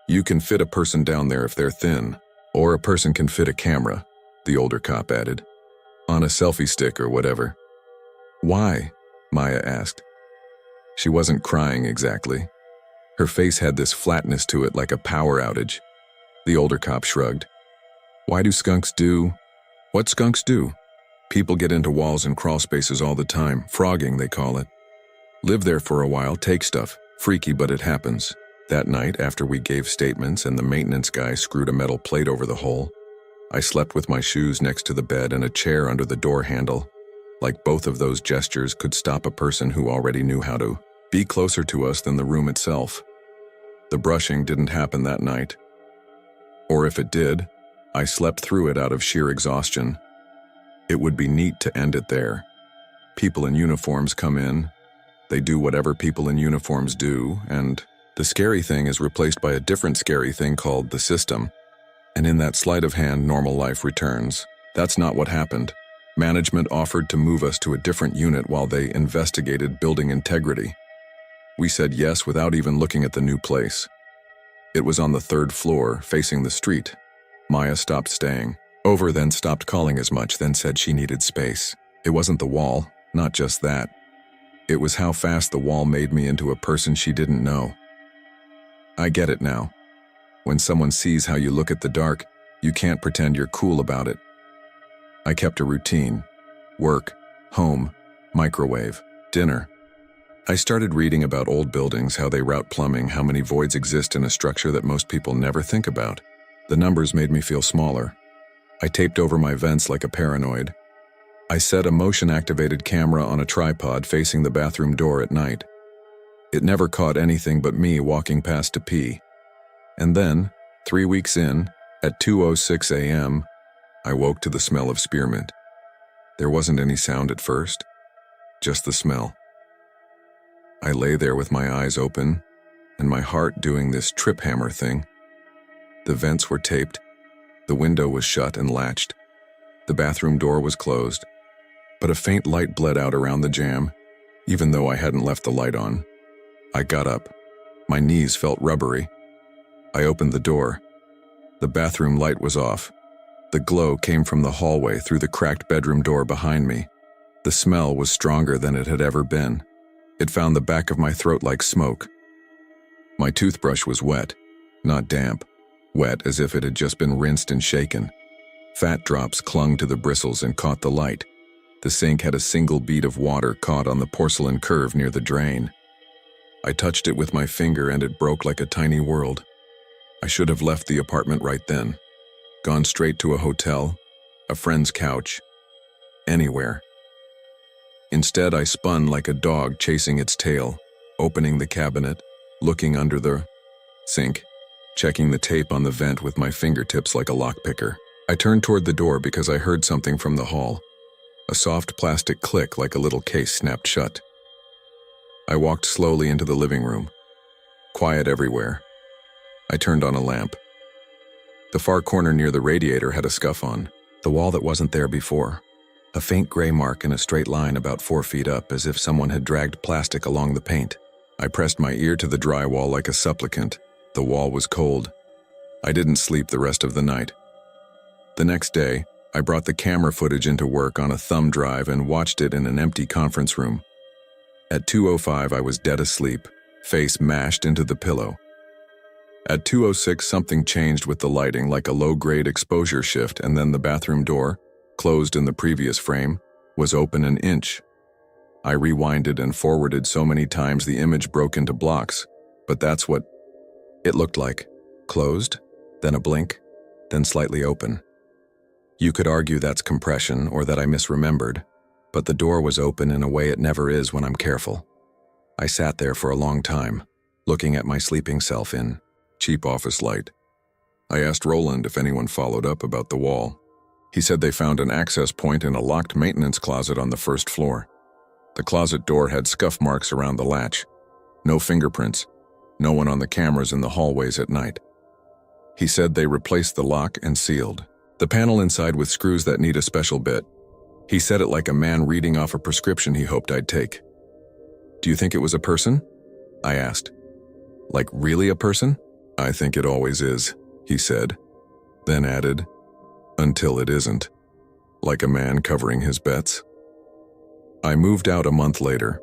"You can fit a person down there if they're thin, or a person can fit a camera," the older cop added, "on a selfie stick or whatever." "Why?" Maya asked. She wasn't crying exactly. Her face had this flatness to it like a power outage. The older cop shrugged. "Why do skunks do what skunks do? People get into walls and crawl spaces all the time, frogging they call it. Live there for a while, take stuff. Freaky, but it happens." That night, after we gave statements and the maintenance guy screwed a metal plate over the hole, I slept with my shoes next to the bed and a chair under the door handle. Like both of those gestures could stop a person who already knew how to be closer to us than the room itself. The brushing didn't happen that night. Or if it did, I slept through it out of sheer exhaustion. It would be neat to end it there. People in uniforms come in, they do whatever people in uniforms do, and the scary thing is replaced by a different scary thing called the system. And in that sleight of hand, normal life returns. That's not what happened. Management offered to move us to a different unit while they investigated building integrity. We said yes without even looking at the new place. It was on the 3rd floor, facing the street. Maya stopped staying over, then stopped calling as much, then said she needed space. It wasn't the wall, not just that. It was how fast the wall made me into a person she didn't know. I get it now. When someone sees how you look at the dark, you can't pretend you're cool about it. I kept a routine. Work, home, microwave, dinner. I started reading about old buildings, how they route plumbing, how many voids exist in a structure that most people never think about. The numbers made me feel smaller. I taped over my vents like a paranoid. I set a motion-activated camera on a tripod facing the bathroom door at night. It never caught anything but me walking past to pee. And then, 3 weeks in, at 2:06 a.m., I woke to the smell of spearmint. There wasn't any sound at first, just the smell. I lay there with my eyes open, and my heart doing this trip hammer thing. The vents were taped, the window was shut and latched, the bathroom door was closed, but a faint light bled out around the jamb, even though I hadn't left the light on. I got up. My knees felt rubbery. I opened the door. The bathroom light was off. The glow came from the hallway through the cracked bedroom door behind me. The smell was stronger than it had ever been. It found the back of my throat like smoke. My toothbrush was wet, not damp, wet as if it had just been rinsed and shaken. Fat drops clung to the bristles and caught the light. The sink had a single bead of water caught on the porcelain curve near the drain. I touched it with my finger and it broke like a tiny world. I should have left the apartment right then, gone straight to a hotel, a friend's couch, anywhere. Instead, I spun like a dog chasing its tail, opening the cabinet, looking under the sink, checking the tape on the vent with my fingertips like a lockpicker. I turned toward the door because I heard something from the hall, a soft plastic click like a little case snapped shut. I walked slowly into the living room. Quiet everywhere. I turned on a lamp. The far corner near the radiator had a scuff on, the wall that wasn't there before. A faint gray mark in a straight line about 4 feet up, as if someone had dragged plastic along the paint. I pressed my ear to the drywall like a supplicant. The wall was cold. I didn't sleep the rest of the night. The next day, I brought the camera footage into work on a thumb drive and watched it in an empty conference room. At 2:05, I was dead asleep, face mashed into the pillow. At 2:06, something changed with the lighting, like a low-grade exposure shift, and then the bathroom door, closed in the previous frame, was open an inch. I rewinded and forwarded so many times the image broke into blocks, but that's what it looked like. Closed, then a blink, then slightly open. You could argue that's compression or that I misremembered, but the door was open in a way it never is when I'm careful. I sat there for a long time, looking at my sleeping self in cheap office light. I asked Roland if anyone followed up about the wall. He said they found an access point in a locked maintenance closet on the first floor. The closet door had scuff marks around the latch. No fingerprints. No one on the cameras in the hallways at night. He said they replaced the lock and sealed the panel inside with screws that need a special bit. He said it like a man reading off a prescription he hoped I'd take. Do you think it was a person? I asked. Like really a person? I think it always is, he said, then added, until it isn't. Like a man covering his bets. I moved out a month later.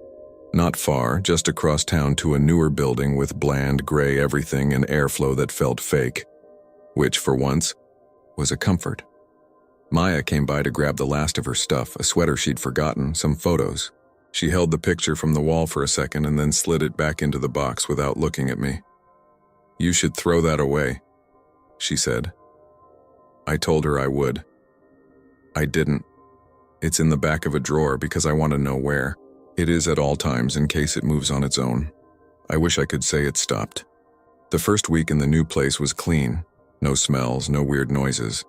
Not far, just across town to a newer building with bland gray everything and airflow that felt fake, which, for once, was a comfort. Maya came by to grab the last of her stuff, a sweater she'd forgotten, some photos. She held the picture from the wall for a second and then slid it back into the box without looking at me. You should throw that away, she said. I told her I would. I didn't. It's in the back of a drawer because I want to know where. It is at all times in case it moves on its own. I wish I could say it stopped. The first week in the new place was clean. No smells, no weird noises.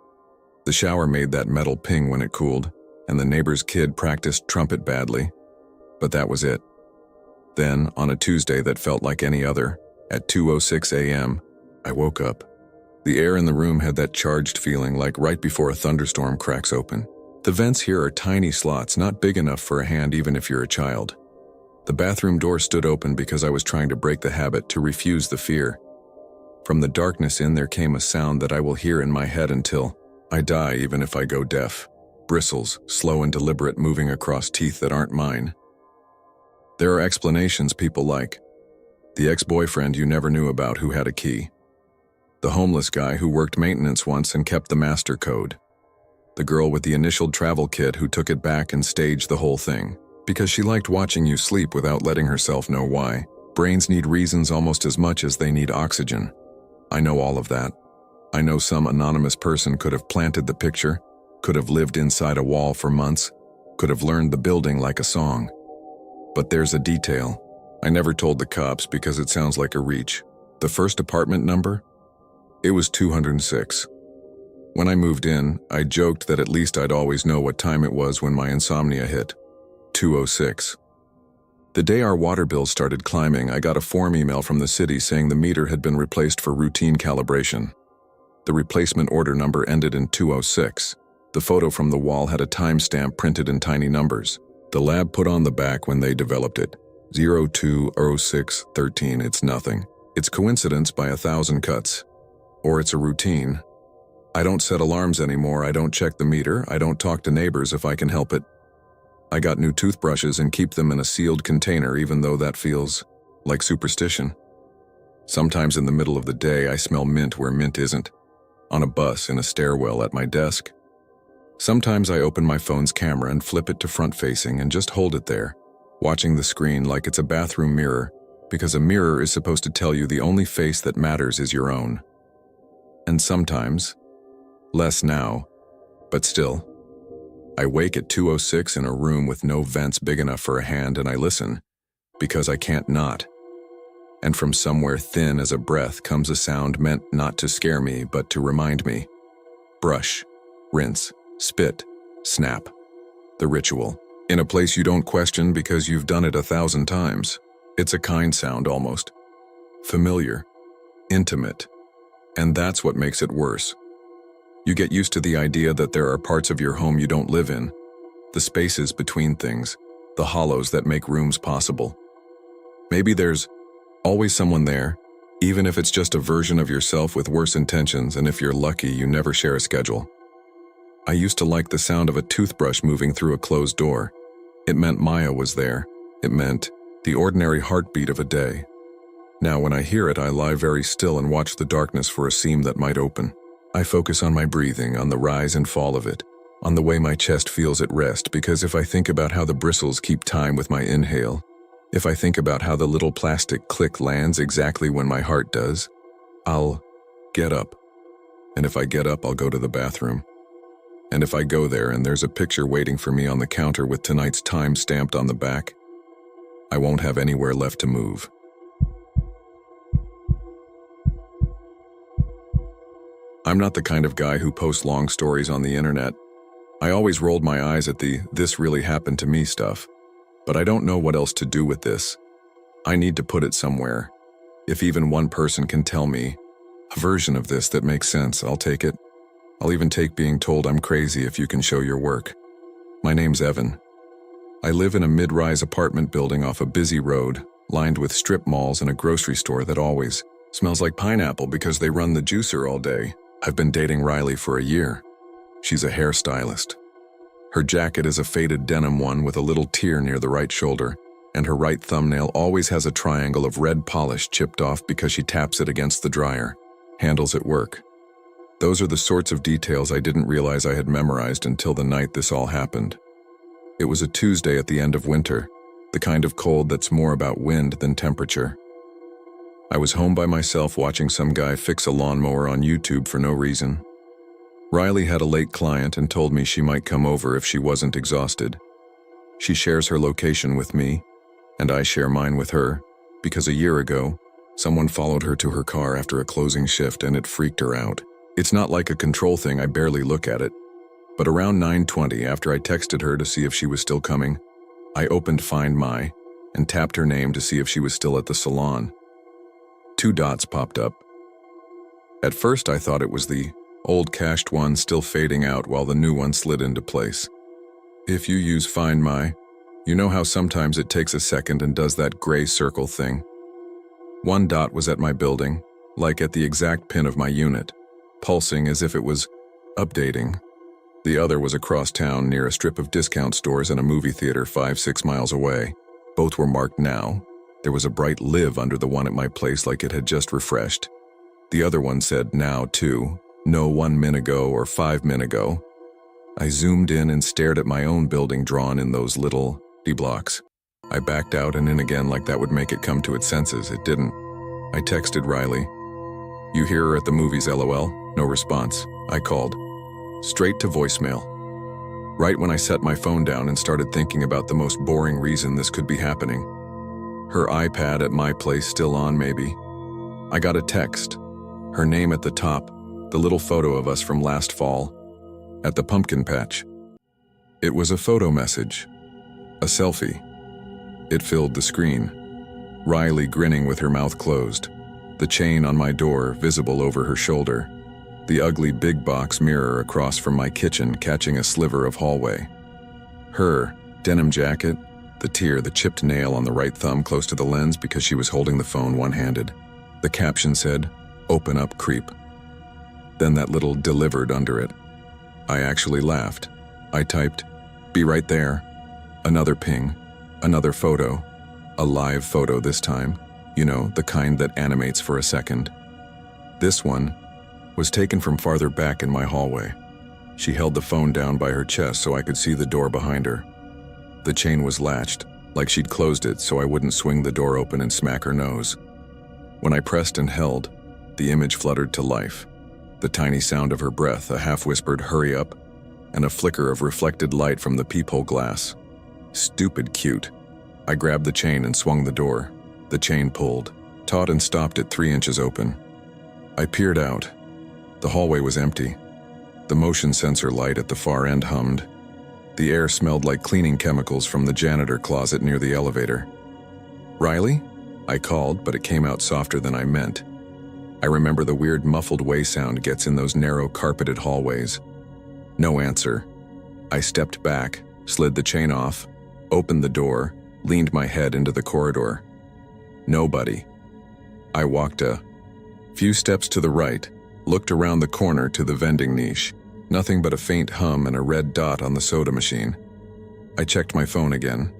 The shower made that metal ping when it cooled, and the neighbor's kid practiced trumpet badly. But that was it. Then, on a Tuesday that felt like any other, at 2:06 a.m., I woke up. The air in the room had that charged feeling like right before a thunderstorm cracks open. The vents here are tiny slots, not big enough for a hand even if you're a child. The bathroom door stood open because I was trying to break the habit, to refuse the fear. From the darkness in there came a sound that I will hear in my head until I die, even if I go deaf. Bristles, slow and deliberate, moving across teeth that aren't mine. There are explanations people like. The ex-boyfriend you never knew about who had a key. The homeless guy who worked maintenance once and kept the master code. The girl with the initialed travel kit who took it back and staged the whole thing, because she liked watching you sleep without letting herself know why. Brains need reasons almost as much as they need oxygen. I know all of that. I know some anonymous person could have planted the picture, could have lived inside a wall for months, could have learned the building like a song. But there's a detail. I never told the cops because it sounds like a reach. The first apartment number? It was 206. When I moved in, I joked that at least I'd always know what time it was when my insomnia hit. 2:06. The day our water bill started climbing, I got a form email from the city saying the meter had been replaced for routine calibration. The replacement order number ended in 2:06. The photo from the wall had a timestamp printed in tiny numbers. The lab put on the back when they developed it. 020613. It's nothing. It's coincidence by 1,000 cuts. Or it's a routine. I don't set alarms anymore, I don't check the meter, I don't talk to neighbors if I can help it. I got new toothbrushes and keep them in a sealed container even though that feels like superstition. Sometimes in the middle of the day I smell mint where mint isn't. On a bus, in a stairwell, at my desk. Sometimes I open my phone's camera and flip it to front-facing and just hold it there, watching the screen like it's a bathroom mirror, because a mirror is supposed to tell you the only face that matters is your own. And sometimes, less now, But still, I wake at 2:06 in a room with no vents big enough for a hand, and I listen, because I can't not. And from somewhere thin as a breath comes a sound meant not to scare me, but to remind me. Brush, rinse, spit, snap. The ritual. In a place you don't question because you've done it 1,000 times. It's a kind sound almost. Familiar. Intimate. And that's what makes it worse. You get used to the idea that there are parts of your home you don't live in. The spaces between things. The hollows that make rooms possible. Maybe there's always someone there, even if it's just a version of yourself with worse intentions, and if you're lucky, you never share a schedule. I used to like the sound of a toothbrush moving through a closed door. It meant Maya was there. It meant the ordinary heartbeat of a day. Now when I hear it, I lie very still and watch the darkness for a seam that might open. I focus on my breathing, on the rise and fall of it, on the way my chest feels at rest, because if I think about how the bristles keep time with my inhale, if I think about how the little plastic click lands exactly when my heart does, I'll get up. And if I get up, I'll go to the bathroom. And if I go there and there's a picture waiting for me on the counter with tonight's time stamped on the back, I won't have anywhere left to move. I'm not the kind of guy who posts long stories on the internet. I always rolled my eyes at the "this really happened to me" stuff. But I don't know what else to do with this. I need to put it somewhere. If even one person can tell me a version of this that makes sense, I'll take it. I'll even take being told I'm crazy if you can show your work. My name's Evan. I live in a mid-rise apartment building off a busy road, lined with strip malls and a grocery store that always smells like pineapple because they run the juicer all day. I've been dating Riley for a year. She's a hairstylist. Her jacket is a faded denim one with a little tear near the right shoulder, and her right thumbnail always has a triangle of red polish chipped off because she taps it against the dryer. Handles at work. Those are the sorts of details I didn't realize I had memorized until the night this all happened. It was a Tuesday at the end of winter, the kind of cold that's more about wind than temperature. I was home by myself watching some guy fix a lawnmower on YouTube for no reason. Riley had a late client and told me she might come over if she wasn't exhausted. She shares her location with me, and I share mine with her, because a year ago, someone followed her to her car after a closing shift and it freaked her out. It's not like a control thing, I barely look at it. But around 9:20, after I texted her to see if she was still coming, I opened Find My and tapped her name to see if she was still at the salon. 2 dots popped up. At first I thought it was the old cached one still fading out while the new one slid into place. If you use Find My, you know how sometimes it takes a second and does that gray circle thing. 1 dot was at my building, like at the exact pin of my unit, pulsing as if it was updating. The other was across town near a strip of discount stores and a movie theater 5-6 miles away. Both were marked now. There was a bright live under the one at my place like it had just refreshed. The other one said now too, no 1 minute ago or 5 minutes ago. I zoomed in and stared at my own building drawn in those little D-blocks. I backed out and in again like that would make it come to its senses. It didn't. I texted Riley. You hear her at the movies, LOL? No response. I called. Straight to voicemail. Right when I set my phone down and started thinking about the most boring reason this could be happening. Her iPad at my place still on, maybe. I got a text. Her name at the top, the little photo of us from last fall, at the pumpkin patch. It was a photo message. A selfie. It filled the screen. Riley grinning with her mouth closed. The chain on my door visible over her shoulder. The ugly big box mirror across from my kitchen catching a sliver of hallway. Her denim jacket, the tear, the chipped nail on the right thumb close to the lens because she was holding the phone one-handed. The caption said, "Open up, creep." Then that little "delivered" under it. I actually laughed. I typed, "Be right there." Another ping, another photo, a live photo this time, you know, the kind that animates for a second. This one was taken from farther back in my hallway. She held the phone down by her chest so I could see the door behind her. The chain was latched, like she'd closed it so I wouldn't swing the door open and smack her nose. When I pressed and held, the image fluttered to life. The tiny sound of her breath, a half-whispered "hurry up," and a flicker of reflected light from the peephole glass. Stupid cute. I grabbed the chain and swung the door. The chain pulled, taut and stopped at 3 inches open. I peered out. The hallway was empty. The motion sensor light at the far end hummed. The air smelled like cleaning chemicals from the janitor closet near the elevator. "Riley?" I called, but it came out softer than I meant. I remember the weird muffled way sound gets in those narrow carpeted hallways. No answer. I stepped back, slid the chain off, opened the door, leaned my head into the corridor. Nobody. I walked a few steps to the right, looked around the corner to the vending niche. Nothing but a faint hum and a red dot on the soda machine. I checked my phone again.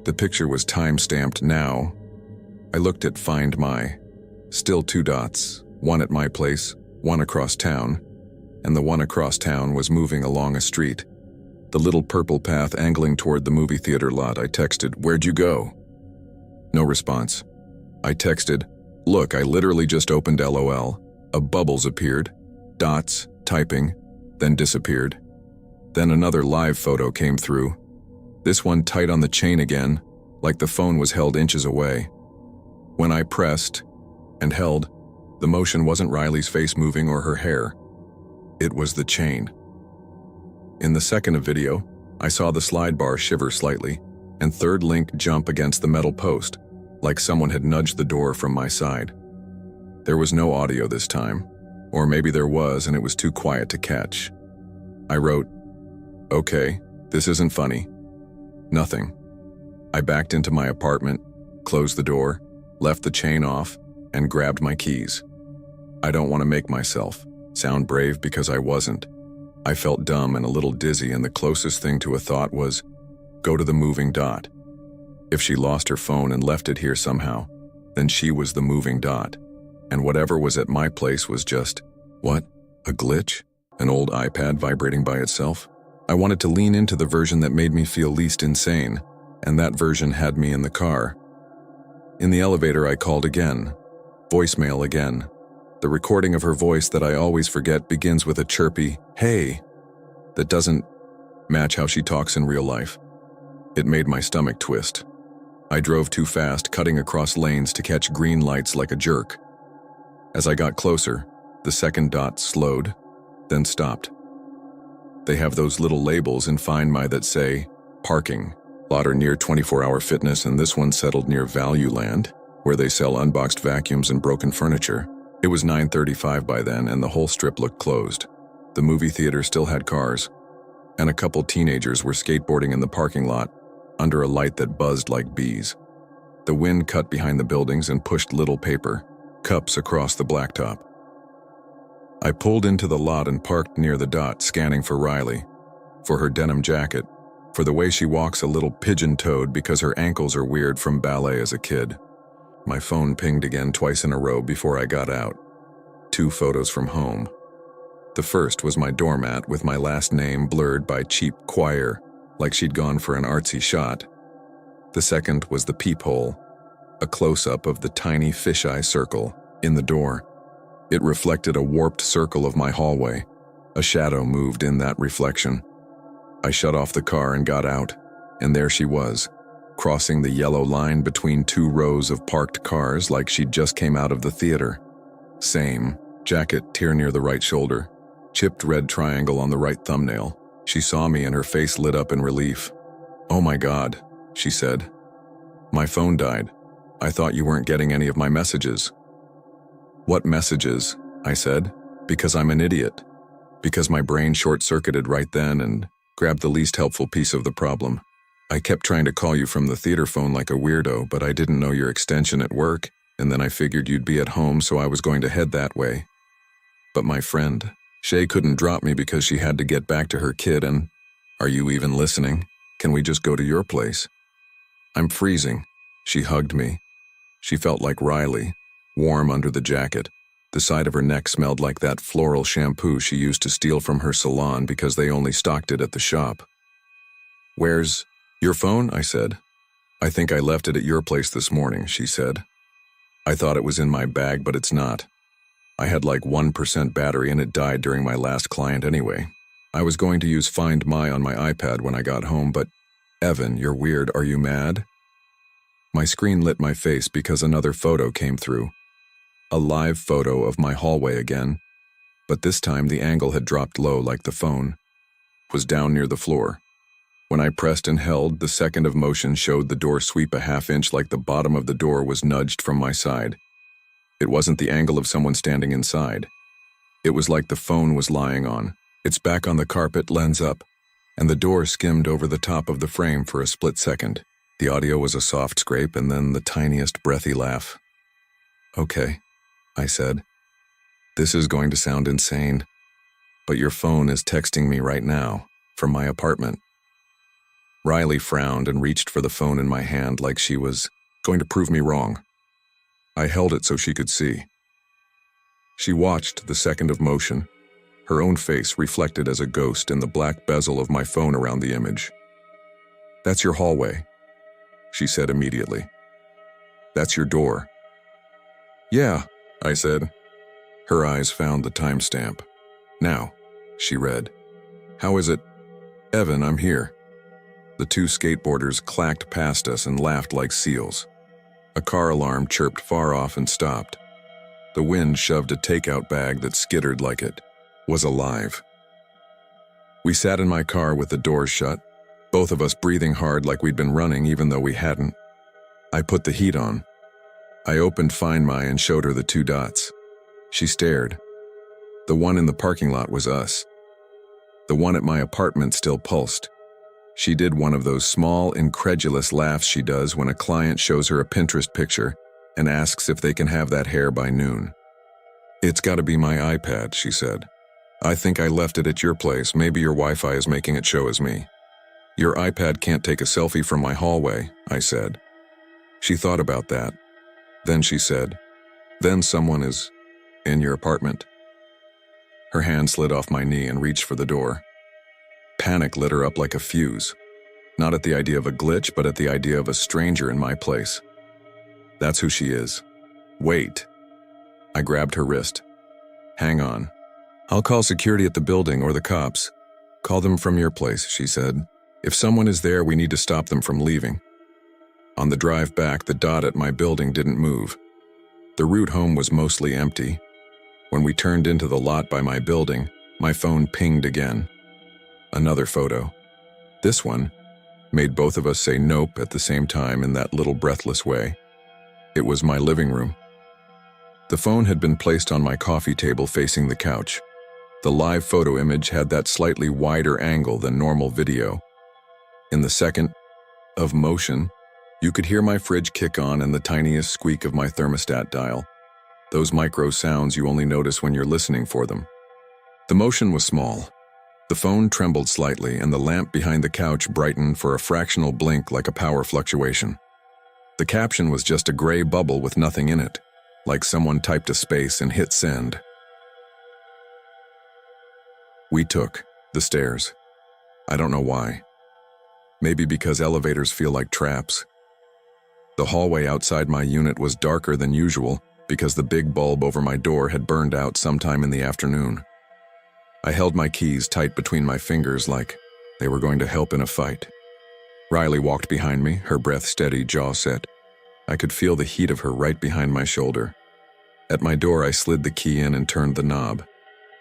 The picture was time-stamped now. I looked at Find My. Still 2 dots, one at my place, one across town, and the one across town was moving along a street. The little purple path angling toward the movie theater lot. I texted, "Where'd you go?" No response. I texted, "Look, I literally just opened LOL. A bubbles appeared, dots, typing, then disappeared. Then another live photo came through. This one tight on the chain again, like the phone was held inches away. When I pressed and held, the motion wasn't Riley's face moving or her hair. It was the chain. In the second video, I saw the slide bar shiver slightly, and third link jump against the metal post, like someone had nudged the door from my side. There was no audio this time, or maybe there was and it was too quiet to catch. I wrote, "Okay, this isn't funny." Nothing. I backed into my apartment, closed the door, left the chain off, and grabbed my keys. I don't want to make myself sound brave because I wasn't. I felt dumb and a little dizzy, and the closest thing to a thought was, go to the moving dot. If she lost her phone and left it here somehow, then she was the moving dot. And whatever was at my place was just, what? A glitch? An old iPad vibrating by itself? I wanted to lean into the version that made me feel least insane, and that version had me in the car. In the elevator, I called again. Voicemail again. The recording of her voice that I always forget begins with a chirpy, "Hey," that doesn't match how she talks in real life. It made my stomach twist. I drove too fast, cutting across lanes to catch green lights like a jerk. As I got closer, the second dot slowed, then stopped. They have those little labels in Find My that say, "Parking." Lot are near 24-Hour Fitness, and this one settled near Value Land, where they sell unboxed vacuums and broken furniture. It was 9:35 by then, and the whole strip looked closed. The movie theater still had cars, and a couple teenagers were skateboarding in the parking lot, under a light that buzzed like bees. The wind cut behind the buildings and pushed little paper cups across the blacktop. I pulled into the lot and parked near the dot, scanning for Riley, for her denim jacket, for the way she walks a little pigeon-toed because her ankles are weird from ballet as a kid. My phone pinged again twice in a row before I got out. 2 photos from home. The first was my doormat with my last name blurred by cheap choir, like she'd gone for an artsy shot. The second was the peephole, a close-up of the tiny fisheye circle in the door. It reflected a warped circle of my hallway. A shadow moved in that reflection. I shut off the car and got out, and there she was, crossing the yellow line between 2 rows of parked cars like she'd just came out of the theater. Same, jacket, tear near the right shoulder, chipped red triangle on the right thumbnail. She saw me and her face lit up in relief. "Oh my God," she said. "My phone died. I thought you weren't getting any of my messages." "What messages?" I said, because I'm an idiot. Because my brain short-circuited right then and grabbed the least helpful piece of the problem. "I kept trying to call you from the theater phone like a weirdo, but I didn't know your extension at work, and then I figured you'd be at home, so I was going to head that way. But my friend, Shay, couldn't drop me because she had to get back to her kid, and are you even listening? Can we just go to your place?" "I'm freezing." She hugged me. She felt like Riley, warm under the jacket. The side of her neck smelled like that floral shampoo she used to steal from her salon because they only stocked it at the shop. "Where's your phone?" I said. "I think I left it at your place this morning," she said. "I thought it was in my bag, but it's not. I had like 1% battery and it died during my last client anyway." I was going to use Find My on my iPad when I got home, but Evan, you're weird. Are you mad? My screen lit my face because another photo came through. A live photo of my hallway again, but this time the angle had dropped low like the phone was down near the floor. When I pressed and held, the second of motion showed the door sweep a half-inch like the bottom of the door was nudged from my side. It wasn't the angle of someone standing inside. It was like the phone was lying on, its back on the carpet, lens up, and the door skimmed over the top of the frame for a split second. The audio was a soft scrape and then the tiniest breathy laugh. Okay, I said. This is going to sound insane, but your phone is texting me right now from my apartment. Riley frowned and reached for the phone in my hand like she was going to prove me wrong. I held it so she could see. She watched the second of motion, her own face reflected as a ghost in the black bezel of my phone around the image. That's your hallway, she said immediately. That's your door. Yeah, I said. Her eyes found the timestamp. Now, she read. How is it? Evan, I'm here. The two skateboarders clacked past us and laughed like seals. A car alarm chirped far off and stopped. The wind shoved a takeout bag that skittered like it was alive. We sat in my car with the doors shut, both of us breathing hard like we'd been running even though we hadn't. I put the heat on. I opened Find My and showed her the two dots. She stared. The one in the parking lot was us. The one at my apartment still pulsed. She did one of those small, incredulous laughs she does when a client shows her a Pinterest picture and asks if they can have that hair by noon. It's gotta be my iPad, she said. I think I left it at your place. Maybe your Wi-Fi is making it show as me. Your iPad can't take a selfie from my hallway, I said. She thought about that. Then she said, then someone is in your apartment. Her hand slid off my knee and reached for the door. Panic lit her up like a fuse. Not at the idea of a glitch, but at the idea of a stranger in my place. That's who she is. Wait. I grabbed her wrist. Hang on. I'll call security at the building or the cops. Call them from your place, she said. If someone is there, we need to stop them from leaving. On the drive back, the dot at my building didn't move. The route home was mostly empty. When we turned into the lot by my building, my phone pinged again. Another photo. This one made both of us say nope at the same time in that little breathless way. It was my living room. The phone had been placed on my coffee table facing the couch. The live photo image had that slightly wider angle than normal video. In the second of motion, you could hear my fridge kick on and the tiniest squeak of my thermostat dial. Those micro sounds you only notice when you're listening for them. The motion was small. The phone trembled slightly and the lamp behind the couch brightened for a fractional blink like a power fluctuation. The caption was just a gray bubble with nothing in it, like someone typed a space and hit send. We took the stairs. I don't know why. Maybe because elevators feel like traps. The hallway outside my unit was darker than usual because the big bulb over my door had burned out sometime in the afternoon. I held my keys tight between my fingers like they were going to help in a fight. Riley walked behind me, her breath steady, jaw set. I could feel the heat of her right behind my shoulder. At my door, I slid the key in and turned the knob.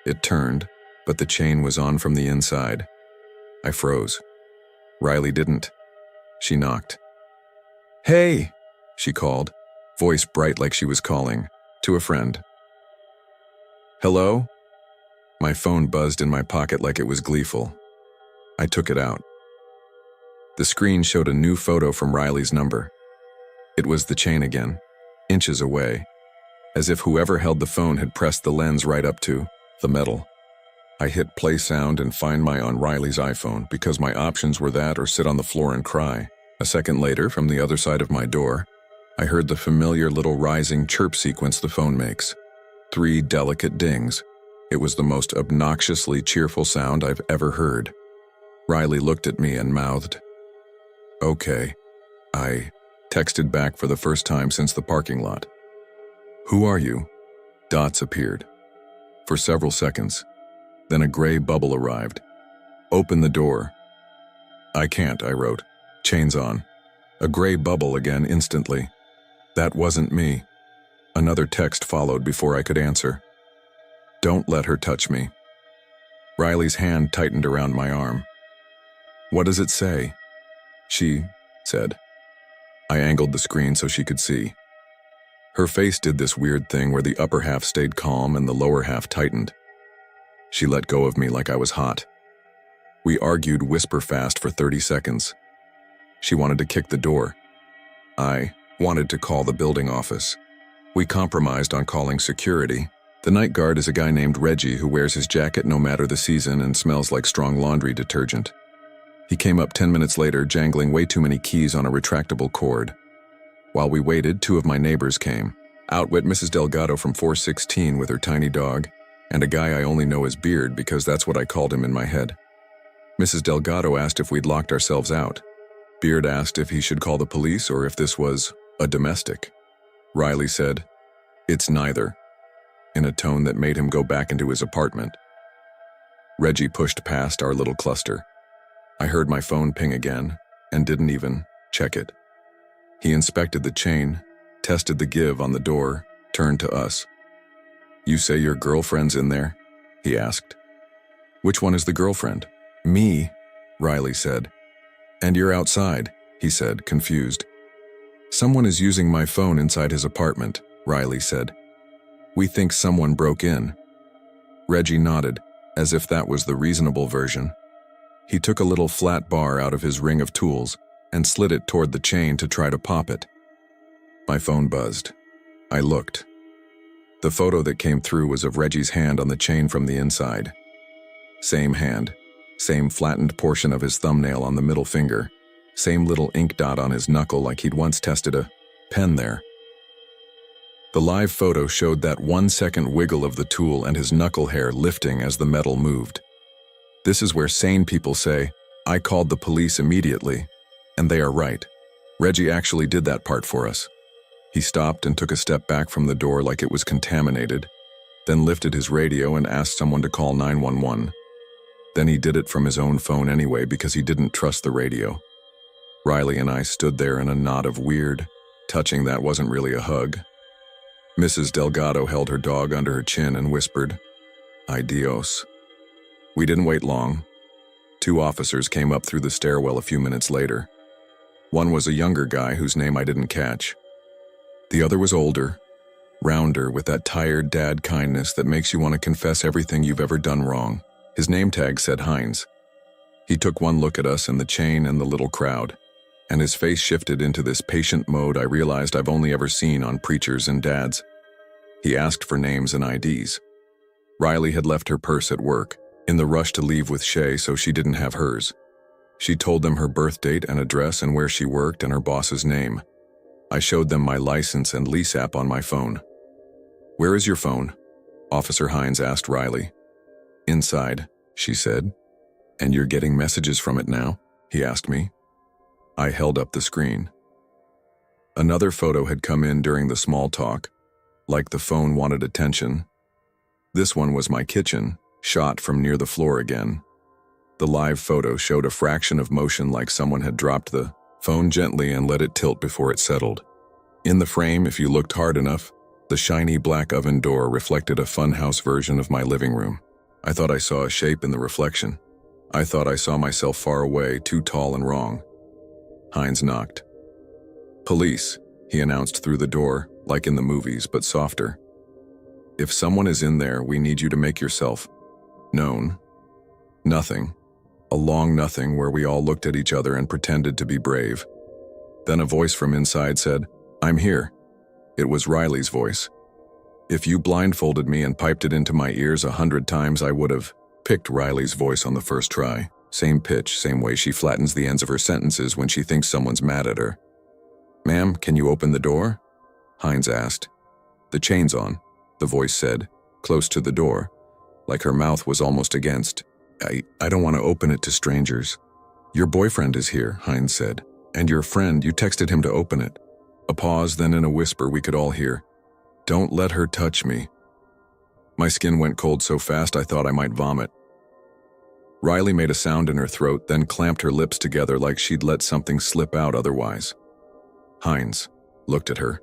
It turned, but the chain was on from the inside. I froze. Riley didn't. She knocked. Hey, she called, voice bright like she was calling, to a friend. Hello? My phone buzzed in my pocket like it was gleeful. I took it out. The screen showed a new photo from Riley's number. It was the chain again, inches away, as if whoever held the phone had pressed the lens right up to the metal. I hit play sound and Find My on Riley's iPhone because my options were that or sit on the floor and cry. A second later, from the other side of my door, I heard the familiar little rising chirp sequence the phone makes. 3 delicate dings. It was the most obnoxiously cheerful sound I've ever heard. Riley looked at me and mouthed, "Okay." I texted back for the first time since the parking lot. "Who are you?" Dots appeared. For several seconds. Then a gray bubble arrived. Open the door. I can't, I wrote. Chains on. A gray bubble again instantly. That wasn't me. Another text followed before I could answer. Don't let her touch me. Riley's hand tightened around my arm. What does it say? She said. I angled the screen so she could see. Her face did this weird thing where the upper half stayed calm and the lower half tightened. She let go of me like I was hot. We argued whisper fast for 30 seconds. She wanted to kick the door. I wanted to call the building office. We compromised on calling security. The night guard is a guy named Reggie who wears his jacket no matter the season and smells like strong laundry detergent. He came up 10 minutes later, jangling way too many keys on a retractable cord. While we waited, 2 of my neighbors came. Out went Mrs. Delgado from 416 with her tiny dog, and a guy I only know as Beard because that's what I called him in my head. Mrs. Delgado asked if we'd locked ourselves out. Beard asked if he should call the police or if this was a domestic. Riley said, "It's neither," in a tone that made him go back into his apartment. Reggie pushed past our little cluster. I heard my phone ping again and didn't even check it. He inspected the chain, tested the give on the door, turned to us. "You say your girlfriend's in there?" he asked. "Which one is the girlfriend?" "Me," Riley said. "And you're outside," he said, confused. "Someone is using my phone inside his apartment," Riley said. "We think someone broke in." Reggie nodded, as if that was the reasonable version. He took a little flat bar out of his ring of tools and slid it toward the chain to try to pop it. My phone buzzed. I looked. The photo that came through was of Reggie's hand on the chain from the inside. Same hand. Same flattened portion of his thumbnail on the middle finger. Same little ink dot on his knuckle like he'd once tested a pen there. The live photo showed that 1-second wiggle of the tool and his knuckle hair lifting as the metal moved. This is where sane people say, "I called the police immediately," and they are right. Reggie actually did that part for us. He stopped and took a step back from the door like it was contaminated, then lifted his radio and asked someone to call 911. Then he did it from his own phone anyway because he didn't trust the radio. Riley and I stood there in a knot of weird, touching that wasn't really a hug. Mrs. Delgado held her dog under her chin and whispered, "Ay Dios." We didn't wait long. 2 officers came up through the stairwell a few minutes later. One was a younger guy whose name I didn't catch. The other was older, rounder, with that tired dad kindness that makes you want to confess everything you've ever done wrong. His name tag said Hines. He took one look at us and the chain and the little crowd, and his face shifted into this patient mode I realized I've only ever seen on preachers and dads. He asked for names and IDs. Riley had left her purse at work, in the rush to leave with Shay so she didn't have hers. She told them her birth date and address and where she worked and her boss's name. I showed them my license and lease app on my phone. "Where is your phone?" Officer Hines asked Riley. "Inside," she said. "And you're getting messages from it now?" he asked me. I held up the screen. Another photo had come in during the small talk, like the phone wanted attention. This one was my kitchen, shot from near the floor again. The live photo showed a fraction of motion like someone had dropped the phone gently and let it tilt before it settled. In the frame, if you looked hard enough, the shiny black oven door reflected a funhouse version of my living room. I thought I saw a shape in the reflection. I thought I saw myself far away, too tall and wrong. Hines knocked. "Police," he announced through the door, like in the movies, but softer. "If someone is in there, we need you to make yourself known." Nothing. A long nothing where we all looked at each other and pretended to be brave. Then a voice from inside said, "I'm here." It was Riley's voice. If you blindfolded me and piped it into my ears 100 times, I would have picked Riley's voice on the first try. Same pitch, same way she flattens the ends of her sentences when she thinks someone's mad at her. "Ma'am, can you open the door?" Hines asked. "The chain's on," the voice said, close to the door, like her mouth was almost against. I don't want to open it to strangers." "Your boyfriend is here," Hines said. "And your friend, you texted him to open it." A pause, then in a whisper we could all hear, "Don't let her touch me." My skin went cold so fast I thought I might vomit. Riley made a sound in her throat, then clamped her lips together like she'd let something slip out otherwise. Hines looked at her.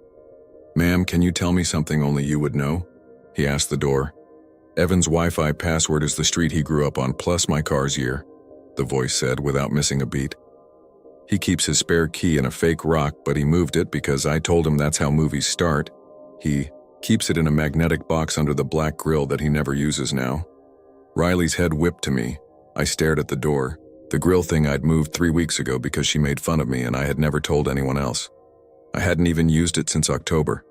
"Ma'am, can you tell me something only you would know?" he asked the door. "Evan's Wi-Fi password is the street he grew up on plus my car's year," the voice said without missing a beat. "He keeps his spare key in a fake rock, but he moved it because I told him that's how movies start. He keeps it in a magnetic box under the black grill that he never uses now." Riley's head whipped to me. I stared at the door. The grill thing I'd moved 3 weeks ago because she made fun of me and I had never told anyone else. I hadn't even used it since October.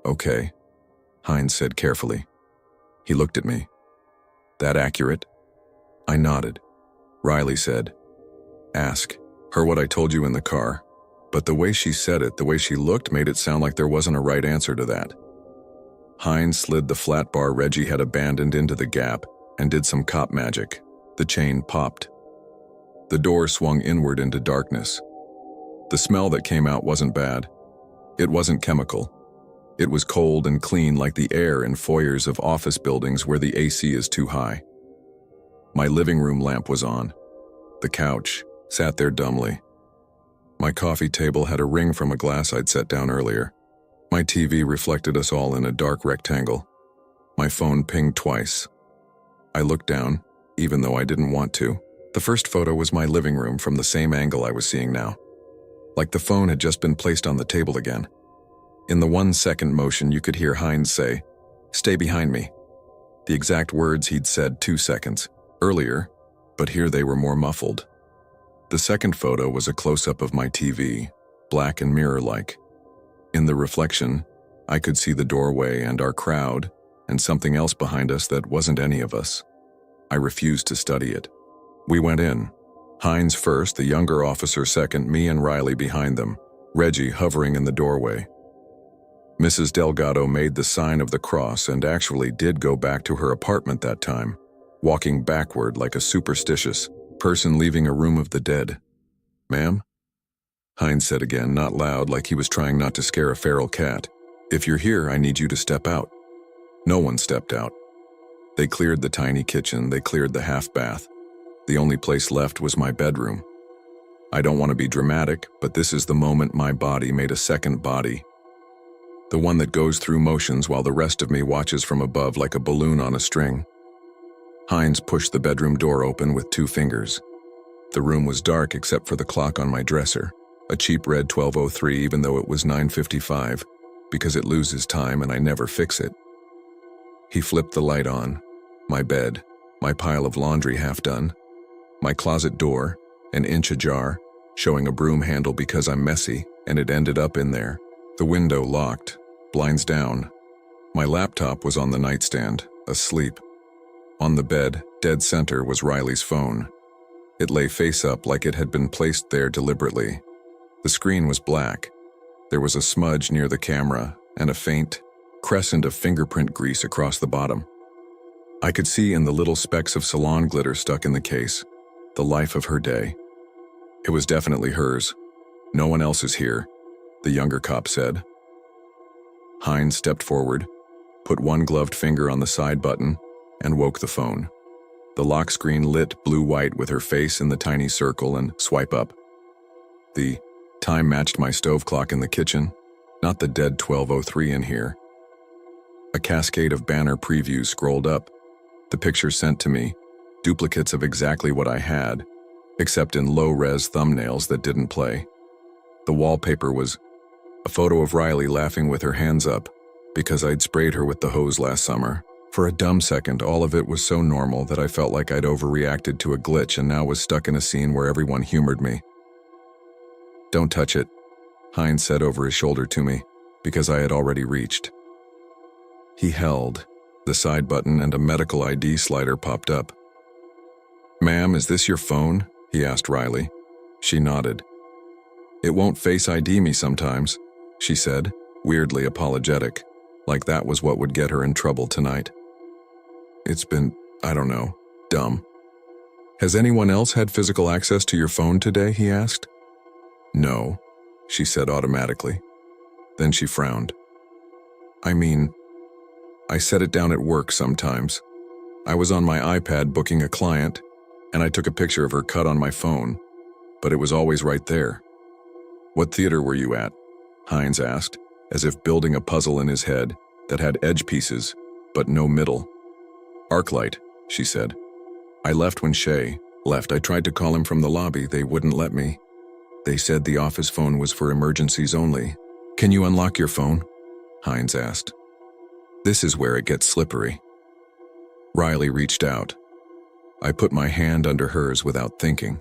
"Okay," Hines said carefully. He looked at me. "That accurate?" I nodded. Riley said, "Ask her what I told you in the car." But the way she said it, the way she looked, made it sound like there wasn't a right answer to that. Hines slid the flat bar Reggie had abandoned into the gap and did some cop magic. The chain popped. The door swung inward into darkness. The smell that came out wasn't bad. It wasn't chemical. It was cold and clean like the air in foyers of office buildings where the AC is too high. My living room lamp was on. The couch sat there dumbly. My coffee table had a ring from a glass I'd set down earlier. My TV reflected us all in a dark rectangle. My phone pinged twice. I looked down, even though I didn't want to. The first photo was my living room from the same angle I was seeing now. Like the phone had just been placed on the table again. In the 1-second motion, you could hear Hines say, "Stay behind me." The exact words he'd said 2 seconds earlier, but here they were more muffled. The second photo was a close-up of my TV, black and mirror-like. In the reflection, I could see the doorway and our crowd, and something else behind us that wasn't any of us. I refused to study it. We went in. Hines first, the younger officer second, me and Riley behind them, Reggie hovering in the doorway. Mrs. Delgado made the sign of the cross and actually did go back to her apartment that time, walking backward like a superstitious person leaving a room of the dead. "Ma'am?" Hines said again, not loud, like he was trying not to scare a feral cat. "If you're here, I need you to step out." No one stepped out. They cleared the tiny kitchen, they cleared the half bath. The only place left was my bedroom. I don't want to be dramatic, but this is the moment my body made a second body. The one that goes through motions while the rest of me watches from above like a balloon on a string. Hines pushed the bedroom door open with 2 fingers. The room was dark except for the clock on my dresser, a cheap red 12:03 even though it was 9:55, because it loses time and I never fix it. He flipped the light on. My bed, my pile of laundry half done, my closet door, an inch ajar, showing a broom handle because I'm messy, and it ended up in there. The window locked, blinds down. My laptop was on the nightstand, asleep. On the bed, dead center, was Riley's phone. It lay face up like it had been placed there deliberately. The screen was black. There was a smudge near the camera and a faint crescent of fingerprint grease across the bottom. I could see in the little specks of salon glitter stuck in the case, the life of her day. It was definitely hers. "No one else is here," the younger cop said. Hines stepped forward, put one gloved finger on the side button, and woke the phone. The lock screen lit blue-white with her face in the tiny circle and swipe up. The time matched my stove clock in the kitchen, not the dead 12:03 in here. A cascade of banner previews scrolled up. The pictures sent to me, duplicates of exactly what I had, except in low-res thumbnails that didn't play. The wallpaper was a photo of Riley laughing with her hands up because I'd sprayed her with the hose last summer. For a dumb second, all of it was so normal that I felt like I'd overreacted to a glitch and now was stuck in a scene where everyone humored me. "Don't touch it," Hines said over his shoulder to me, because I had already reached. He held the side button and a medical ID slider popped up. "Ma'am, is this your phone?" he asked Riley. She nodded. "It won't face ID me sometimes," she said, weirdly apologetic, like that was what would get her in trouble tonight. "It's been, I don't know, dumb." "Has anyone else had physical access to your phone today?" he asked. "No," she said automatically. Then she frowned. "I mean, I set it down at work sometimes. I was on my iPad booking a client, and I took a picture of her cut on my phone, but it was always right there. "What theater were you at?" Hines asked, as if building a puzzle in his head that had edge pieces, but no middle. "Arclight," she said. "I left when Shay left. I tried to call him from the lobby. They wouldn't let me. They said the office phone was for emergencies only." "Can you unlock your phone?" Hines asked. This is where it gets slippery. Riley reached out. I put my hand under hers without thinking.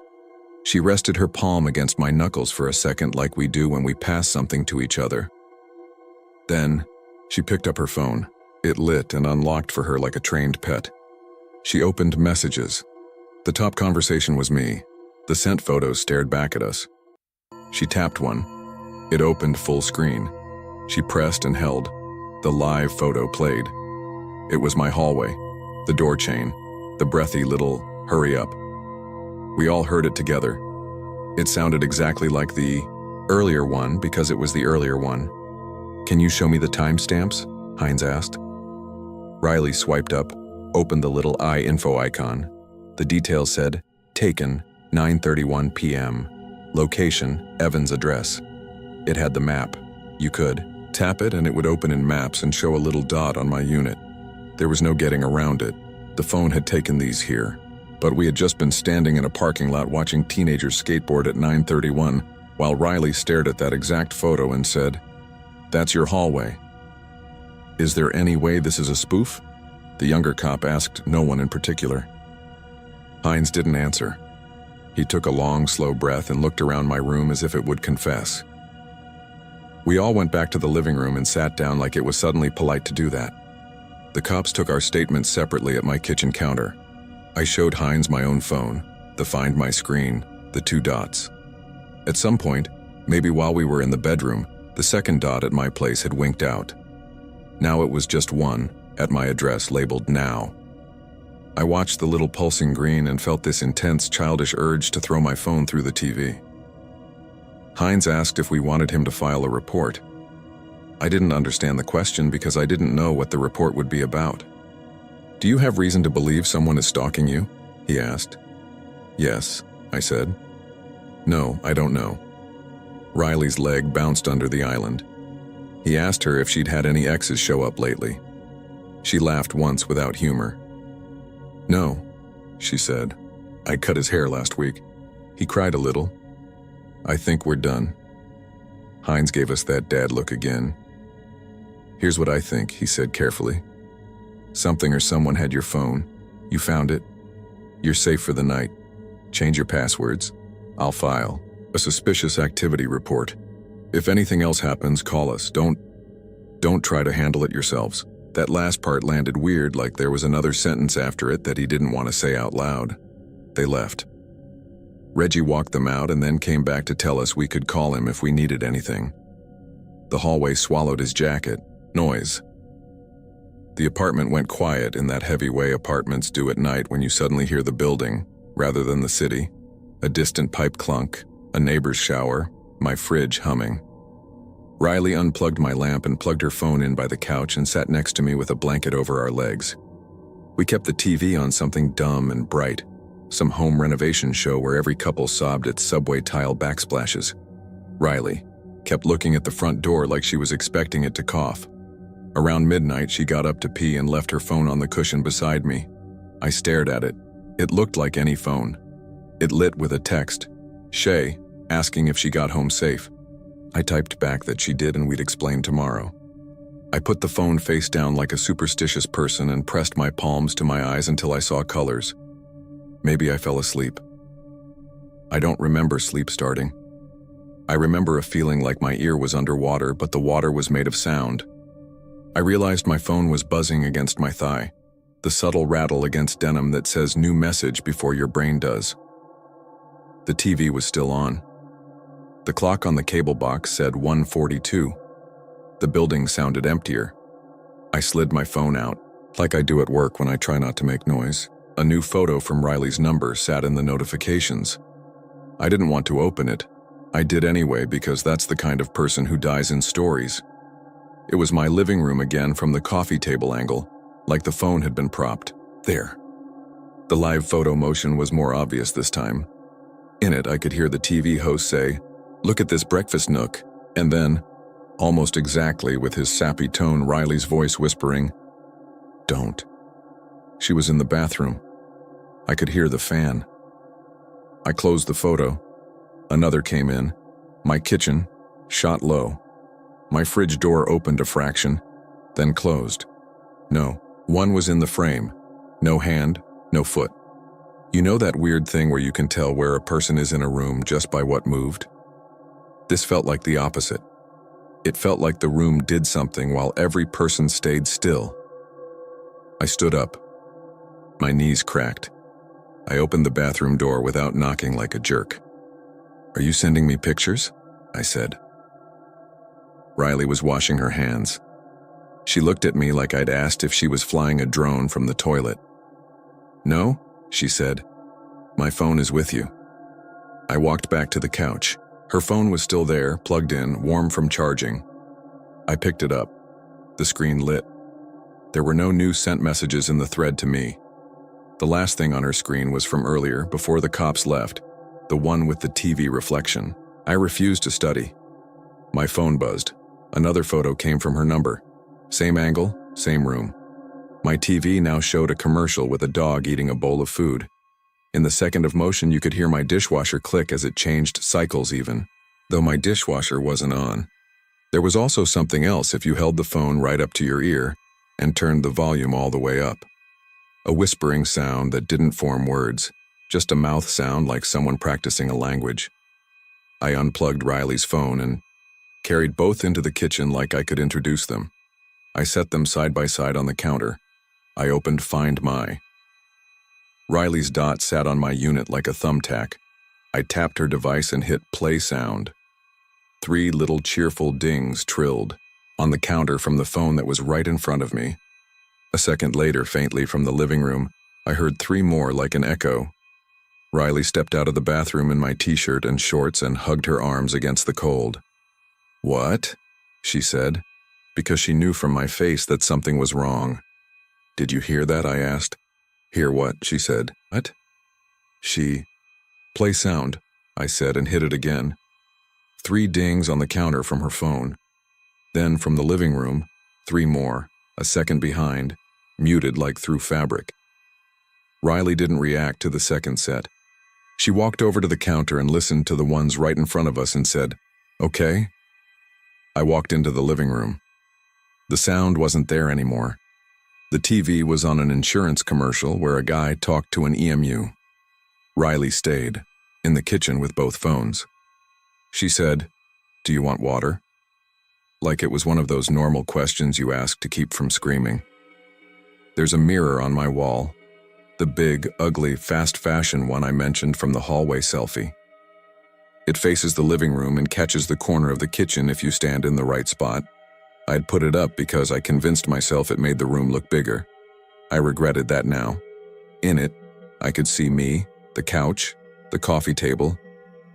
She rested her palm against my knuckles for a second like we do when we pass something to each other. Then, she picked up her phone. It lit and unlocked for her like a trained pet. She opened messages. The top conversation was me. The sent photos stared back at us. She tapped one. It opened full screen. She pressed and held. The live photo played. It was my hallway, the door chain, the breathy little "hurry up." We all heard it together. It sounded exactly like the earlier one because it was the earlier one. "Can you show me the timestamps?" Hines asked. Riley swiped up, opened the little eye info icon. The details said, "Taken, 9:31 p.m. Location, Evan's address." It had the map. You could tap it and it would open in maps and show a little dot on my unit. There was no getting around it. The phone had taken these here. But we had just been standing in a parking lot watching teenagers skateboard at 9:31 while Riley stared at that exact photo and said, "That's your hallway." "Is there any way this is a spoof?" The younger cop asked no one in particular. Hines didn't answer. He took a long, slow breath and looked around my room as if it would confess. We all went back to the living room and sat down like it was suddenly polite to do that. The cops took our statements separately at my kitchen counter. I showed Hines my own phone, the Find My screen, the 2 dots. At some point, maybe while we were in the bedroom, the second dot at my place had winked out. Now it was just one, at my address labeled "Now." I watched the little pulsing green and felt this intense, childish urge to throw my phone through the TV. Hines asked if we wanted him to file a report. I didn't understand the question because I didn't know what the report would be about. "Do you have reason to believe someone is stalking you?" he asked. "Yes," I said. "No, I don't know." Riley's leg bounced under the island. He asked her if she'd had any exes show up lately. She laughed once without humor. "No," she said. "I cut his hair last week." He cried a little. "I think we're done." Hines gave us that dad look again. "Here's what I think," he said carefully. "Something or someone had your phone. You found it. You're safe for the night. Change your passwords. I'll file a suspicious activity report. If anything else happens, call us. Don't try to handle it yourselves." That last part landed weird, like there was another sentence after it that he didn't want to say out loud. They left. Reggie walked them out and then came back to tell us we could call him if we needed anything. The hallway swallowed his jacket. Noise. The apartment went quiet in that heavy way apartments do at night when you suddenly hear the building, rather than the city. A distant pipe clunk, a neighbor's shower, my fridge humming. Riley unplugged my lamp and plugged her phone in by the couch and sat next to me with a blanket over our legs. We kept the TV on something dumb and bright, some home renovation show where every couple sobbed at subway tile backsplashes. Riley kept looking at the front door like she was expecting it to cough. Around midnight, she got up to pee and left her phone on the cushion beside me. I stared at it. It looked like any phone. It lit with a text, "Shay," asking if she got home safe. I typed back that she did and we'd explain tomorrow. I put the phone face down like a superstitious person and pressed my palms to my eyes until I saw colors. Maybe I fell asleep. I don't remember sleep starting. I remember a feeling like my ear was underwater, but the water was made of sound. I realized my phone was buzzing against my thigh, the subtle rattle against denim that says "new message" before your brain does. The TV was still on. The clock on the cable box said 1:42. The building sounded emptier. I slid my phone out, like I do at work when I try not to make noise. A new photo from Riley's number sat in the notifications. I didn't want to open it. I did anyway because that's the kind of person who dies in stories. It was my living room again from the coffee table angle, like the phone had been propped there. The live photo motion was more obvious this time. In it, I could hear the TV host say, "Look at this breakfast nook," and then, almost exactly with his sappy tone, Riley's voice whispering, "Don't." She was in the bathroom. I could hear the fan. I closed the photo. Another came in. My kitchen, shot low. My fridge door opened a fraction, then closed. No, one was in the frame. No hand, no foot. You know that weird thing where you can tell where a person is in a room just by what moved? This felt like the opposite. It felt like the room did something while every person stayed still. I stood up. My knees cracked. I opened the bathroom door without knocking like a jerk. "Are you sending me pictures?" I said. Riley was washing her hands. She looked at me like I'd asked if she was flying a drone from the toilet. "No," she said. "My phone is with you." I walked back to the couch. Her phone was still there, plugged in, warm from charging. I picked it up. The screen lit. There were no new sent messages in the thread to me. The last thing on her screen was from earlier, before the cops left, the one with the TV reflection. I refused to study. My phone buzzed. Another photo came from her number. Same angle, same room. My TV now showed a commercial with a dog eating a bowl of food. In the second of motion, you could hear my dishwasher click as it changed cycles even, though my dishwasher wasn't on. There was also something else if you held the phone right up to your ear and turned the volume all the way up. A whispering sound that didn't form words, just a mouth sound like someone practicing a language. I unplugged Riley's phone and carried both into the kitchen like I could introduce them. I set them side by side on the counter. I opened Find My. Riley's dot sat on my unit like a thumbtack. I tapped her device and hit play sound. 3 little cheerful dings trilled on the counter from the phone that was right in front of me. A second later, faintly from the living room, I heard 3 more like an echo. Riley stepped out of the bathroom in my t-shirt and shorts and hugged her arms against the cold. "What?" she said, because she knew from my face that something was wrong. "Did you hear that?" I asked. "Hear what?" she said. "What?" Play sound," I said and hit it again. 3 dings on the counter from her phone. Then from the living room, 3 more, a second behind, muted like through fabric. Riley didn't react to the second set. She walked over to the counter and listened to the ones right in front of us and said, "Okay?" I walked into the living room. The sound wasn't there anymore. The TV was on an insurance commercial where a guy talked to an EMU. Riley stayed, in the kitchen with both phones. She said, "Do you want water?" Like it was one of those normal questions you ask to keep from screaming. There's a mirror on my wall. The big, ugly, fast fashion one I mentioned from the hallway selfie. It faces the living room and catches the corner of the kitchen if you stand in the right spot. I'd put it up because I convinced myself it made the room look bigger. I regretted that now. In it, I could see me, the couch, the coffee table,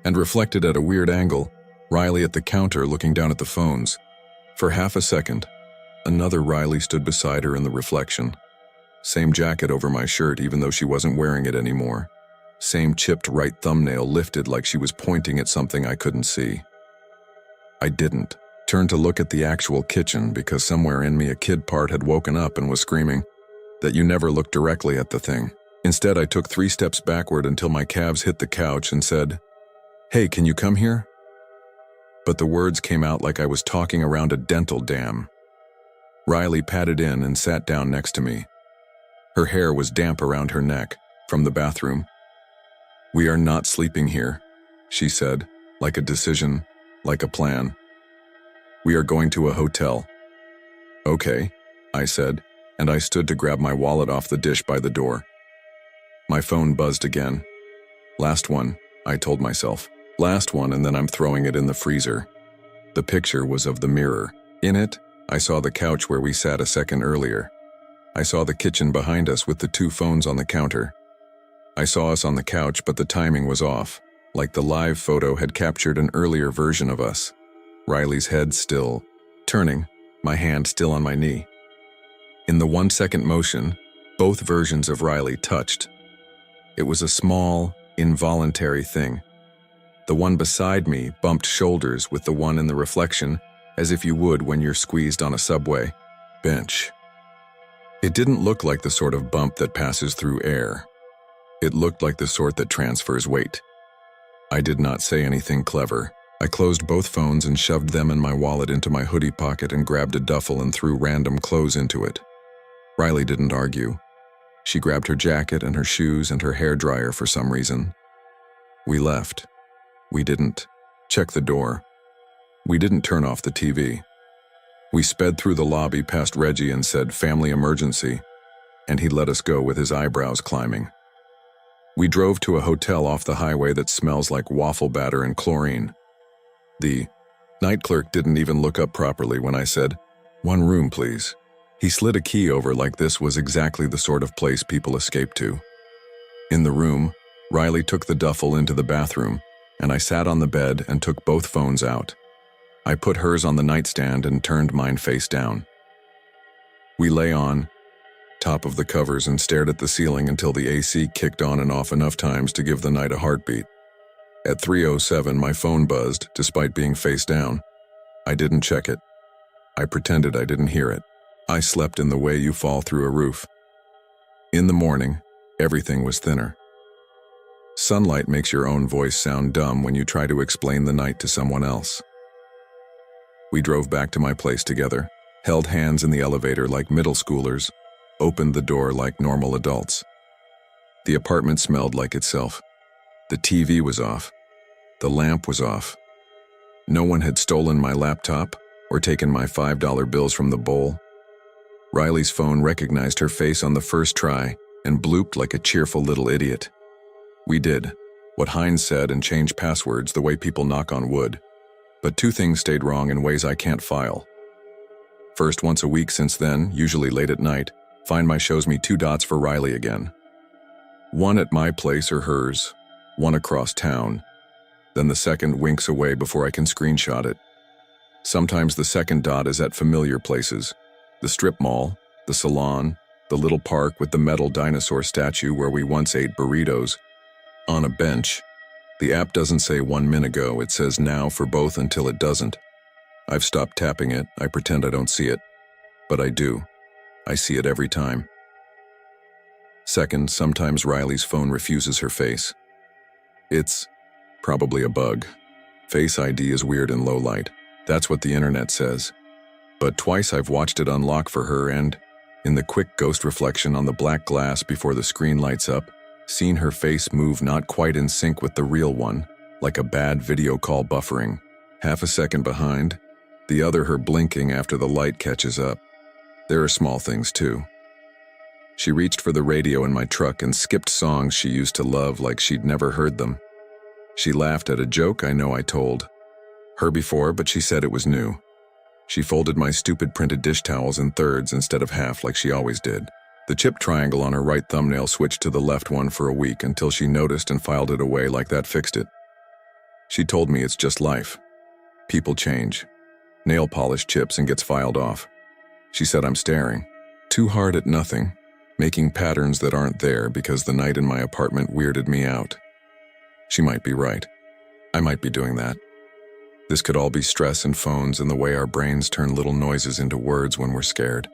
and reflected at a weird angle, Riley at the counter looking down at the phones. For half a second, another Riley stood beside her in the reflection. Same jacket over my shirt even though she wasn't wearing it anymore. Same chipped right thumbnail lifted like she was pointing at something I couldn't see. I didn't turn to look at the actual kitchen because somewhere in me a kid part had woken up and was screaming that you never look directly at the thing. Instead, I took 3 steps backward until my calves hit the couch and said, "Hey, can you come here?" But the words came out like I was talking around a dental dam. Riley padded in and sat down next to me. Her hair was damp around her neck, from the bathroom. "We are not sleeping here," she said, like a decision, like a plan. "We are going to a hotel." "Okay," I said, and I stood to grab my wallet off the dish by the door. My phone buzzed again. "Last one," I told myself. "Last one, and then I'm throwing it in the freezer." The picture was of the mirror. In it, I saw the couch where we sat a second earlier. I saw the kitchen behind us with the 2 phones on the counter. I saw us on the couch, but the timing was off, like the live photo had captured an earlier version of us. Riley's head still turning, my hand still on my knee. In the 1-second motion, both versions of Riley touched, It was a small, involuntary thing. The one beside me bumped shoulders with the one in the reflection, as if you would when you're squeezed on a subway bench. It didn't look like the sort of bump that passes through air. It looked like the sort that transfers weight. I did not say anything clever. I closed both phones and shoved them and my wallet into my hoodie pocket and grabbed a duffel and threw random clothes into it. Riley didn't argue. She grabbed her jacket and her shoes and her hairdryer for some reason. We left. We didn't check the door. We didn't turn off the TV. We sped through the lobby past Reggie and said, "Family emergency," and he let us go with his eyebrows climbing. We drove to a hotel off the highway that smells like waffle batter and chlorine. The night clerk didn't even look up properly when I said, "One room, please." He slid a key over like this was exactly the sort of place people escape to. In the room, Riley took the duffel into the bathroom, and I sat on the bed and took both phones out. I put hers on the nightstand and turned mine face down. We lay on top of the covers and stared at the ceiling until the AC kicked on and off enough times to give the night a heartbeat. At 3:07, my phone buzzed, despite being face down. I didn't check it. I pretended I didn't hear it. I slept in the way you fall through a roof. In the morning, everything was thinner. Sunlight makes your own voice sound dumb when you try to explain the night to someone else. We drove back to my place together, held hands in the elevator like middle schoolers, opened the door like normal adults. The apartment smelled like itself. The TV was off. The lamp was off. No one had stolen my laptop or taken my $5 bills from the bowl. Riley's phone recognized her face on the first try and blooped like a cheerful little idiot. We did what Heinz said and changed passwords the way people knock on wood. But two things stayed wrong in ways I can't file. First, once a week since then, usually late at night, Find My shows me 2 dots for Riley again. One at my place or hers, one across town. Then the second winks away before I can screenshot it. Sometimes the second dot is at familiar places. The strip mall, the salon, the little park with the metal dinosaur statue where we once ate burritos. On a bench. The app doesn't say 1 minute ago, it says now for both until it doesn't. I've stopped tapping it, I pretend I don't see it. But I do. I see it every time. Second, sometimes Riley's phone refuses her face. It's probably a bug. Face ID is weird in low light. That's what the internet says. But twice I've watched it unlock for her and, in the quick ghost reflection on the black glass before the screen lights up, seen her face move not quite in sync with the real one, like a bad video call buffering, half a second behind, the other her blinking after the light catches up. There are small things too. She reached for the radio in my truck and skipped songs she used to love like she'd never heard them. She laughed at a joke I know I told her before, but she said it was new. She folded my stupid printed dish towels in thirds instead of half like she always did. The chip triangle on her right thumbnail switched to the left one for a week until she noticed and filed it away like that fixed it. She told me it's just life. People change. Nail polish chips and gets filed off. She said I'm staring too hard at nothing, making patterns that aren't there because the night in my apartment weirded me out. She might be right. I might be doing that. This could all be stress and phones and the way our brains turn little noises into words when we're scared.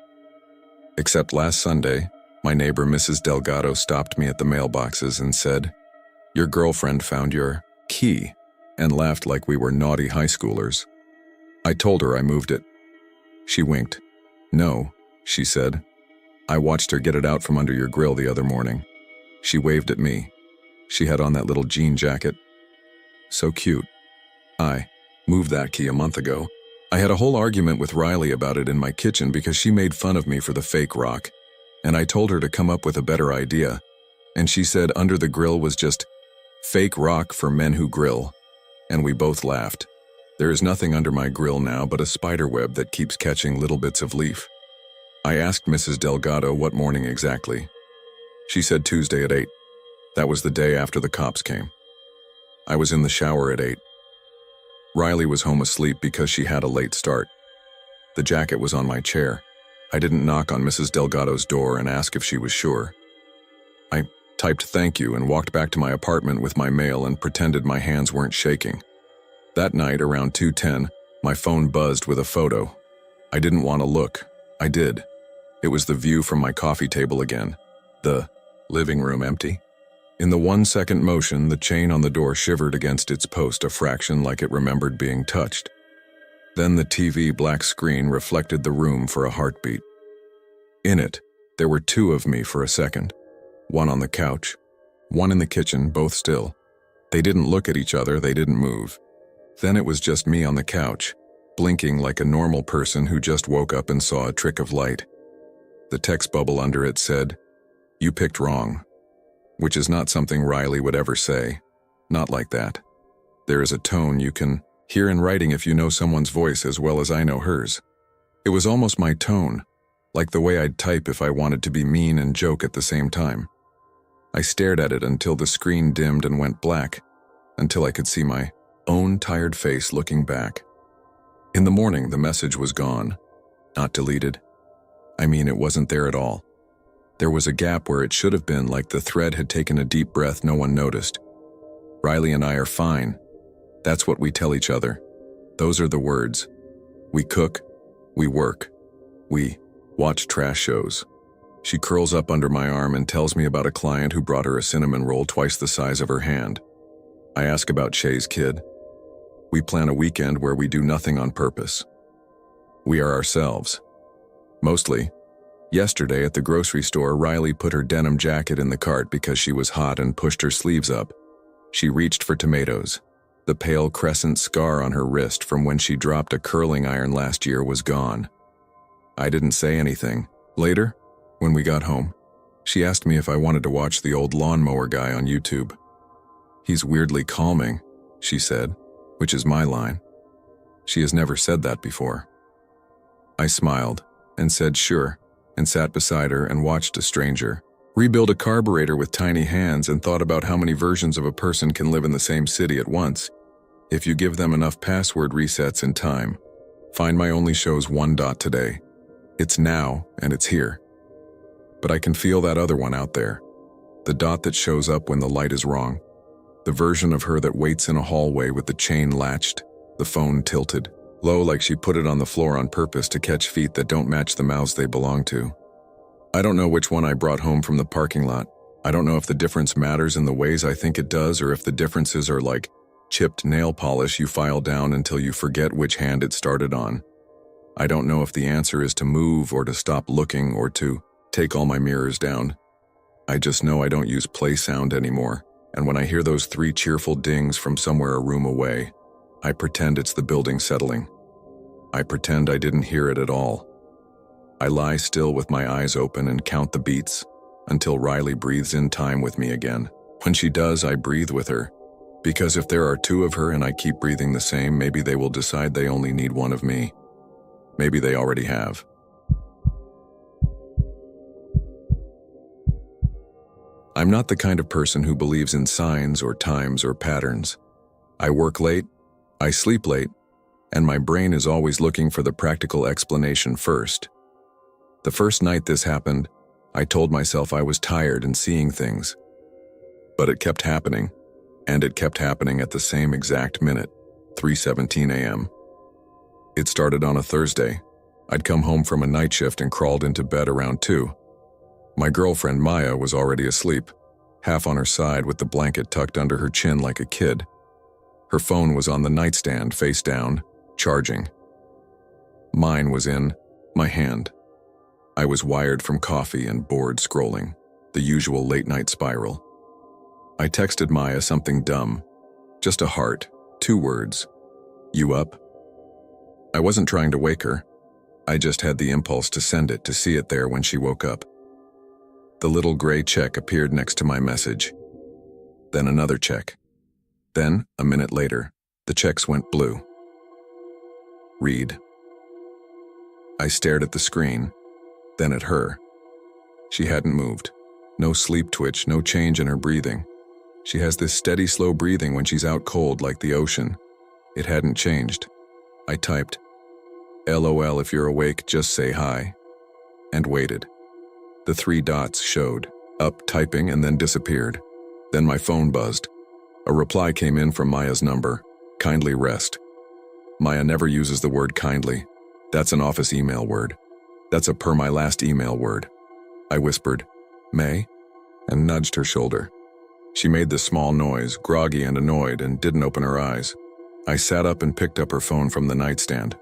Except last Sunday, my neighbor Mrs. Delgado stopped me at the mailboxes and said, "Your girlfriend found your key," and laughed like we were naughty high schoolers. I told her I moved it. She winked. "No," she said. "I watched her get it out from under your grill the other morning." She waved at me. She had on that little jean jacket. So cute. I moved that key a month ago. I had a whole argument with Riley about it in my kitchen because she made fun of me for the fake rock, and I told her to come up with a better idea, and she said under the grill was just fake rock for men who grill, and we both laughed. There is nothing under my grill now but a spider web that keeps catching little bits of leaf. I asked Mrs. Delgado what morning exactly. She said Tuesday at 8. That was the day after the cops came. I was in the shower at 8. Riley was home asleep because she had a late start. The jacket was on my chair. I didn't knock on Mrs. Delgado's door and ask if she was sure. I typed thank you, and walked back to my apartment with my mail and pretended my hands weren't shaking. That night, around 2:10, my phone buzzed with a photo. I didn't want to look. I did. It was the view from my coffee table again. The living room empty. In the 1-second motion, the chain on the door shivered against its post a fraction like it remembered being touched. Then the TV black screen reflected the room for a heartbeat. In it, there were two of me for a second. One on the couch, one in the kitchen, both still. They didn't look at each other, they didn't move. Then it was just me on the couch, blinking like a normal person who just woke up and saw a trick of light. The text bubble under it said, "You picked wrong," which is not something Riley would ever say. Not like that. There is a tone you can hear in writing if you know someone's voice as well as I know hers. It was almost my tone, like the way I'd type if I wanted to be mean and joke at the same time. I stared at it until the screen dimmed and went black, until I could see my own tired face looking back. In the morning, the message was gone, not deleted. I mean, it wasn't there at all. There was a gap where it should have been, like the thread had taken a deep breath no one noticed. Riley and I are fine. That's what we tell each other. Those are the words. We cook, we work, we watch trash shows. She curls up under my arm and tells me about a client who brought her a cinnamon roll twice the size of her hand. I ask about Shay's kid. We plan a weekend where we do nothing on purpose. We are ourselves. Mostly. Yesterday at the grocery store, Riley put her denim jacket in the cart because she was hot and pushed her sleeves up. She reached for tomatoes. The pale crescent scar on her wrist from when she dropped a curling iron last year was gone. I didn't say anything. Later, when we got home, she asked me if I wanted to watch the old lawnmower guy on YouTube. He's weirdly calming, she said, which is my line. She has never said that before. I smiled and said sure, and sat beside her and watched a stranger rebuild a carburetor with tiny hands and thought about how many versions of a person can live in the same city at once if you give them enough password resets in time. Find My only shows one dot today. It's now and it's here. But I can feel that other one out there. The dot that shows up when the light is wrong. The version of her that waits in a hallway with the chain latched, the phone tilted, low like she put it on the floor on purpose to catch feet that don't match the mouths they belong to. I don't know which one I brought home from the parking lot. I don't know if the difference matters in the ways I think it does or if the differences are like chipped nail polish you file down until you forget which hand it started on. I don't know if the answer is to move or to stop looking or to take all my mirrors down. I just know I don't use play sound anymore, and when I hear those 3 cheerful dings from somewhere a room away, I pretend it's the building settling. I pretend I didn't hear it at all. I lie still with my eyes open and count the beats until Riley breathes in time with me again. When she does, I breathe with her, because if there are 2 of her and I keep breathing the same, maybe they will decide they only need one of me. Maybe they already have. I'm not the kind of person who believes in signs or times or patterns. I work late, I sleep late, and my brain is always looking for the practical explanation first. The first night this happened, I told myself I was tired and seeing things. But it kept happening, and it kept happening at the same exact minute, 3:17 a.m. It started on a Thursday. I'd come home from a night shift and crawled into bed around 2. My girlfriend Maya was already asleep, half on her side with the blanket tucked under her chin like a kid. Her phone was on the nightstand, face down, charging. Mine was in my hand. I was wired from coffee and bored scrolling, the usual late-night spiral. I texted Maya something dumb, just a heart, 2 words. You up? I wasn't trying to wake her. I just had the impulse to send it to see it there when she woke up. The little gray check appeared next to my message. Then another check. Then, a minute later, the checks went blue. Read. I stared at the screen, then at her. She hadn't moved. No sleep twitch, no change in her breathing. She has this steady, slow breathing when she's out cold like the ocean. It hadn't changed. I typed, LOL, if you're awake, just say hi. And waited. The 3 dots showed. up, typing, and then disappeared. Then my phone buzzed. A reply came in from Maya's number. Kindly rest. Maya never uses the word kindly. That's an office email word. That's a per my last email word. I whispered, May, and nudged her shoulder. She made this small noise, groggy and annoyed, and didn't open her eyes. I sat up and picked up her phone from the nightstand.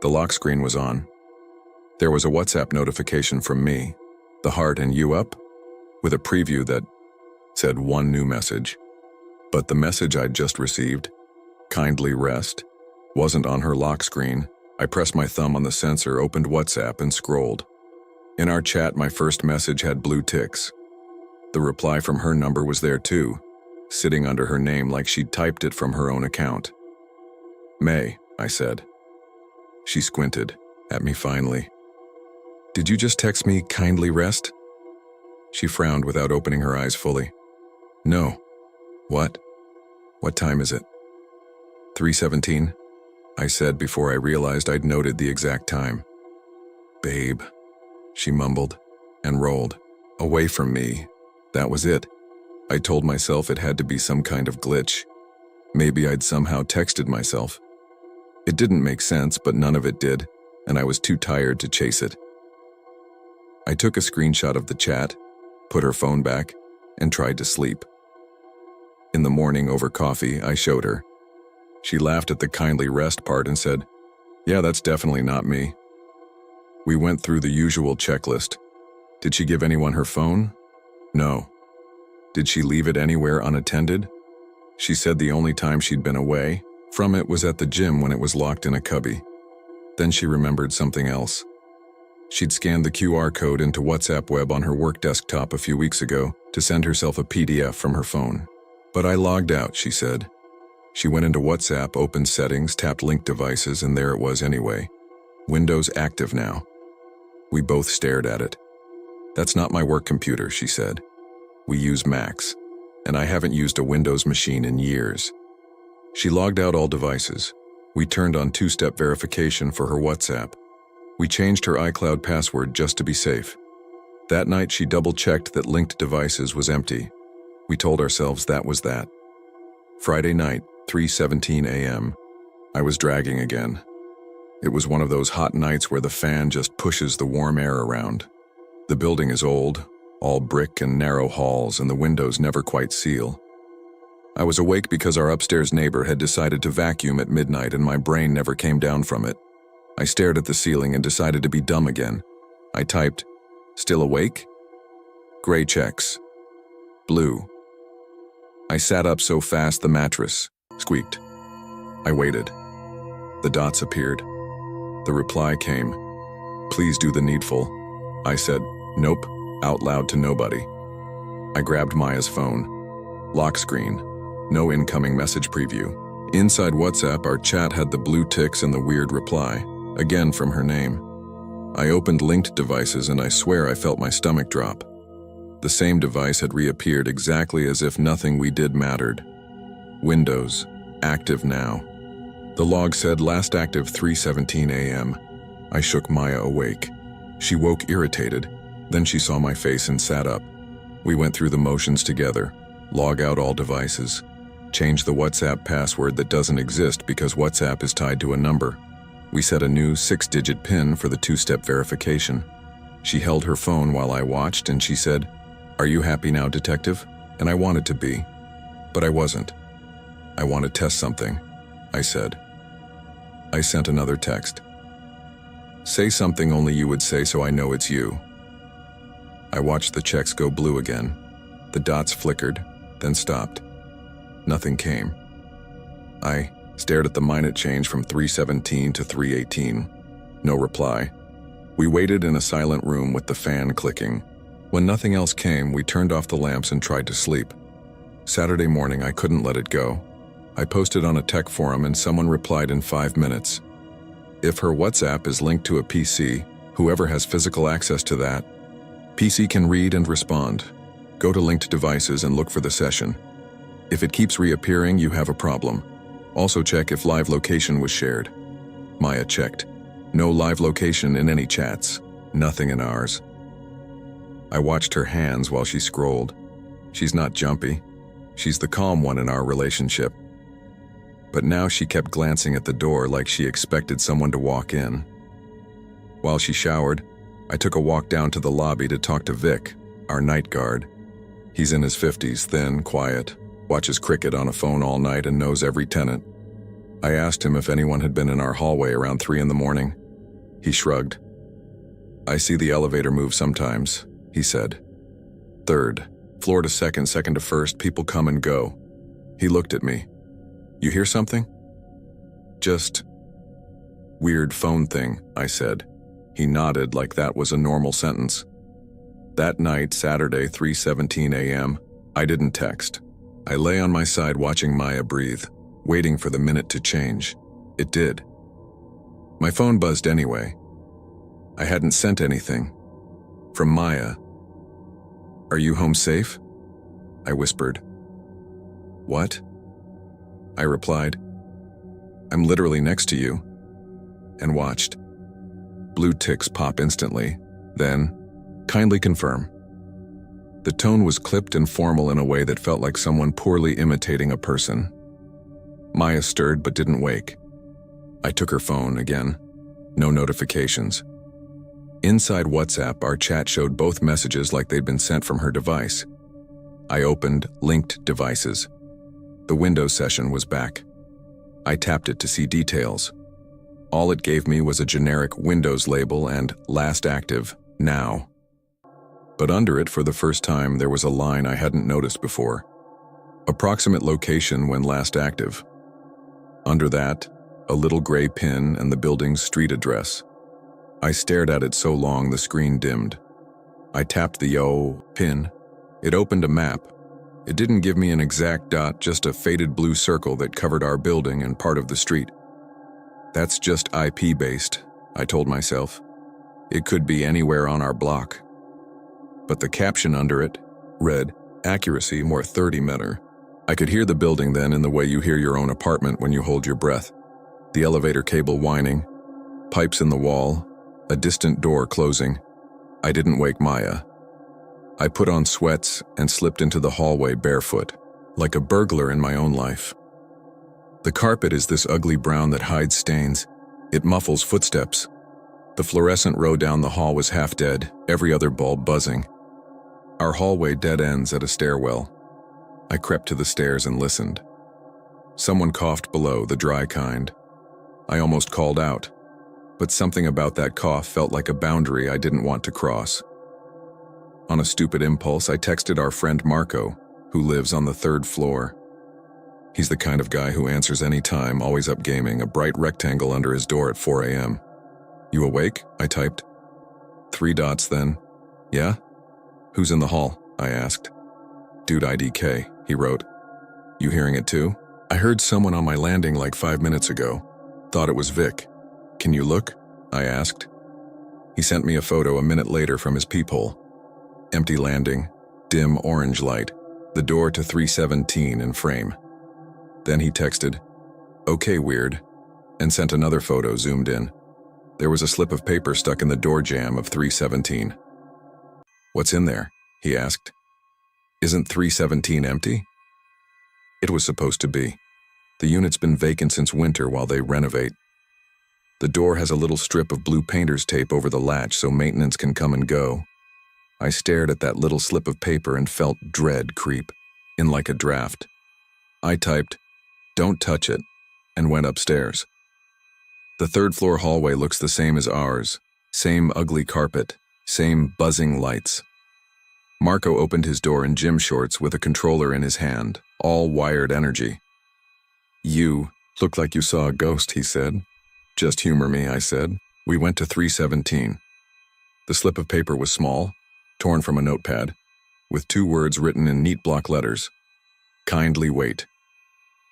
The lock screen was on. There was a WhatsApp notification from me, the heart and you up, with a preview that said one new message. But the message I'd just received, kindly rest, wasn't on her lock screen. I pressed my thumb on the sensor, opened WhatsApp, and scrolled. In our chat, my first message had blue ticks. The reply from her number was there too, sitting under her name like she'd typed it from her own account. May, I said. She squinted at me finally. Did you just text me, kindly rest? She frowned without opening her eyes fully. No. What? What time is it? 3:17, I said before I realized I'd noted the exact time. Babe, she mumbled and rolled away from me. That was it. I told myself it had to be some kind of glitch. Maybe I'd somehow texted myself. It didn't make sense, but none of it did, and I was too tired to chase it. I took a screenshot of the chat, put her phone back, and tried to sleep. In the morning over coffee, I showed her. She laughed at the kindly rest part and said, Yeah, that's definitely not me. We went through the usual checklist. Did she give anyone her phone? No. Did she leave it anywhere unattended? She said the only time she'd been away from it was at the gym when it was locked in a cubby. Then she remembered something else. She'd scanned the QR code into WhatsApp web on her work desktop a few weeks ago to send herself a PDF from her phone. But I logged out, she said. She went into WhatsApp, opened settings, tapped linked devices, and there it was anyway. Windows active now. We both stared at it. That's not my work computer, she said. We use Macs, and I haven't used a Windows machine in years. She logged out all devices. We turned on two-step verification for her WhatsApp. We changed her iCloud password just to be safe. That night she double-checked that linked devices was empty. We told ourselves that was that. Friday night, 3:17 a.m. I was dragging again. It was one of those hot nights where the fan just pushes the warm air around. The building is old, all brick and narrow halls, and the windows never quite seal. I was awake because our upstairs neighbor had decided to vacuum at midnight and my brain never came down from it. I stared at the ceiling and decided to be dumb again. I typed, Still awake? Gray checks. Blue. I sat up so fast the mattress squeaked. I waited. The dots appeared. The reply came. Please do the needful. I said, Nope, out loud to nobody. I grabbed Maya's phone. Lock screen. No incoming message preview. Inside WhatsApp, our chat had the blue ticks and the weird reply, again from her name. I opened linked devices and I swear I felt my stomach drop. The same device had reappeared exactly as if nothing we did mattered. Windows, active now. The log said last active 3:17 a.m. I shook Maya awake. She woke irritated. Then she saw my face and sat up. We went through the motions together. Log out all devices. Change the WhatsApp password that doesn't exist because WhatsApp is tied to a number. We set a new 6-digit PIN for the two-step verification. She held her phone while I watched and she said, Are you happy now, detective? And I wanted to be, but I wasn't. I want to test something, I said. I sent another text. Say something only you would say so I know it's you. I watched the checks go blue again. The dots flickered, then stopped. Nothing came. I stared at the minute change from 3:17 to 3:18. No reply. We waited in a silent room with the fan clicking. When nothing else came, we turned off the lamps and tried to sleep. Saturday morning, I couldn't let it go. I posted on a tech forum and someone replied in 5 minutes. If her WhatsApp is linked to a PC, whoever has physical access to that PC can read and respond. Go to linked devices and look for the session. If it keeps reappearing, you have a problem. Also check if live location was shared. Maya checked. No live location in any chats. Nothing in ours. I watched her hands while she scrolled. She's not jumpy. She's the calm one in our relationship. But now she kept glancing at the door like she expected someone to walk in. While she showered, I took a walk down to the lobby to talk to Vic, our night guard. He's in his 50s, thin, quiet, watches cricket on a phone all night and knows every tenant. I asked him if anyone had been in our hallway around 3 in the morning. He shrugged. I see the elevator move sometimes, he said. 3rd, floor to 2nd, 2nd to 1st, people come and go. He looked at me. You hear something? Just weird phone thing, I said. He nodded like that was a normal sentence. That night, Saturday, 3:17 a.m., I didn't text. I lay on my side watching Maya breathe, waiting for the minute to change. It did. My phone buzzed anyway. I hadn't sent anything. From Maya. Are you home safe? I whispered. What? I replied. I'm literally next to you. And watched. Blue ticks pop instantly. Then, kindly confirm. The tone was clipped and formal in a way that felt like someone poorly imitating a person. Maya stirred but didn't wake. I took her phone again. No notifications. Inside WhatsApp, our chat showed both messages like they'd been sent from her device. I opened linked devices. The Windows session was back. I tapped it to see details. All it gave me was a generic Windows label and last active, now. But under it, for the first time, there was a line I hadn't noticed before. Approximate location when last active. Under that, a little gray pin and the building's street address. I stared at it so long the screen dimmed. I tapped the pin. It opened a map. It didn't give me an exact dot, just a faded blue circle that covered our building and part of the street. That's just IP-based, I told myself. It could be anywhere on our block. But the caption under it read, accuracy more 30 meter. I could hear the building then in the way you hear your own apartment when you hold your breath. The elevator cable whining, pipes in the wall, a distant door closing. I didn't wake Maya. I put on sweats and slipped into the hallway barefoot, like a burglar in my own life. The carpet is this ugly brown that hides stains. It muffles footsteps. The fluorescent row down the hall was half dead, every other bulb buzzing. Our hallway dead ends at a stairwell. I crept to the stairs and listened. Someone coughed below, the dry kind. I almost called out, but something about that cough felt like a boundary I didn't want to cross. On a stupid impulse, I texted our friend Marco, who lives on the 3rd floor. He's the kind of guy who answers any time, always up gaming, a bright rectangle under his door at 4 a.m. You awake? I typed. 3 dots then. Yeah? Who's in the hall? I asked. Dude IDK, he wrote. You hearing it too? I heard someone on my landing like 5 minutes ago. Thought it was Vic. Can you look? I asked. He sent me a photo a minute later from his peephole. Empty landing, dim orange light, the door to 317 in frame. Then he texted, okay, weird, and sent another photo zoomed in. There was a slip of paper stuck in the door jamb of 317. What's in there? He asked. Isn't 317 empty? It was supposed to be. The unit's been vacant since winter while they renovate. The door has a little strip of blue painter's tape over the latch so maintenance can come and go. I stared at that little slip of paper and felt dread creep in like a draft. I typed, don't touch it, and went upstairs. The 3rd floor hallway looks the same as ours. Same ugly carpet, same buzzing lights. Marco opened his door in gym shorts with a controller in his hand, all wired energy. You looked like you saw a ghost, he said. Just humor me, I said. We went to 317. The slip of paper was small, torn from a notepad, with 2 words written in neat block letters. Kindly wait.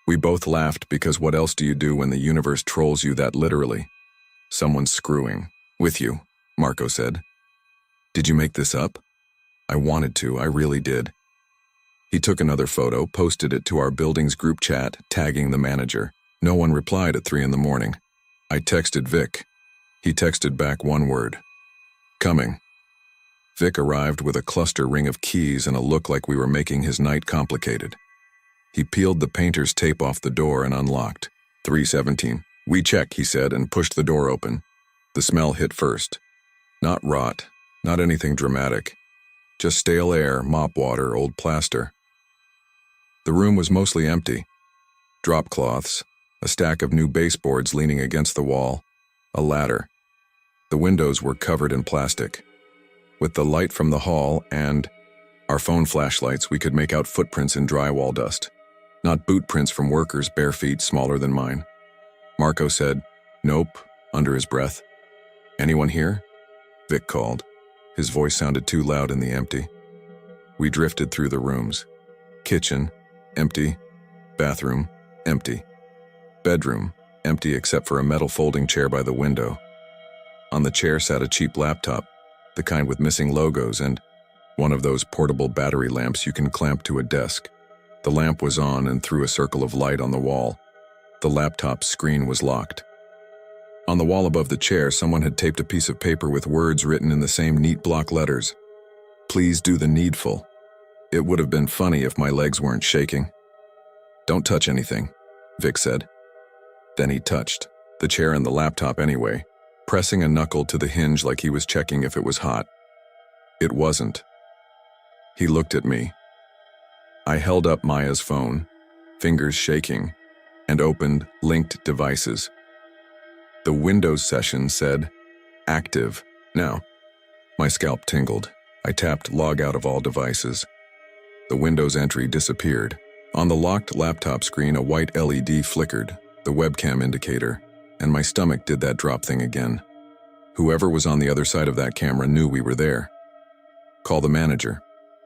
We both laughed because what else do you do when the universe trolls you that literally? Someone's screwing with you, Marco said. Did you make this up? I wanted to, I really did. He took another photo, posted it to our building's group chat, tagging the manager. No one replied at 3 in the morning. I texted Vic. He texted back 1 word. Coming. Vic arrived with a cluster ring of keys and a look like we were making his night complicated. He peeled the painter's tape off the door and unlocked. 317. "We check," he said, and pushed the door open. The smell hit first. Not rot, not anything dramatic. Just stale air, mop water, old plaster. The room was mostly empty. Drop cloths, a stack of new baseboards leaning against the wall, a ladder. The windows were covered in plastic. With the light from the hall and our phone flashlights, we could make out footprints in drywall dust. Not boot prints from workers' bare feet smaller than mine. Marco said, "Nope," under his breath. "Anyone here?" Vic called. His voice sounded too loud in the empty. We drifted through the rooms. Kitchen, empty. Bathroom, empty. Bedroom, empty except for a metal folding chair by the window. On the chair sat a cheap laptop, the kind with missing logos and one of those portable battery lamps you can clamp to a desk. The lamp was on and threw a circle of light on the wall. The laptop's screen was locked. On the wall above the chair, someone had taped a piece of paper with words written in the same neat block letters. "Please do the needful." It would have been funny if my legs weren't shaking. "Don't touch anything," Vic said. Then he touched the chair and the laptop anyway, pressing a knuckle to the hinge like he was checking if it was hot. It wasn't. He looked at me. I held up Maya's phone, fingers shaking, and opened linked devices. The Windows session said, "Active, now." My scalp tingled. I tapped log out of all devices. The Windows entry disappeared. On the locked laptop screen, a white LED flickered, the webcam indicator, and my stomach did that drop thing again. Whoever was on the other side of that camera knew we were there. "Call the manager,"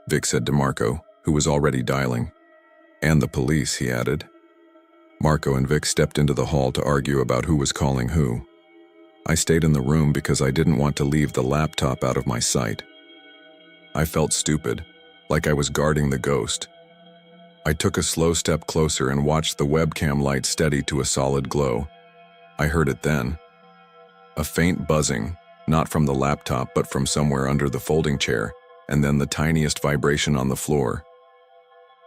Vic said to Marco, who was already dialing. "And the police," he added. Marco and Vic stepped into the hall to argue about who was calling who. I stayed in the room because I didn't want to leave the laptop out of my sight. I felt stupid, like I was guarding the ghost. I took a slow step closer and watched the webcam light steady to a solid glow. I heard it then. A faint buzzing, not from the laptop but from somewhere under the folding chair, and then the tiniest vibration on the floor.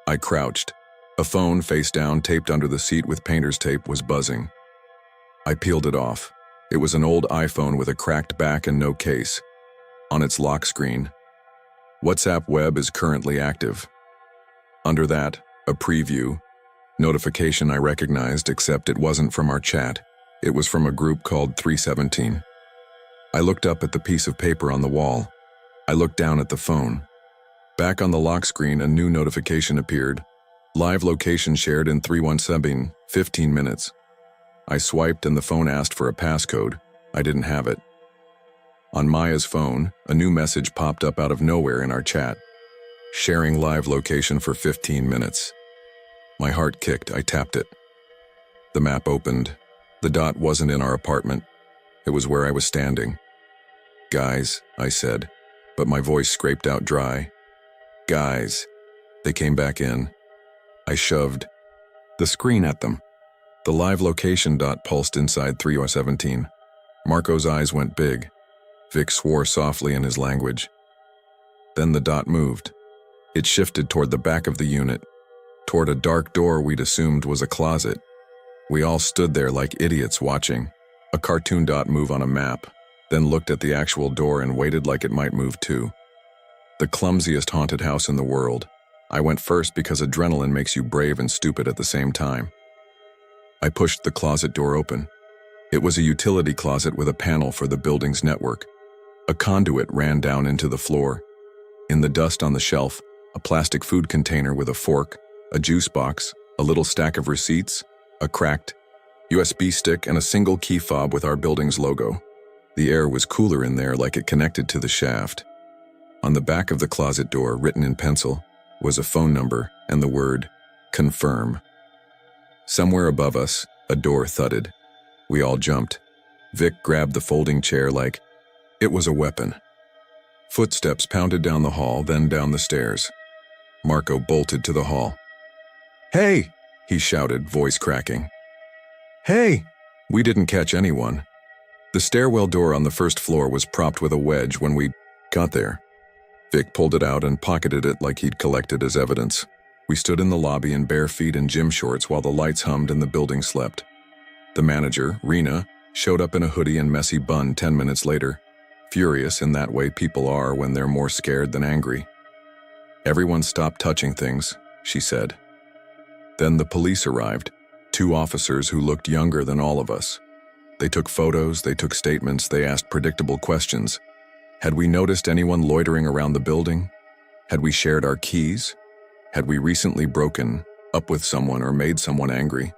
I crouched. A phone, face down, taped under the seat with painter's tape, was buzzing. I peeled it off. It was an old iPhone with a cracked back and no case. On its lock screen, "WhatsApp web is currently active." Under that, a preview. Notification I recognized, except it wasn't from our chat. It was from a group called 317. I looked up at the piece of paper on the wall. I looked down at the phone. Back on the lock screen, a new notification appeared. "Live location shared in 317, 15 minutes. I swiped and the phone asked for a passcode. I didn't have it. On Maya's phone, a new message popped up out of nowhere in our chat. "Sharing live location for 15 minutes. My heart kicked. I tapped it. The map opened. The dot wasn't in our apartment. It was where I was standing. "Guys," I said, but my voice scraped out dry. "Guys." They came back in. I shoved the screen at them. The live location dot pulsed inside 317. Marco's eyes went big. Vic swore softly in his language. Then the dot moved. It shifted toward the back of the unit, toward a dark door we'd assumed was a closet. We all stood there like idiots watching a cartoon dot move on a map, then looked at the actual door and waited like it might move too. The clumsiest haunted house in the world. I went first because adrenaline makes you brave and stupid at the same time. I pushed the closet door open. It was a utility closet with a panel for the building's network. A conduit ran down into the floor. In the dust on the shelf, a plastic food container with a fork, a juice box, a little stack of receipts, a cracked USB stick, and a single key fob with our building's logo. The air was cooler in there, like it connected to the shaft. On the back of the closet door, written in pencil, was a phone number and the word, "Confirm." Somewhere above us, a door thudded. We all jumped. Vic grabbed the folding chair like it was a weapon. Footsteps pounded down the hall, then down the stairs. Marco bolted to the hall. "Hey!" he shouted, voice cracking. "Hey!" We didn't catch anyone. The stairwell door on the first floor was propped with a wedge when we got there. Vic pulled it out and pocketed it like he'd collected as evidence. We stood in the lobby in bare feet and gym shorts while the lights hummed and the building slept. The manager, Rena, showed up in a hoodie and messy bun 10 minutes later, furious in that way people are when they're more scared than angry. "Everyone stop touching things," she said. Then the police arrived, 2 officers who looked younger than all of us. They took photos, they took statements, they asked predictable questions. Had we noticed anyone loitering around the building? Had we shared our keys? Had we recently broken up with someone or made someone angry?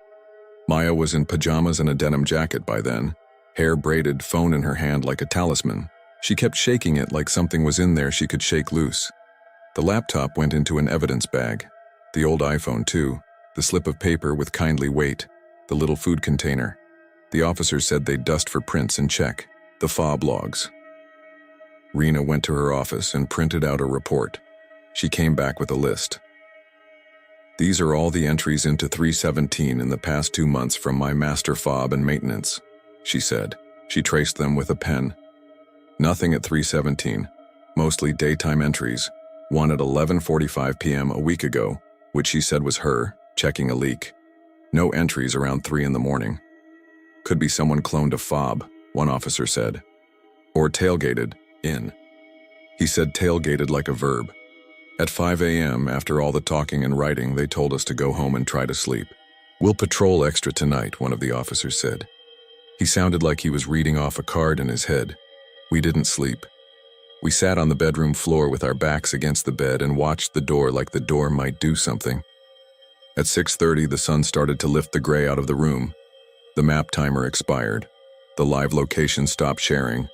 Maya was in pajamas and a denim jacket by then, hair braided, phone in her hand like a talisman. She kept shaking it like something was in there she could shake loose. The laptop went into an evidence bag. The old iPhone too, the slip of paper with kindly wait, the little food container. The officers said they'd dust for prints and check. The fob logs. Rena went to her office and printed out a report. She came back with a list. "These are all the entries into 317 in the past 2 months from my master fob and maintenance," she said. She traced them with a pen. Nothing at 317, mostly daytime entries, one at 11:45 p.m. a week ago, which she said was her, checking a leak. No entries around 3 in the morning. "Could be someone cloned a fob," one officer said. "Or tailgated in." He said tailgated like a verb. At 5 a.m., after all the talking and writing, they told us to go home and try to sleep. "We'll patrol extra tonight," one of the officers said. He sounded like he was reading off a card in his head. We didn't sleep. We sat on the bedroom floor with our backs against the bed and watched the door like the door might do something. At 6:30, the sun started to lift the gray out of the room. The map timer expired. The live location stopped sharing.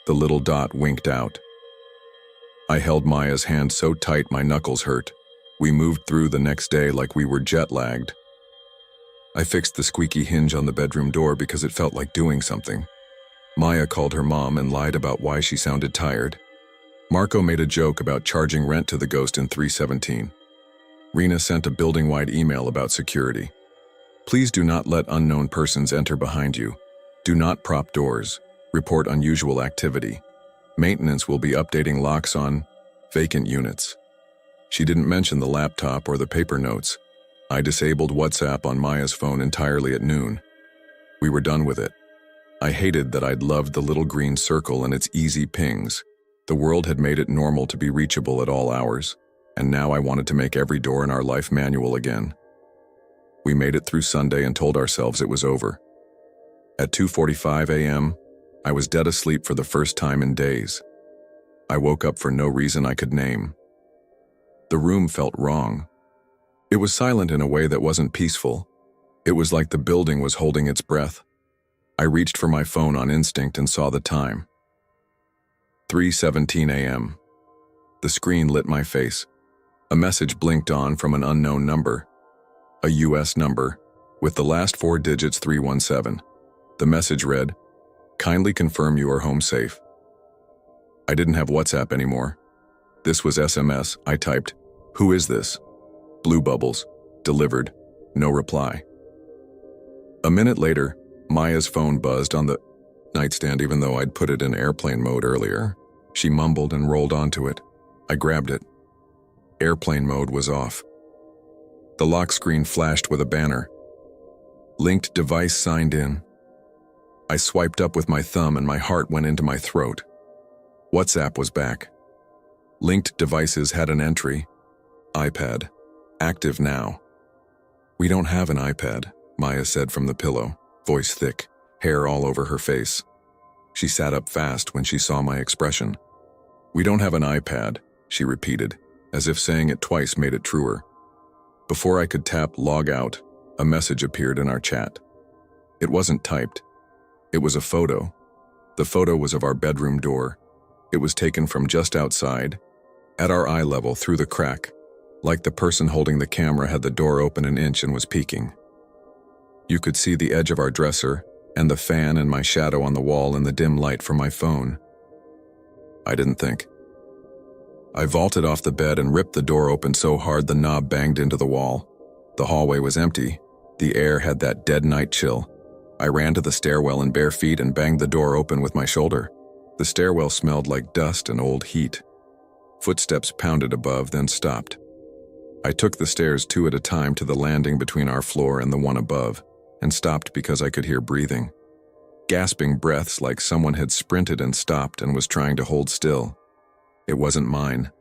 The little dot winked out. I held Maya's hand so tight my knuckles hurt. We moved through the next day like we were jet-lagged. I fixed the squeaky hinge on the bedroom door because it felt like doing something. Maya called her mom and lied about why she sounded tired. Marco made a joke about charging rent to the ghost in 317. Rena sent a building-wide email about security. "Please do not let unknown persons enter behind you. Do not prop doors. Report unusual activity. Maintenance will be updating locks on vacant units." She didn't mention the laptop or the paper notes. I disabled WhatsApp on Maya's phone entirely at noon. We were done with it. I hated that I'd loved the little green circle and its easy pings. The world had made it normal to be reachable at all hours, and now I wanted to make every door in our life manual again. We made it through Sunday and told ourselves it was over. At 2:45 a.m., I was dead asleep for the first time in days. I woke up for no reason I could name. The room felt wrong. It was silent in a way that wasn't peaceful. It was like the building was holding its breath. I reached for my phone on instinct and saw the time. 3:17 a.m. The screen lit my face. A message blinked on from an unknown number. A U.S. number, with the last 4 digits 317. The message read, "Kindly confirm you are home safe." I didn't have WhatsApp anymore. This was SMS. I typed, "Who is this?" Blue bubbles. Delivered. No reply. A minute later, Maya's phone buzzed on the nightstand even though I'd put it in airplane mode earlier. She mumbled and rolled onto it. I grabbed it. Airplane mode was off. The lock screen flashed with a banner. Linked device signed in. I swiped up with my thumb and my heart went into my throat. WhatsApp was back. Linked devices had an entry. iPad. Active now. "We don't have an iPad," Maya said from the pillow, voice thick, hair all over her face. She sat up fast when she saw my expression. "We don't have an iPad," she repeated, as if saying it twice made it truer. Before I could tap log out, a message appeared in our chat. It wasn't typed. It was a photo. The photo was of our bedroom door. It was taken from just outside, at our eye level through the crack, like the person holding the camera had the door open an inch and was peeking. You could see the edge of our dresser and the fan and my shadow on the wall in the dim light from my phone. I didn't think. I vaulted off the bed and ripped the door open so hard the knob banged into the wall. The hallway was empty. The air had that dead night chill. I ran to the stairwell in bare feet and banged the door open with my shoulder. The stairwell smelled like dust and old heat. Footsteps pounded above, then stopped. I took the stairs 2 at a time to the landing between our floor and the one above, and stopped because I could hear breathing. Gasping breaths like someone had sprinted and stopped and was trying to hold still. It wasn't mine.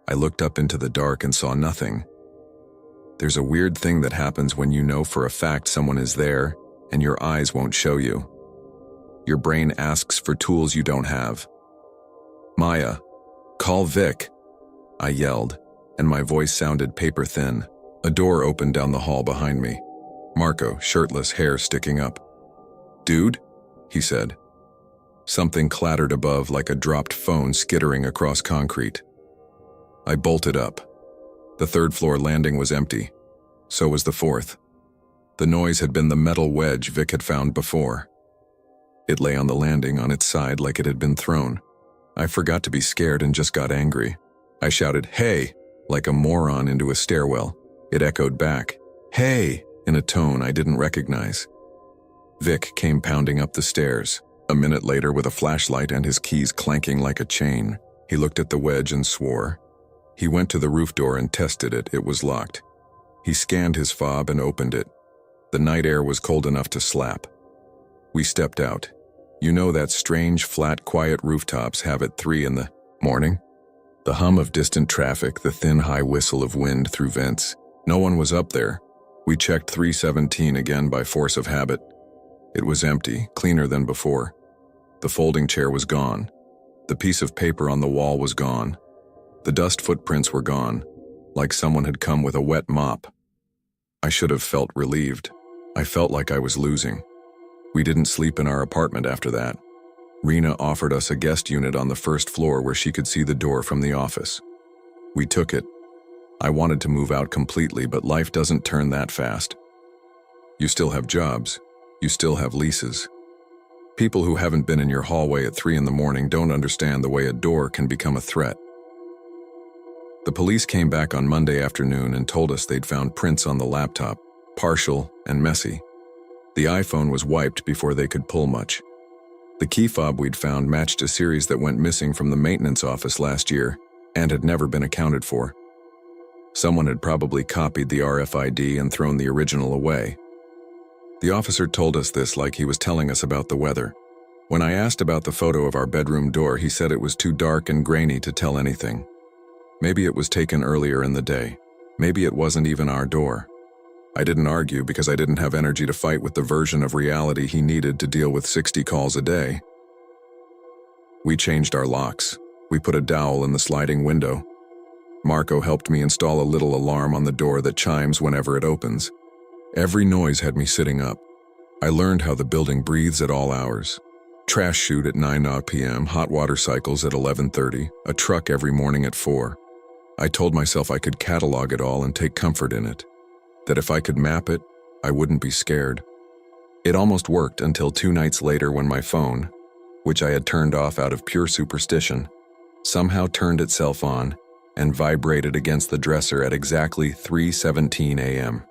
I looked up into the dark and saw nothing. There's a weird thing that happens when you know for a fact someone is there and your eyes won't show you. Your brain asks for tools you don't have. "Maya, call Vic," I yelled, and my voice sounded paper thin. A door opened down the hall behind me. Marco, shirtless, hair sticking up. "Dude?" he said. Something clattered above like a dropped phone skittering across concrete. I bolted up. The 3rd floor landing was empty. So was the 4th. The noise had been the metal wedge Vic had found before. It lay on the landing on its side like it had been thrown. I forgot to be scared and just got angry. I shouted, "Hey!" like a moron into a stairwell. It echoed back, "Hey!" in a tone I didn't recognize. Vic came pounding up the stairs. A minute later, with a flashlight and his keys clanking like a chain, he looked at the wedge and swore. He went to the roof door and tested it. It was locked. He scanned his fob and opened it. The night air was cold enough to slap. We stepped out. You know that strange, flat, quiet rooftops have at 3 in the morning? The hum of distant traffic, the thin, high whistle of wind through vents. No one was up there. We checked 317 again by force of habit. It was empty, cleaner than before. The folding chair was gone. The piece of paper on the wall was gone. The dust footprints were gone, like someone had come with a wet mop. I should have felt relieved. I felt like I was losing. We didn't sleep in our apartment after that. Rena offered us a guest unit on the 1st floor where she could see the door from the office. We took it. I wanted to move out completely, but life doesn't turn that fast. You still have jobs. You still have leases. People who haven't been in your hallway at 3 in the morning don't understand the way a door can become a threat. The police came back on Monday afternoon and told us they'd found prints on the laptop, partial and messy. The iPhone was wiped before they could pull much. The key fob we'd found matched a series that went missing from the maintenance office last year and had never been accounted for. Someone had probably copied the RFID and thrown the original away. The officer told us this like he was telling us about the weather. When I asked about the photo of our bedroom door, he said it was too dark and grainy to tell anything. Maybe it was taken earlier in the day. Maybe it wasn't even our door. I didn't argue because I didn't have energy to fight with the version of reality he needed to deal with 60 calls a day. We changed our locks. We put a dowel in the sliding window. Marco helped me install a little alarm on the door that chimes whenever it opens. Every noise had me sitting up. I learned how the building breathes at all hours. Trash chute at 9 p.m., hot water cycles at 11:30, a truck every morning at 4. I told myself I could catalog it all and take comfort in it. That if I could map it, I wouldn't be scared. It almost worked until 2 nights later when my phone, which I had turned off out of pure superstition, somehow turned itself on and vibrated against the dresser at exactly 3:17 a.m.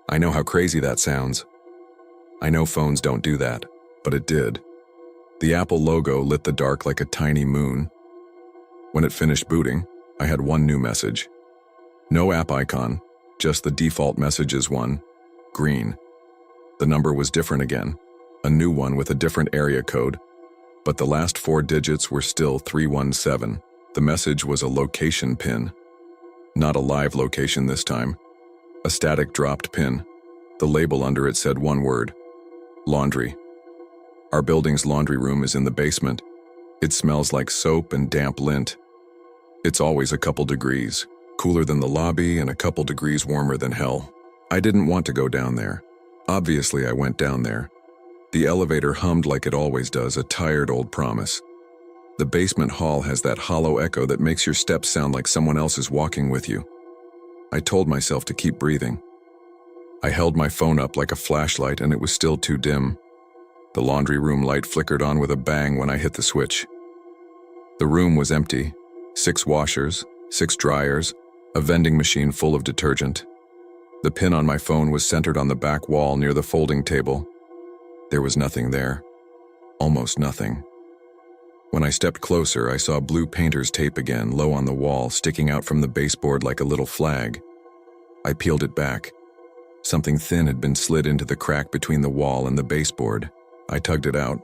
I know how crazy that sounds. I know phones don't do that, but it did. The Apple logo lit the dark like a tiny moon. When it finished booting, I had one new message. No app icon, just the default messages one, green. The number was different again, a new one with a different area code, but the last 4 digits were still 317. The message was a location pin. Not a live location this time. A static dropped pin. The label under it said one word: laundry. Our building's laundry room is in the basement. It smells like soap and damp lint. It's always a couple degrees, cooler than the lobby and a couple degrees warmer than hell. I didn't want to go down there. Obviously, I went down there. The elevator hummed like it always does, a tired old promise. The basement hall has that hollow echo that makes your steps sound like someone else is walking with you. I told myself to keep breathing. I held my phone up like a flashlight and it was still too dim. The laundry room light flickered on with a bang when I hit the switch. The room was empty. 6 washers, 6 dryers, a vending machine full of detergent. The pin on my phone was centered on the back wall near the folding table. There was nothing there. Almost nothing. When I stepped closer, I saw blue painter's tape again, low on the wall, sticking out from the baseboard like a little flag. I peeled it back. Something thin had been slid into the crack between the wall and the baseboard. I tugged it out.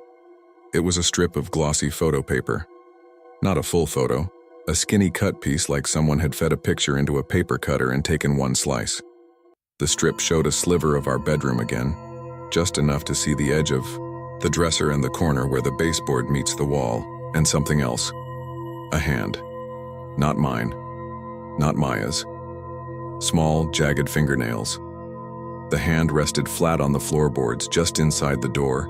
It was a strip of glossy photo paper. Not a full photo, a skinny cut piece like someone had fed a picture into a paper cutter and taken one slice. The strip showed a sliver of our bedroom again, just enough to see the edge of the dresser and the corner where the baseboard meets the wall, and something else. A hand. Not mine. Not Maya's. Small, jagged fingernails. The hand rested flat on the floorboards just inside the door,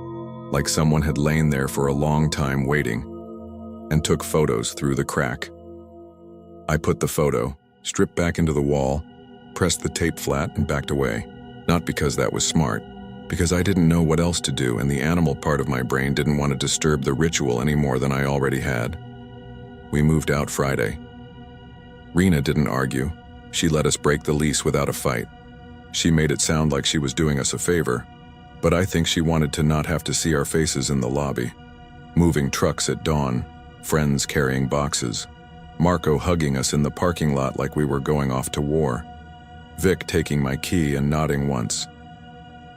like someone had lain there for a long time waiting, and took photos through the crack. I put the photo, stripped back into the wall, pressed the tape flat and backed away. Not because that was smart, because I didn't know what else to do, and the animal part of my brain didn't want to disturb the ritual any more than I already had. We moved out Friday. Rena didn't argue. She let us break the lease without a fight. She made it sound like she was doing us a favor, but I think she wanted to not have to see our faces in the lobby. Moving trucks at dawn, friends carrying boxes, Marco hugging us in the parking lot like we were going off to war, Vic taking my key and nodding once.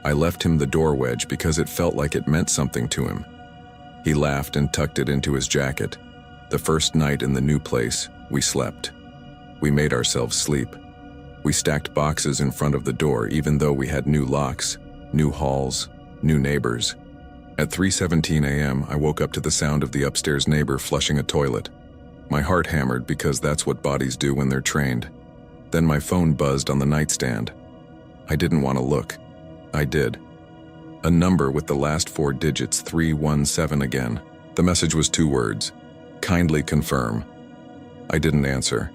I left him the door wedge because it felt like it meant something to him. He laughed and tucked it into his jacket. The first night in the new place, we slept. We made ourselves sleep. We stacked boxes in front of the door even though we had new locks, new halls, new neighbors. At 3:17 a.m., I woke up to the sound of the upstairs neighbor flushing a toilet. My heart hammered because that's what bodies do when they're trained. Then my phone buzzed on the nightstand. I didn't want to look. I did. A number with the last 4 digits, 317 again. The message was 2 words. Kindly confirm. I didn't answer.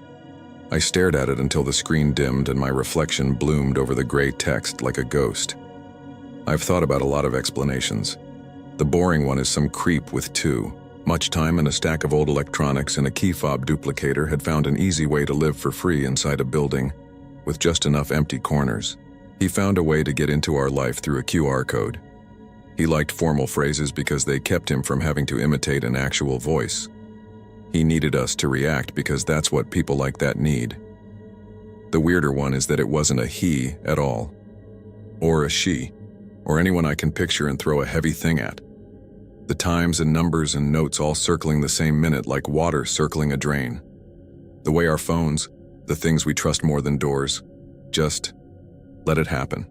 I stared at it until the screen dimmed and my reflection bloomed over the gray text like a ghost. I've thought about a lot of explanations. The boring one is some creep with 2. Much time and a stack of old electronics and a key fob duplicator had found an easy way to live for free inside a building with just enough empty corners. He found a way to get into our life through a QR code. He liked formal phrases because they kept him from having to imitate an actual voice. He needed us to react because that's what people like that need. The weirder one is that it wasn't a he at all, or a she, or anyone I can picture and throw a heavy thing at. The times and numbers and notes all circling the same minute like water circling a drain. The way our phones, the things we trust more than doors, just let it happen.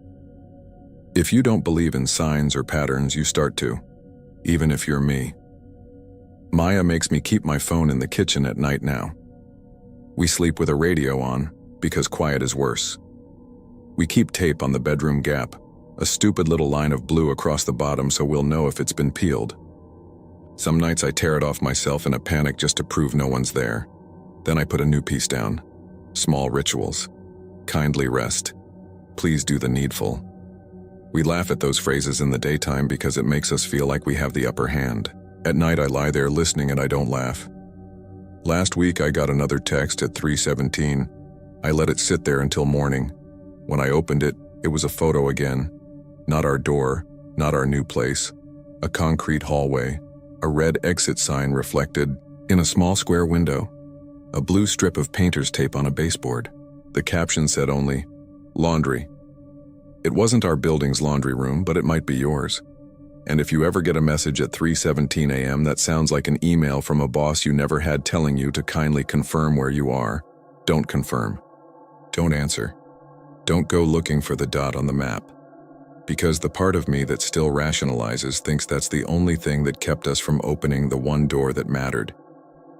If you don't believe in signs or patterns, you start to, even if you're me. Maya makes me keep my phone in the kitchen at night now. We sleep with a radio on because quiet is worse. We keep tape on the bedroom gap, a stupid little line of blue across the bottom so we'll know if it's been peeled. Some nights I tear it off myself in a panic just to prove no one's there. Then I put a new piece down. Small rituals. Kindly rest. Please do the needful. We laugh at those phrases in the daytime because it makes us feel like we have the upper hand. At night I lie there listening and I don't laugh. Last week I got another text at 3:17. I let it sit there until morning. When I opened it, it was a photo again. Not our door, not our new place. A concrete hallway. A red exit sign reflected in a small square window. A blue strip of painter's tape on a baseboard. The caption said only, laundry. It wasn't our building's laundry room, but it might be yours. And if you ever get a message at 3:17 a.m. that sounds like an email from a boss you never had telling you to kindly confirm where you are, don't confirm. Don't answer. Don't go looking for the dot on the map. Because the part of me that still rationalizes thinks that's the only thing that kept us from opening the one door that mattered.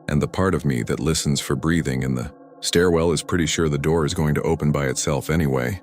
And the part of me that listens for breathing in the stairwell is pretty sure the door is going to open by itself anyway.